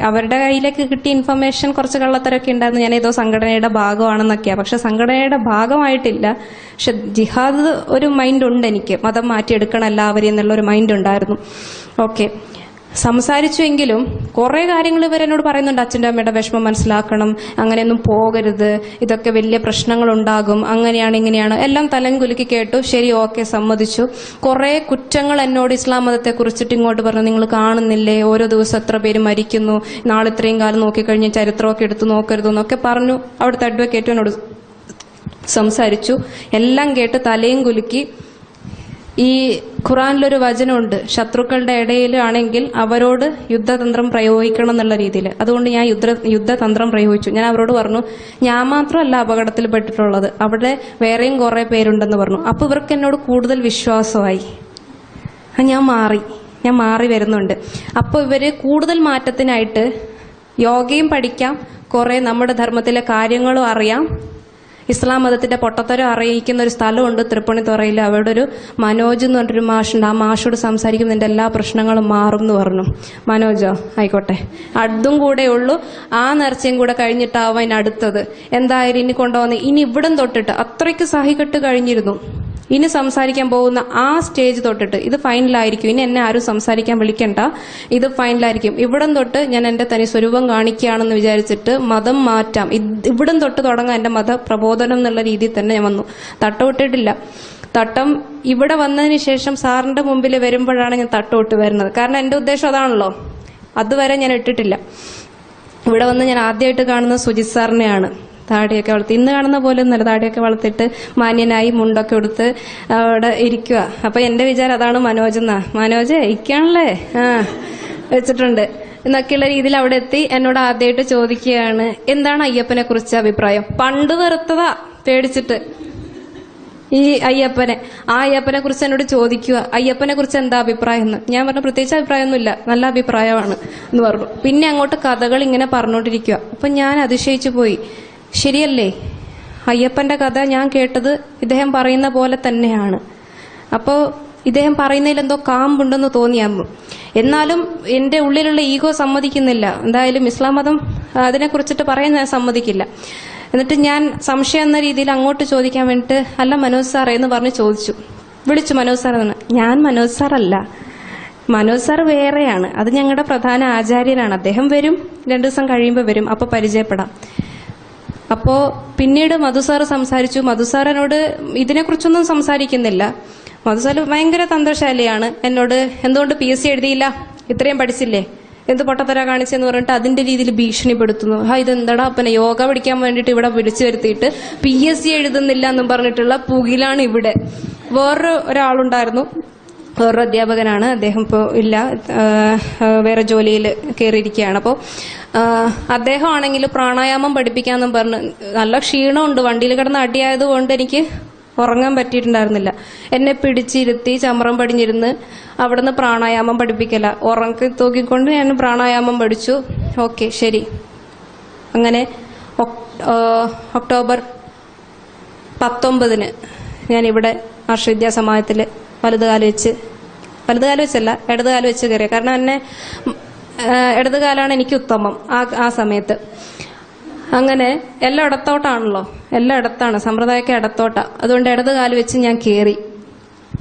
അവരുടെ കയ്യിലേക്ക് കിട്ടിയ ഇൻഫർമേഷൻ കുറച്ച് കള്ളത്തരമൊക്കെ ഉണ്ടായിരുന്നു, ഞാൻ ഏതോ സംഘടനയുടെ ഭാഗമാണെന്നൊക്കെയാ. പക്ഷെ സംഘടനയുടെ ഭാഗമായിട്ടില്ല, പക്ഷെ ജിഹാദ് ഒരു മൈൻഡ് ഉണ്ട് എനിക്ക്, മതം മാറ്റിയെടുക്കണം എല്ലാവരെയും എന്നുള്ളൊരു മൈൻഡ് ഉണ്ടായിരുന്നു. ഓക്കെ, സംസാരിച്ചുവെങ്കിലും കുറെ കാര്യങ്ങൾ ഇവരെന്നോട് പറയുന്നുണ്ട്. അച്ഛൻ്റെ അമ്മയുടെ വിഷമം മനസ്സിലാക്കണം, അങ്ങനെയൊന്നും പോകരുത്, ഇതൊക്കെ വലിയ പ്രശ്നങ്ങൾ ഉണ്ടാകും, അങ്ങനെയാണ് ഇങ്ങനെയാണ്, എല്ലാം തലം കുലുക്കി കേട്ടു. ശരി, ഓക്കെ, സമ്മതിച്ചു. കുറെ കുറ്റങ്ങൾ എന്നോട് ഇസ്ലാം മതത്തെ കുറിച്ചിട്ട് ഇങ്ങോട്ട് പറഞ്ഞു. നിങ്ങൾ കാണുന്നില്ലേ ഓരോ ദിവസം എത്ര പേര് മരിക്കുന്നു, നാളെ ഇത്രയും കാലം നോക്കിക്കഴിഞ്ഞ് ചരിത്രമൊക്കെ എടുത്ത് നോക്കരുതെന്നൊക്കെ പറഞ്ഞു. അവിടുത്തെ അഡ്വക്കേറ്റ് എന്നോട് സംസാരിച്ചു. എല്ലാം കേട്ട് തലയും കുലുക്കി. ഈ ഖുറാനിലൊരു വചനമുണ്ട്, ശത്രുക്കളുടെ ഇടയിലാണെങ്കിൽ അവരോട് യുദ്ധതന്ത്രം പ്രയോഗിക്കണം എന്നുള്ള രീതിയിൽ. അതുകൊണ്ട് ഞാൻ യുദ്ധതന്ത്രം പ്രയോഗിച്ചു. ഞാൻ അവരോട് പറഞ്ഞു, ഞാൻ മാത്രമല്ല അപകടത്തിൽപ്പെട്ടിട്ടുള്ളത്, അവിടെ വേറെയും കുറെ പേരുണ്ടെന്ന് പറഞ്ഞു. അപ്പൊ ഇവർക്ക് എന്നോട് കൂടുതൽ വിശ്വാസമായി. ഞാൻ മാറി വരുന്നുണ്ട്. അപ്പോൾ ഇവര് കൂടുതൽ മാറ്റത്തിനായിട്ട് യോഗയും പഠിക്കാം, കുറെ നമ്മുടെ ധർമ്മത്തിലെ കാര്യങ്ങളും അറിയാം, ഇസ്ലാം മതത്തിന്റെ പൊട്ടത്തരം അറിയിക്കുന്ന ഒരു സ്ഥലമുണ്ട് തൃപ്പൂണിത്തുറയിൽ. അവിടെ ഒരു മനോജ് എന്ന് പറഞ്ഞൊരു മാഷുണ്ട്. ആ മാഷോട് സംസാരിക്കുമ്പോൾ നിന്റെ എല്ലാ പ്രശ്നങ്ങളും മാറും എന്ന് പറഞ്ഞു. മനോജോ, ആയിക്കോട്ടെ, അതും കൂടെ ഉള്ളൂ. ആ നേർച്ചയും കൂടെ കഴിഞ്ഞിട്ടാവും അതിനടുത്തത്. എന്തായാലും ഇനി കൊണ്ടുവന്ന് ഇനി ഇവിടം തൊട്ടിട്ട് അത്രയ്ക്ക് സഹികെട്ട് കഴിഞ്ഞിരുന്നു. ഇനി സംസാരിക്കാൻ പോകുന്ന ആ സ്റ്റേജ് തൊട്ടിട്ട് ഇത് ഫൈനലായിരിക്കും. ഇനി എന്നെ ആരും സംസാരിക്കാൻ വിളിക്കണ്ട, ഇത് ഫൈനലായിരിക്കും. ഇവിടം തൊട്ട് ഞാൻ എന്റെ തനി സ്വരൂപം കാണിക്കുകയാണെന്ന് വിചാരിച്ചിട്ട് മതം മാറ്റാം, ഇവിടം തൊട്ട് തുടങ്ങാൻ എന്റെ മത പ്രബോധനം എന്നുള്ള രീതിയിൽ തന്നെ ഞാൻ വന്നു. തട്ടമിട്ടിട്ടില്ല. തട്ടം ഇവിടെ വന്നതിന് ശേഷം സാറിന്റെ മുമ്പിൽ വരുമ്പോഴാണ് ഞാൻ തട്ടമിട്ട് വരുന്നത്. കാരണം എന്റെ ഉദ്ദേശം അതാണല്ലോ. അതുവരെ ഞാൻ ഇട്ടിട്ടില്ല. ഇവിടെ വന്ന് ഞാൻ ആദ്യമായിട്ട് കാണുന്നത് സുജിത് സാറിനെയാണ്. താടിയൊക്കെ വളർത്തി, ഇന്ന് കാണുന്ന പോലെ ഒന്നല്ല, താടിയൊക്കെ വളർത്തിയിട്ട് മാന്യനായി മുണ്ടൊക്കെ എടുത്ത് അവിടെ ഇരിക്കുക. അപ്പൊ എന്റെ വിചാരം അതാണ് മനോജ് എന്നാ. മനോജ് ഇരിക്കാണല്ലേ, വെച്ചിട്ടുണ്ട് എന്നൊക്കെയുള്ള രീതിയിൽ അവിടെ എത്തി. എന്നോട് ആദ്യമായിട്ട് ചോദിക്കുകയാണ്, എന്താണ് അയ്യപ്പനെ കുറിച്ച് അഭിപ്രായം? പണ്ട് വെറുത്തതാ പേടിച്ചിട്ട് ഈ അയ്യപ്പനെ. ആ അയ്യപ്പനെ കുറിച്ച് എന്നോട് ചോദിക്കുക, അയ്യപ്പനെ കുറിച്ച് എന്താ അഭിപ്രായം എന്ന്. ഞാൻ പറഞ്ഞു, പ്രത്യേകിച്ച് അഭിപ്രായമൊന്നുമില്ല, നല്ല അഭിപ്രായമാണ് എന്ന് പറഞ്ഞു. പിന്നെ അങ്ങോട്ട് കഥകൾ ഇങ്ങനെ പറഞ്ഞുകൊണ്ടിരിക്കുക. അപ്പൊ ഞാൻ അതിശയിച്ചു പോയി. ശരിയല്ലേ, അയ്യപ്പന്റെ കഥ ഞാൻ കേട്ടത് ഇദ്ദേഹം പറയുന്ന പോലെ തന്നെയാണ്. അപ്പോ ഇദ്ദേഹം പറയുന്നതിൽ എന്തോ കാമ്പുണ്ടെന്ന് തോന്നിയാകും. എന്നാലും എന്റെ ഉള്ളിലുള്ള ഈഗോ സമ്മതിക്കുന്നില്ല. എന്തായാലും ഇസ്ലാം മതം അതിനെക്കുറിച്ചിട്ട് പറയാൻ ഞാൻ സമ്മതിക്കില്ല. എന്നിട്ട് ഞാൻ സംശയം എന്ന രീതിയിൽ അങ്ങോട്ട് ചോദിക്കാൻ വേണ്ടിയിട്ട്, അല്ല മനോജ് സാറേ എന്ന് പറഞ്ഞ് ചോദിച്ചു. വിളിച്ചു മനോജ് സാർ എന്ന്. ഞാൻ മനോജ് സാറല്ല, മനോജ് സാർ വേറെയാണ്. അത് ഞങ്ങളുടെ പ്രധാന ആചാര്യനാണ്. അദ്ദേഹം വരും, 2 ദിവസം കഴിയുമ്പോൾ വരും, അപ്പൊ പരിചയപ്പെടാം. അപ്പോ പിന്നീട് മധു സാറ് സംസാരിച്ചു. മധു സാർ എന്നോട് ഇതിനെക്കുറിച്ചൊന്നും സംസാരിക്കുന്നില്ല. മധു സാർ ഭയങ്കര തന്ത്രശാലിയാണ്. എന്നോട് എന്തുകൊണ്ട് PSC എഴുതിയില്ല, ഇത്രയും പഠിച്ചില്ലേ, എന്ത് പൊട്ടത്തര കാണിച്ചെന്ന് പറഞ്ഞിട്ട് അതിന്റെ രീതിയിൽ ഭീഷണിപ്പെടുത്തുന്നു. ഇതെന്താടാ അപ്പനെ, യോഗ പഠിക്കാൻ വേണ്ടിയിട്ട് ഇവിടെ വിളിച്ചു വരുത്തിയിട്ട് PSC എഴുതുന്നില്ല എന്നും പറഞ്ഞിട്ടുള്ള പുകിലാണ് ഇവിടെ. ഒരാളുണ്ടായിരുന്നു, വേറൊരു അധ്യാപകനാണ്. അദ്ദേഹം ഇപ്പോൾ ഇല്ല, വേറെ ജോലിയിൽ കയറിയിരിക്കുകയാണ്. അപ്പോൾ അദ്ദേഹം ആണെങ്കിൽ പ്രാണായാമം പഠിപ്പിക്കാമെന്നും പറഞ്ഞ്, നല്ല ക്ഷീണമുണ്ട്, വണ്ടിയിൽ കിടന്ന് അടിയായതുകൊണ്ട് എനിക്ക് ഉറങ്ങാൻ പറ്റിയിട്ടുണ്ടായിരുന്നില്ല. എന്നെ പിടിച്ചിരുത്തി ചമ്രം പടിഞ്ഞിരുന്ന് അവിടുന്ന് പ്രാണായാമം പഠിപ്പിക്കല. ഉറങ്ങി തൂക്കിക്കൊണ്ട് ഞാൻ പ്രാണായാമം പഠിച്ചു. ഓക്കെ ശരി. അങ്ങനെ ഒക്ടോബർ 19 ഞാൻ ഇവിടെ ആർഷവിദ്യാസമാജത്തിൽ വലതുകാല് വെച്ചല്ല, ഇടതുകാല് വെച്ച് കയറിയ. കാരണം എന്നെ ഇടതുകാലാണ് എനിക്ക് ഉത്തമം ആ സമയത്ത്. അങ്ങനെ എല്ലാം ഇടത്തോട്ടാണല്ലോ, എല്ലാം ഇടത്താണ്, സമ്പ്രദായമൊക്കെ ഇടത്തോട്ടാ. അതുകൊണ്ട് ഇടതുകാല് വെച്ച് ഞാൻ കയറി.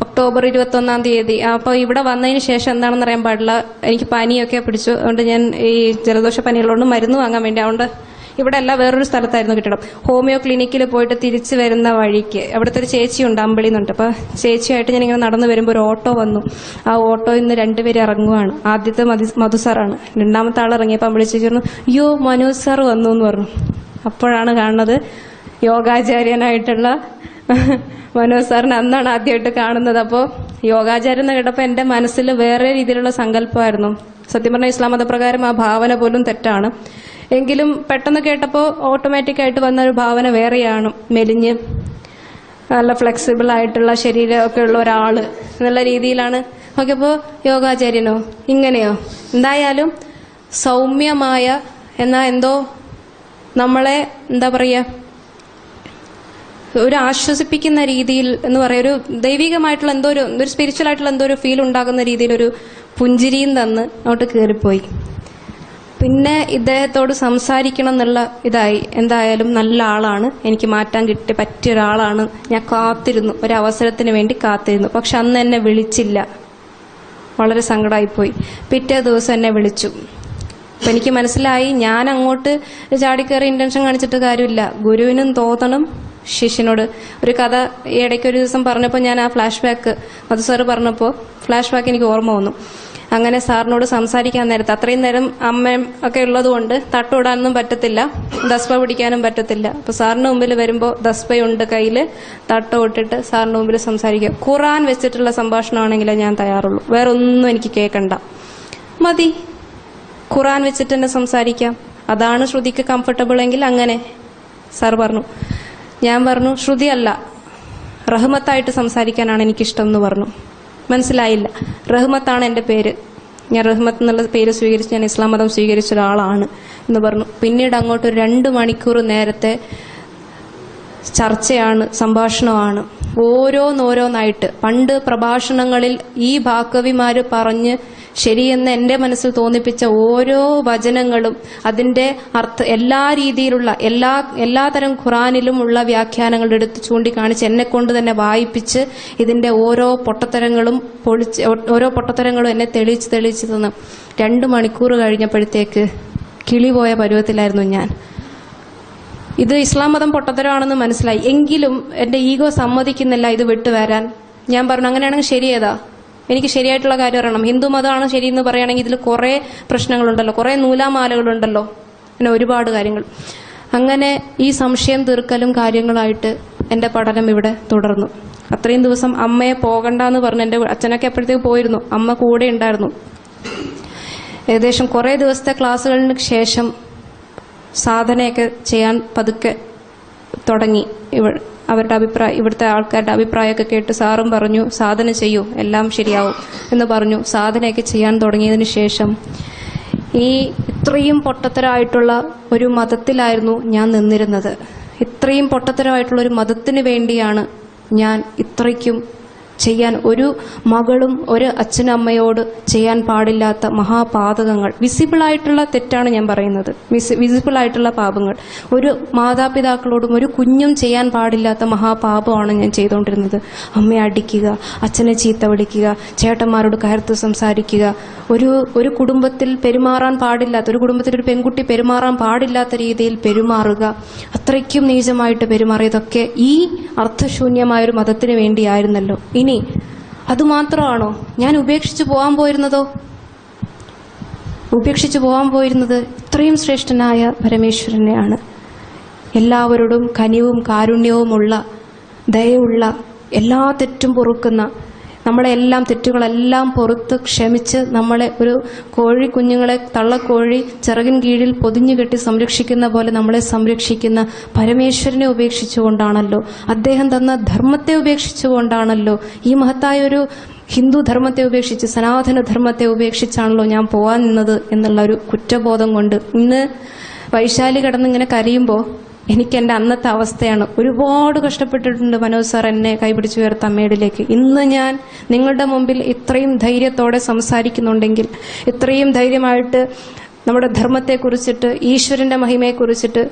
ഒക്ടോബർ 21-ാം തീയതി. അപ്പോൾ ഇവിടെ വന്നതിന് ശേഷം എന്താണെന്ന് അറിയാൻ പാടില്ല, എനിക്ക് പനിയൊക്കെ പിടിച്ചു. അതുകൊണ്ട് ഞാൻ ഈ ജലദോഷ പനിയുള്ളതുകൊണ്ട് മരുന്ന് വാങ്ങാൻ വേണ്ടി, അതുകൊണ്ട് ഇവിടെ അല്ല, വേറൊരു സ്ഥലത്തായിരുന്നു കിട്ടണം. ഹോമിയോ ക്ലിനിക്കിൽ പോയിട്ട് തിരിച്ചു വരുന്ന വഴിക്ക് അവിടുത്തെ ഒരു ചേച്ചിയുണ്ട്, അമ്പിളിന്നുണ്ട്. അപ്പോൾ ചേച്ചിയായിട്ട് ഞാൻ ഇങ്ങനെ നടന്നു വരുമ്പോൾ ഒരു ഓട്ടോ വന്നു. ആ ഓട്ടോയിൽ നിന്ന് 2 പേര് ഇറങ്ങുവാണ്. ആദ്യത്തെ മധു സാറാണ്. 2ാമത്തെ ആൾ ഇറങ്ങിയപ്പോൾ അമ്പിളി ചേച്ചി പറഞ്ഞു, അയ്യോ മനോജ് സാർ വന്നു എന്ന് പറഞ്ഞു. അപ്പോഴാണ് കാണുന്നത് യോഗാചാര്യനായിട്ടുള്ള മനോജ് സാറിനെ അന്നാണ് ആദ്യമായിട്ട് കാണുന്നത്. അപ്പോൾ യോഗാചാര്യം എന്ന് കേട്ടപ്പോൾ എൻ്റെ മനസ്സിൽ വേറെ രീതിയിലുള്ള സങ്കല്പമായിരുന്നു. സത്യം പറഞ്ഞാൽ ഇസ്ലാം മതപ്രകാരം ആ ഭാവന പോലും തെറ്റാണ്. എങ്കിലും പെട്ടെന്ന് കേട്ടപ്പോൾ ഓട്ടോമാറ്റിക്കായിട്ട് വന്ന ഒരു ഭാവന വേറെയാണ്. മെലിഞ്ഞ് നല്ല ഫ്ലെക്സിബിൾ ആയിട്ടുള്ള ശരീരമൊക്കെ ഉള്ള ഒരാള് എന്നുള്ള രീതിയിലാണ് നോക്കിയപ്പോൾ യോഗാചാര്യനോ ഇങ്ങനെയോ. എന്തായാലും സൗമ്യമായ എന്നാ എന്തോ നമ്മളെ എന്താ പറയുക, ഒരു ആശ്വസിപ്പിക്കുന്ന രീതിയിൽ എന്ന് പറയാം, ഒരു ദൈവികമായിട്ടുള്ള എന്തോ ഒരു സ്പിരിച്വൽ ആയിട്ടുള്ള എന്തോ ഒരു ഫീൽ ഉണ്ടാകുന്ന രീതിയിൽ ഒരു പുഞ്ചിരിയും തന്ന് അങ്ങോട്ട് കയറിപ്പോയി. പിന്നെ ഇദ്ദേഹത്തോട് സംസാരിക്കണം എന്നുള്ള ഇതായി. എന്തായാലും നല്ല ആളാണ്, എനിക്ക് മാറ്റാൻ പറ്റിയ ഒരാളാണ്. ഞാൻ കാത്തിരുന്നു, ഒരവസരത്തിന് വേണ്ടി കാത്തിരുന്നു. പക്ഷെ അന്ന് എന്നെ വിളിച്ചില്ല. വളരെ സങ്കടമായിപ്പോയി. പിറ്റേ ദിവസം എന്നെ വിളിച്ചു. അപ്പം എനിക്ക് മനസ്സിലായി, ഞാൻ അങ്ങോട്ട് ചാടിക്കയറി ഇന്റൻഷൻ കാണിച്ചിട്ട് കാര്യമില്ല. ഗുരുവിനും തോന്നണം ശിഷ്യനോട്. ഒരു കഥ ഈ ഇടയ്ക്ക് ഒരു ദിവസം പറഞ്ഞപ്പോൾ ഞാൻ ആ ഫ്ലാഷ് ബാക്ക് മധു സാറ് പറഞ്ഞപ്പോൾ ഫ്ലാഷ് ബാക്ക് എനിക്ക് ഓർമ്മ വന്നു. അങ്ങനെ സാറിനോട് സംസാരിക്കാൻ നേരത്ത് അത്രയും നേരം അമ്മയും ഒക്കെ ഉള്ളതുകൊണ്ട് തട്ടുവിടാനൊന്നും പറ്റത്തില്ല, ദസ്പ പിടിക്കാനും പറ്റത്തില്ല. അപ്പൊ സാറിന് മുമ്പിൽ വരുമ്പോൾ ദസ്പയുണ്ട് കയ്യിൽ, തട്ട ഇട്ടിട്ട് സാറിന് മുമ്പിൽ സംസാരിക്കുക. ഖുറാൻ വെച്ചിട്ടുള്ള സംഭാഷണമാണെങ്കിലേ ഞാൻ തയ്യാറുള്ളൂ, വേറെ ഒന്നും എനിക്ക് കേൾക്കണ്ട, മതി ഖുറാൻ വെച്ചിട്ട് തന്നെ സംസാരിക്കാം, അതാണ് ശ്രുതിക്ക് കംഫർട്ടബിൾ എങ്കിൽ അങ്ങനെ. സാർ പറഞ്ഞു. ഞാൻ പറഞ്ഞു ശ്രുതിയല്ല, റഹ്മത്തായിട്ട് സംസാരിക്കാനാണ് എനിക്കിഷ്ടം എന്ന് പറഞ്ഞു. മനസ്സിലായില്ല. റഹ്മത്താണ് എൻ്റെ പേര്, ഞാൻ റഹ്മത്ത് എന്നുള്ള പേര് സ്വീകരിച്ച് ഞാൻ ഇസ്ലാം മതം സ്വീകരിച്ച ഒരാളാണ് എന്ന് പറഞ്ഞു. പിന്നീട് അങ്ങോട്ട് ഒരു 2 മണിക്കൂർ നേരത്തെ ചർച്ചയാണ്, സംഭാഷണമാണ്. ഓരോന്നോരോന്നായിട്ട് പണ്ട് പ്രഭാഷണങ്ങളിൽ ഈ ഭാഗവിമാര് പറഞ്ഞ് ശരിയെന്ന് എൻ്റെ മനസ്സിൽ തോന്നിപ്പിച്ച ഓരോ വചനങ്ങളും അതിൻ്റെ എല്ലാ രീതിയിലുള്ള എല്ലാതരം ഖുറാനിലും ഉള്ള വ്യാഖ്യാനങ്ങൾ എടുത്ത് ചൂണ്ടിക്കാണിച്ച് എന്നെ കൊണ്ട് തന്നെ വായിപ്പിച്ച് ഇതിൻ്റെ ഓരോ പൊട്ടത്തരങ്ങളും എന്നെ തെളിയിച്ച് തന്നു. 2 മണിക്കൂർ കഴിഞ്ഞപ്പോഴത്തേക്ക് കിളിപോയ പരുവത്തിലായിരുന്നു ഞാൻ. ഇത് ഇസ്ലാം മതം പൊട്ടത്തരമാണെന്ന് മനസ്സിലായി. എങ്കിലും എൻ്റെ ഈഗോ സമ്മതിക്കുന്നില്ല ഇത് വിട്ടുവരാൻ. ഞാൻ പറഞ്ഞു അങ്ങനെയാണെങ്കിൽ ശരിയേതാ, എനിക്ക് ശരിയായിട്ടുള്ള കാര്യം അറിയണം. ഹിന്ദു മതമാണ് ശരിയെന്ന് പറയുകയാണെങ്കിൽ ഇതിൽ കുറേ പ്രശ്നങ്ങളുണ്ടല്ലോ, കുറേ നൂലാമാലകളുണ്ടല്ലോ, പിന്നെ ഒരുപാട് കാര്യങ്ങൾ. അങ്ങനെ ഈ സംശയം തീർക്കലും കാര്യങ്ങളായിട്ട് എൻ്റെ പഠനം ഇവിടെ തുടർന്നു. അത്രയും ദിവസം അമ്മയെ പോകണ്ടെന്ന് പറഞ്ഞു. എൻ്റെ അച്ഛനൊക്കെ എപ്പോഴത്തേക്ക് പോയിരുന്നു, അമ്മ കൂടെ ഉണ്ടായിരുന്നു. ഏകദേശം കുറേ ദിവസത്തെ ക്ലാസ്സുകളിന് ശേഷം സാധനയൊക്കെ ചെയ്യാൻ പതുക്കെ തുടങ്ങി. അവരുടെ ഇവിടുത്തെ ആൾക്കാരുടെ അഭിപ്രായമൊക്കെ കേട്ട് സാറും പറഞ്ഞു സാധന ചെയ്യൂ, എല്ലാം ശരിയാവും എന്ന് പറഞ്ഞു. സാധനയൊക്കെ ചെയ്യാൻ തുടങ്ങിയതിന് ശേഷം ഇത്രയും പൊട്ടത്തരമായിട്ടുള്ള ഒരു മതത്തിലായിരുന്നു ഞാൻ നിന്നിരുന്നത്. ഇത്രയും പൊട്ടത്തരമായിട്ടുള്ള ഒരു മതത്തിന് വേണ്ടിയാണ് ഞാൻ ഇത്രയ്ക്കും ചെയ്യാൻ ഒരു മകളും ഒരു അച്ഛനും അമ്മയോട് ചെയ്യാൻ പാടില്ലാത്ത മഹാപാതകങ്ങൾ, വിസിബിളായിട്ടുള്ള തെറ്റാണ് ഞാൻ പറയുന്നത്, വിസിബിളായിട്ടുള്ള പാപങ്ങൾ ഒരു മാതാപിതാക്കളോടും ഒരു കുഞ്ഞും ചെയ്യാൻ പാടില്ലാത്ത മഹാപാപമാണ് ഞാൻ ചെയ്തുകൊണ്ടിരുന്നത്. അമ്മയെ അടിക്കുക, അച്ഛനെ ചീത്ത വിളിക്കുക, ചേട്ടന്മാരോട് കയർത്ത് സംസാരിക്കുക, ഒരു കുടുംബത്തിൽ പെരുമാറാൻ പാടില്ലാത്ത, ഒരു കുടുംബത്തിൽ ഒരു പെൺകുട്ടി പെരുമാറാൻ പാടില്ലാത്ത രീതിയിൽ പെരുമാറുക, അത്രയ്ക്കും നീചമായിട്ട് പെരുമാറിയതൊക്കെ ഈ അർത്ഥശൂന്യമായൊരു മതത്തിന് വേണ്ടിയായിരുന്നല്ലോ. ഇനി അതുമാത്രമാണോ ഞാൻ ഉപേക്ഷിച്ചു പോകാൻ പോയിരുന്നതോ? ഉപേക്ഷിച്ചു പോകാൻ പോയിരുന്നത് ഇത്രയും ശ്രേഷ്ഠനായ പരമേശ്വരനെയാണ്. എല്ലാവരോടും കനിവും കാരുണ്യവുമുള്ള, ദയവുള്ള, എല്ലാ തെറ്റും പൊറുക്കുന്ന, നമ്മളെ എല്ലാം തെറ്റുകളെല്ലാം പൊറുത്ത് ക്ഷമിച്ച് നമ്മളെ ഒരു കോഴി കുഞ്ഞുങ്ങളെ തള്ളക്കോഴി ചിറകിൻ കീഴിൽ പൊതിഞ്ഞു കെട്ടി സംരക്ഷിക്കുന്ന പോലെ നമ്മളെ സംരക്ഷിക്കുന്ന പരമേശ്വരനെ ഉപേക്ഷിച്ചുകൊണ്ടാണല്ലോ, അദ്ദേഹം തന്ന ധർമ്മത്തെ ഉപേക്ഷിച്ചുകൊണ്ടാണല്ലോ, ഈ മഹത്തായൊരു ഹിന്ദു ധർമ്മത്തെ ഉപേക്ഷിച്ച് സനാതന ധർമ്മത്തെ ഉപേക്ഷിച്ചാണല്ലോ ഞാൻ പോകാൻ നിന്നത് എന്നുള്ള ഒരു കുറ്റബോധം കൊണ്ട് ഇന്ന് വൈശാലി കിടന്നിങ്ങനെ കരയുമ്പോൾ എനിക്ക് എൻ്റെ അന്നത്തെ അവസ്ഥയാണ്. ഒരുപാട് കഷ്ടപ്പെട്ടിട്ടുണ്ട് മനോജ് സാർ എന്നെ കൈപിടിച്ചു ഉയർത്ത അമ്മയിലേക്ക്. ഇന്ന് ഞാൻ നിങ്ങളുടെ മുമ്പിൽ ഇത്രയും ധൈര്യത്തോടെ സംസാരിക്കുന്നുണ്ടെങ്കിൽ, ഇത്രയും ധൈര്യമായിട്ട് നമ്മുടെ ധർമ്മത്തെക്കുറിച്ചിട്ട്, ഈശ്വരൻ്റെ മഹിമയെക്കുറിച്ചിട്ട്,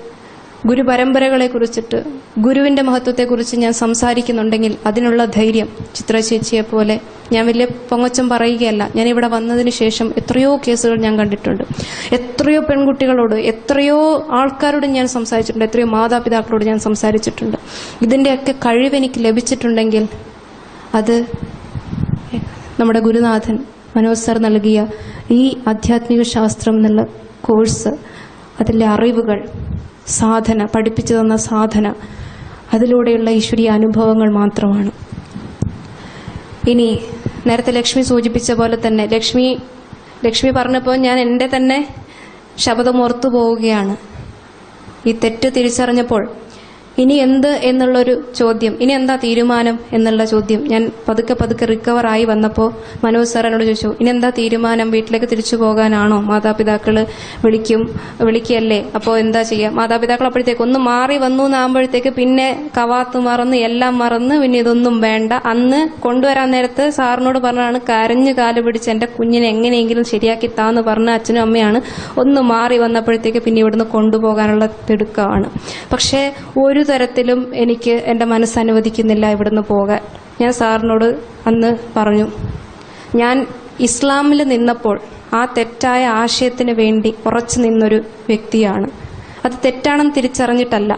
ഗുരുപരമ്പരകളെക്കുറിച്ചിട്ട്, ഗുരുവിൻ്റെ മഹത്വത്തെക്കുറിച്ച് ഞാൻ സംസാരിക്കുന്നുണ്ടെങ്കിൽ അതിനുള്ള ധൈര്യം ചിത്ര ചേച്ചിയെ പോലെ, ഞാൻ വലിയ പൊങ്ങച്ചം പറയുകയല്ല, ഞാൻ ഇവിടെ വന്നതിന് ശേഷം എത്രയോ കേസുകൾ ഞാൻ കണ്ടിട്ടുണ്ട്, എത്രയോ പെൺകുട്ടികളോട്, എത്രയോ ആൾക്കാരോട് ഞാൻ സംസാരിച്ചിട്ടുണ്ട്, എത്രയോ മാതാപിതാക്കളോട് ഞാൻ സംസാരിച്ചിട്ടുണ്ട്. ഇതിൻ്റെയൊക്കെ കഴിവെനിക്ക് ലഭിച്ചിട്ടുണ്ടെങ്കിൽ അത് നമ്മുടെ ഗുരുനാഥൻ മനോജ് സാർ നൽകിയ ഈ ആധ്യാത്മിക ശാസ്ത്രം എന്നുള്ള കോഴ്സ്, അതിലെ അറിവുകൾ, സാധന, പഠിപ്പിച്ചു തന്ന സാധന, അതിലൂടെയുള്ള ഈശ്വരീയ അനുഭവങ്ങൾ മാത്രമാണ്. ഇനി നേരത്തെ ലക്ഷ്മി സൂചിപ്പിച്ച പോലെ തന്നെ, ലക്ഷ്മി പറഞ്ഞപ്പോൾ ഞാൻ എൻ്റെ തന്നെ ശബ്ദം ഓർത്തു പോവുകയാണ്. ഈ തെറ്റ് തിരിച്ചറിഞ്ഞപ്പോൾ ഇനി എന്ത് എന്നുള്ളൊരു ചോദ്യം, ഇനി എന്താ തീരുമാനം എന്നുള്ള ചോദ്യം ഞാൻ പതുക്കെ റിക്കവറായി വന്നപ്പോൾ മനോജ് സാർ എന്നോട് ചോദിച്ചു, ഇനി എന്താ തീരുമാനം, വീട്ടിലേക്ക് തിരിച്ചു പോകാനാണോ? മാതാപിതാക്കൾ വിളിക്കല്ലേ, അപ്പോൾ എന്താ ചെയ്യുക? മാതാപിതാക്കൾ അപ്പോഴത്തേക്ക് ഒന്ന് മാറി വന്നു എന്നാകുമ്പോഴത്തേക്ക് പിന്നെ കവാത്ത് മറന്ന് എല്ലാം മറന്ന് പിന്നെ ഇതൊന്നും വേണ്ട. അന്ന് കൊണ്ടുവരാൻ നേരത്ത് സാറിനോട് പറഞ്ഞാണ്, കരഞ്ഞു കാല് പിടിച്ച് എൻ്റെ കുഞ്ഞിനെ എങ്ങനെയെങ്കിലും ശരിയാക്കി താന്ന് പറഞ്ഞ അച്ഛനും അമ്മയാണ്. ഒന്ന് മാറി വന്നപ്പോഴത്തേക്ക് പിന്നെ ഇവിടുന്ന് കൊണ്ടുപോകാനുള്ള തിടുക്കമാണ്. പക്ഷേ ഒരു തരത്തിലും എനിക്ക് എൻ്റെ മനസ്സ് അനുവദിക്കുന്നില്ല ഇവിടുന്ന് പോകാൻ. ഞാൻ സാറിനോട് അന്ന് പറഞ്ഞു, ഞാൻ ഇസ്ലാമിൽ നിന്നപ്പോൾ ആ തെറ്റായ ആശയത്തിന് വേണ്ടി ഉറച്ചു നിന്നൊരു വ്യക്തിയാണ്. അത് തെറ്റാണെന്ന് തിരിച്ചറിഞ്ഞിട്ടല്ല.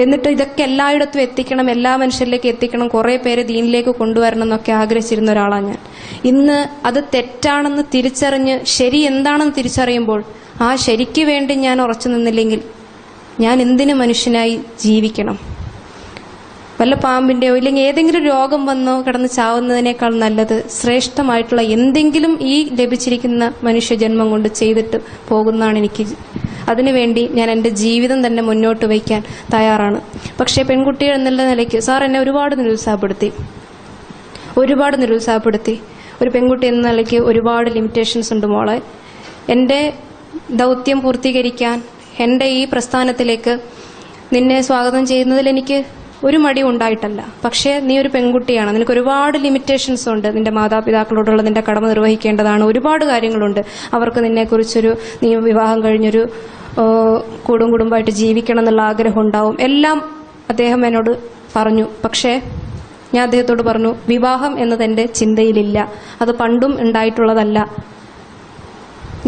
എന്നിട്ട് ഇതൊക്കെ എല്ലായിടത്തും എത്തിക്കണം, എല്ലാ മനുഷ്യരിലേക്ക് എത്തിക്കണം, കുറേ പേരെ ദീനിലേക്ക് കൊണ്ടുവരണം എന്നൊക്കെ ആഗ്രഹിച്ചിരുന്ന ഒരാളാണ് ഞാൻ. ഇന്ന് അത് തെറ്റാണെന്ന് തിരിച്ചറിഞ്ഞ് ശരി എന്താണെന്ന് തിരിച്ചറിയുമ്പോൾ ആ ശരിക്ക് വേണ്ടി ഞാൻ ഉറച്ചു നിന്നില്ലെങ്കിൽ ഞാൻ എന്തിനു മനുഷ്യനായി ജീവിക്കണം? വല്ല പാമ്പിൻ്റെയോ ഇല്ലെങ്കിൽ ഏതെങ്കിലും രോഗം വന്നോ കിടന്ന് ചാവുന്നതിനേക്കാൾ നല്ലത് ശ്രേഷ്ഠമായിട്ടുള്ള എന്തെങ്കിലും ഈ ലഭിച്ചിരിക്കുന്ന മനുഷ്യജന്മം കൊണ്ട് ചെയ്തിട്ട് പോകുന്നതാണ് എനിക്ക്. അതിനുവേണ്ടി ഞാൻ എൻ്റെ ജീവിതം തന്നെ മുന്നോട്ട് വയ്ക്കാൻ തയ്യാറാണ്. പക്ഷേ പെൺകുട്ടികൾ എന്നുള്ള നിലയ്ക്ക് സാർ എന്നെ ഒരുപാട് നിരുത്സാഹപ്പെടുത്തി. ഒരു പെൺകുട്ടി എന്ന നിലയ്ക്ക് ഒരുപാട് ലിമിറ്റേഷൻസ് ഉണ്ട് മോളെ. എൻ്റെ ദൗത്യം പൂർത്തീകരിക്കാൻ, എൻ്റെ ഈ പ്രസ്ഥാനത്തിലേക്ക് നിന്നെ സ്വാഗതം ചെയ്യുന്നതിൽ എനിക്ക് ഒരു മടി ഉണ്ടായിട്ടല്ല. പക്ഷേ നീ ഒരു പെൺകുട്ടിയാണ്, നിനക്ക് ഒരുപാട് ലിമിറ്റേഷൻസ് ഉണ്ട്. നിന്റെ മാതാപിതാക്കളോടുള്ള നിന്റെ കടമ നിർവഹിക്കേണ്ടതാണ്, ഒരുപാട് കാര്യങ്ങളുണ്ട്. അവർക്ക് നിന്നെക്കുറിച്ചൊരു, നീ വിവാഹം കഴിഞ്ഞൊരു കുടുംബമായിട്ട് ജീവിക്കണം എന്നുള്ള ആഗ്രഹം ഉണ്ടാവും. എല്ലാം അദ്ദേഹം എന്നോട് പറഞ്ഞു. പക്ഷേ ഞാൻ അദ്ദേഹത്തോട് പറഞ്ഞു, വിവാഹം എന്നത് എൻ്റെ ചിന്തയിലില്ല, അത് പണ്ടും ഉണ്ടായിട്ടുള്ളതല്ല.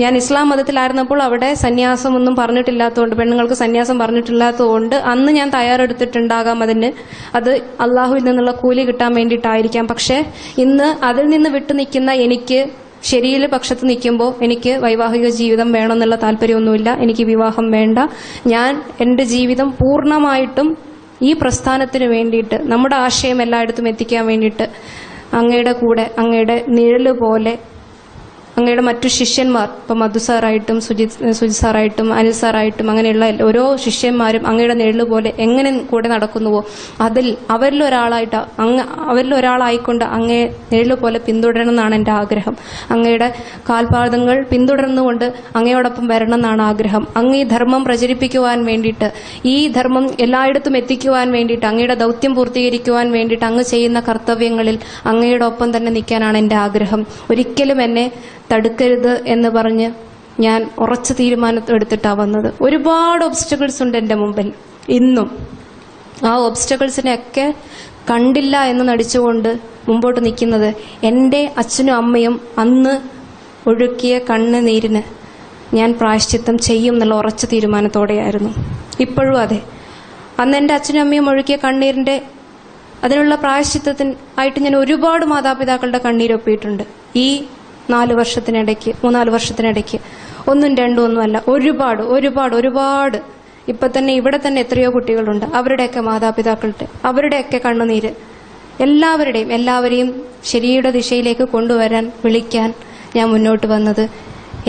ഞാൻ ഇസ്ലാം മതത്തിലായിരുന്നപ്പോൾ അവിടെ സന്യാസമൊന്നും പറഞ്ഞിട്ടില്ലാത്തതുകൊണ്ട്, പെണ്ണുങ്ങൾക്ക് സന്യാസം പറഞ്ഞിട്ടില്ലാത്തതുകൊണ്ട് അന്ന് ഞാൻ തയ്യാറെടുത്തിട്ടുണ്ടാകാം അതിന്. അത് അള്ളാഹുവിൽ നിന്നുള്ള കൂലി കിട്ടാൻ വേണ്ടിയിട്ടായിരിക്കാം. പക്ഷേ ഇന്ന് അതിൽ നിന്ന് വിട്ടു നിൽക്കുന്ന എനിക്ക്, ശരിയിലെ പക്ഷത്ത് നിൽക്കുമ്പോൾ എനിക്ക് വൈവാഹിക ജീവിതം വേണമെന്നുള്ള താല്പര്യമൊന്നുമില്ല, എനിക്ക് വിവാഹം വേണ്ട. ഞാൻ എൻ്റെ ജീവിതം പൂർണ്ണമായിട്ടും ഈ പ്രസ്ഥാനത്തിന് വേണ്ടിയിട്ട്, നമ്മുടെ ആശയം എല്ലായിടത്തും എത്തിക്കാൻ വേണ്ടിയിട്ട് അങ്ങയുടെ കൂടെ, അങ്ങയുടെ നിഴല് പോലെ അങ്ങയുടെ മറ്റു ശിഷ്യന്മാർ, ഇപ്പം മധു സാറായിട്ടും സുജിത് സാറായിട്ടും അനിൽ സാറായിട്ടും അങ്ങനെയുള്ള ഓരോ ശിഷ്യന്മാരും അങ്ങയുടെ നിഴല് പോലെ എങ്ങനെ കൂടെ നടക്കുന്നുവോ അവരിലൊരാളായിക്കൊണ്ട് അങ്ങേ നിഴല് പോലെ പിന്തുടരണം എന്നാണ് എൻ്റെ ആഗ്രഹം. അങ്ങയുടെ കാൽപാദങ്ങൾ പിന്തുടർന്നുകൊണ്ട് അങ്ങയോടൊപ്പം വരണം എന്നാണ് ആഗ്രഹം. അങ്ങ് ഈ ധർമ്മം പ്രചരിപ്പിക്കുവാൻ വേണ്ടിയിട്ട്, ഈ ധർമ്മം എല്ലായിടത്തും എത്തിക്കുവാൻ വേണ്ടിയിട്ട്, അങ്ങയുടെ ദൗത്യം പൂർത്തീകരിക്കുവാൻ വേണ്ടിയിട്ട് അങ്ങ് ചെയ്യുന്ന കർത്തവ്യങ്ങളിൽ അങ്ങയുടെ ഒപ്പം തന്നെ നിൽക്കാനാണ് എൻ്റെ ആഗ്രഹം. ഒരിക്കലും എന്നെ തടുക്കരുത് എന്ന് പറഞ്ഞ് ഞാൻ ഉറച്ച തീരുമാനം എടുത്തിട്ടാണ് വന്നത്. ഒരുപാട് ഒബ്സ്റ്റക്കിൾസ് ഉണ്ട് എൻ്റെ മുമ്പിൽ ഇന്നും. ആ ഒബ്സ്റ്റക്കിൾസിനെയൊക്കെ കണ്ടില്ല എന്ന് നടിച്ചുകൊണ്ട് മുമ്പോട്ട് നിൽക്കുന്നത് എൻ്റെ അച്ഛനും അമ്മയും അന്ന് ഒഴുക്കിയ കണ്ണുനീരിന് ഞാൻ പ്രായശ്ചിത്തം ചെയ്യും എന്നുള്ള ഉറച്ച തീരുമാനത്തോടെയായിരുന്നു. ഇപ്പോഴും അതെ. അന്ന് എൻ്റെ അച്ഛനും അമ്മയും ഒഴുക്കിയ കണ്ണീരിൻ്റെ അതിനുള്ള പ്രായശ്ചിത്തത്തിനായിട്ട് ഞാൻ ഒരുപാട് മാതാപിതാക്കളുടെ കണ്ണീരൊപ്പിയിട്ടുണ്ട്. ഈ 4 വർഷത്തിനിടയ്ക്ക് ഒന്നും രണ്ടും ഒന്നുമല്ല, ഒരുപാട് ഇപ്പൊ തന്നെ ഇവിടെ തന്നെ എത്രയോ കുട്ടികളുണ്ട്. അവരുടെയൊക്കെ മാതാപിതാക്കളുടെ, അവരുടെയൊക്കെ കണ്ണുനീര്, എല്ലാവരെയും ശരിയുടെ ദിശയിലേക്ക് കൊണ്ടുവരാൻ, വിളിക്കാൻ ഞാൻ മുന്നോട്ട് വന്നത്.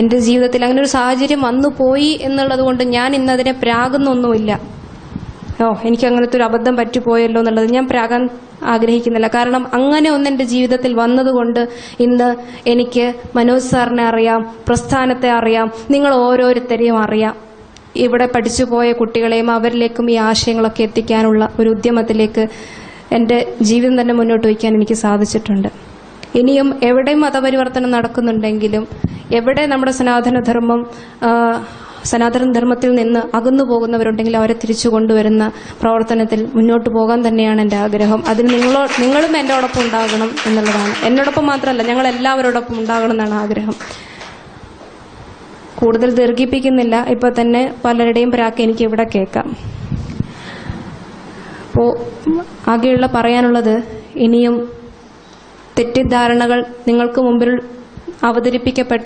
എൻ്റെ ജീവിതത്തിൽ അങ്ങനെ ഒരു സാഹചര്യം വന്നു പോയി എന്നുള്ളത് കൊണ്ട് ഞാൻ ഇന്നതിനെ പ്രാകുന്നൊന്നുമില്ല. എനിക്ക് അങ്ങനത്തെ ഒരു അബദ്ധം പറ്റിപ്പോയല്ലോ എന്നുള്ളത് ഞാൻ പ്രാകാൻ ആഗ്രഹിക്കുന്നില്ല. കാരണം അങ്ങനെ ഒന്ന് എൻ്റെ ജീവിതത്തിൽ വന്നതുകൊണ്ട് ഇന്ന് എനിക്ക് മനോജ് സാറിനെ അറിയാം, പ്രസ്ഥാനത്തെ അറിയാം, നിങ്ങൾ ഓരോരുത്തരെയും അറിയാം. ഇവിടെ പഠിച്ചു പോയ കുട്ടികളെയും അവരിലേക്കും ഈ ആശയങ്ങളൊക്കെ എത്തിക്കാനുള്ള ഒരു ഉദ്യമത്തിലേക്ക് എൻ്റെ ജീവിതം തന്നെ മുന്നോട്ട് വയ്ക്കാൻ എനിക്ക് സാധിച്ചിട്ടുണ്ട്. ഇനിയും എവിടെ മതപരിവർത്തനം നടക്കുന്നുണ്ടെങ്കിലും, എവിടെ നമ്മുടെ സനാതന ധർമ്മത്തിൽ നിന്ന് അകന്നു പോകുന്നവരുണ്ടെങ്കിൽ അവരെ തിരിച്ചു കൊണ്ടുവരുന്ന പ്രവർത്തനത്തിൽ മുന്നോട്ട് പോകാൻ തന്നെയാണ് എൻ്റെ ആഗ്രഹം. അതിന് നിങ്ങളും എന്നോടൊപ്പം ഉണ്ടാകണം എന്നുള്ളതാണ്. എന്നോടൊപ്പം മാത്രമല്ല, ഞങ്ങൾ എല്ലാവരോടൊപ്പം ഉണ്ടാകണം എന്നാണ് ആഗ്രഹം. കൂടുതൽ ദീർഘിപ്പിക്കുന്നില്ല. ഇപ്പൊ തന്നെ പലരുടെയും പ്രാക്ക് എനിക്ക് ഇവിടെ കേൾക്കാം. അപ്പോൾ ആകെയുള്ള പറയാനുള്ളത്, ഇനിയും തെറ്റിദ്ധാരണകൾ, നിങ്ങൾക്ക് മുമ്പിൽ അവതരിപ്പിക്കപ്പെട്ട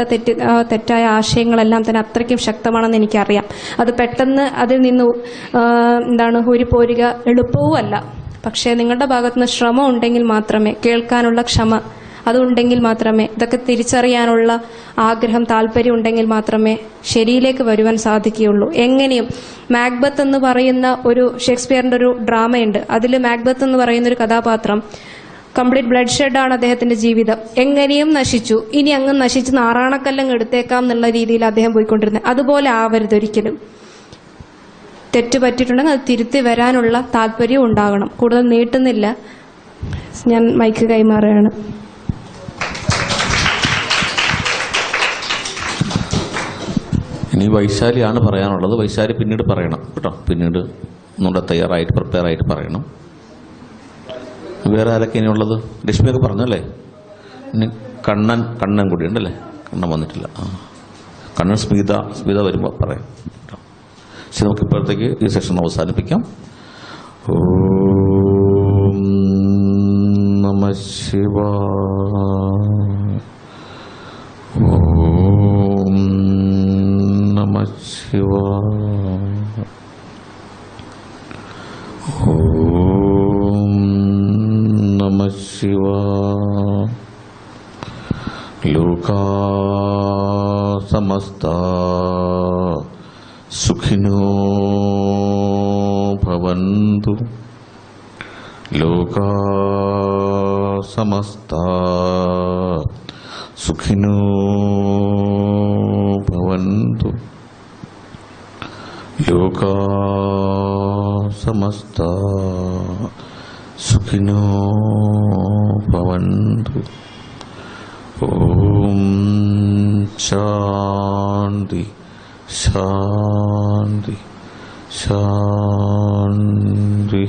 തെറ്റായ ആശയങ്ങളെല്ലാം തന്നെ അത്രയ്ക്കും ശക്തമാണെന്ന് എനിക്കറിയാം. അത് പെട്ടെന്ന് അതിൽ നിന്ന് ഊരിപ്പോരുക എളുപ്പവുമല്ല. പക്ഷേ നിങ്ങളുടെ ഭാഗത്തുനിന്ന് ശ്രമം ഉണ്ടെങ്കിൽ മാത്രമേ, കേൾക്കാനുള്ള ക്ഷമ അതുണ്ടെങ്കിൽ മാത്രമേ, ഇതൊക്കെ തിരിച്ചറിയാനുള്ള ആഗ്രഹം, താല്പര്യം ഉണ്ടെങ്കിൽ മാത്രമേ ശരിയിലേക്ക് വരുവാൻ സാധിക്കുകയുള്ളൂ. എങ്ങനെയും മാക്ബത്ത് എന്ന് പറയുന്ന ഒരു ഷേക്സ്പിയറിന്റെ ഒരു ഡ്രാമയുണ്ട്. അതിൽ മാക്ബത്ത് എന്ന് പറയുന്ന ഒരു കഥാപാത്രം കംപ്ലീറ്റ് ബ്ലഡ് ഷെഡാണ് അദ്ദേഹത്തിന്റെ ജീവിതം. എങ്ങനെയും നശിച്ചു, ഇനി അങ്ങ് നശിച്ച് നാറാണക്കല്ലങ്ങ് എടുത്തേക്കാം എന്നുള്ള രീതിയിൽ അദ്ദേഹം പോയിക്കൊണ്ടിരുന്നത്. അതുപോലെ ആവരുത് ഒരിക്കലും. തെറ്റ് പറ്റിയിട്ടുണ്ടെങ്കിൽ അത് തിരുത്തി വരാനുള്ള താല്പര്യം ഉണ്ടാകണം. കൂടുതൽ നീട്ടുന്നില്ല, ഞാൻ മൈക്ക് കൈമാറുകയാണ്. ഇനി വൈശാലിയാണ് പറയാനുള്ളത്. വൈശാലി പിന്നീട് പറയണം കേട്ടോ. പിന്നീട് നമ്മുടെ പ്രിപ്പയർ ആയിട്ട് പറയണം. വേറെ ആരൊക്കെ ഇനിയുള്ളത്? ലക്ഷ്മിയൊക്കെ പറഞ്ഞല്ലേ? ഇനി കണ്ണൻ കൂടി ഉണ്ടല്ലേ? കണ്ണൻ വന്നിട്ടില്ല. കണ്ണൻ സ്മിത വരുമ്പോൾ പറയാം. ശരി, നമുക്ക് ഇപ്പോഴത്തേക്ക് ഈ സെഷൻ അവസാനിപ്പിക്കാം. ഓം നമഃ ശിവായ. ഓം നമഃ ശിവായ. ഓം നമഃ ശിവായ. ലോകാ സമസ്താ സുഖിനോ ഭവന്തു. ലോകാ സമസ്താ സുഖിനോ ഭവന്തു. ലോകാ സമസ്താ സുഖിനോ ഭവന്തു. ഓം ശാന്തി ശാന്തി ശാന്തി.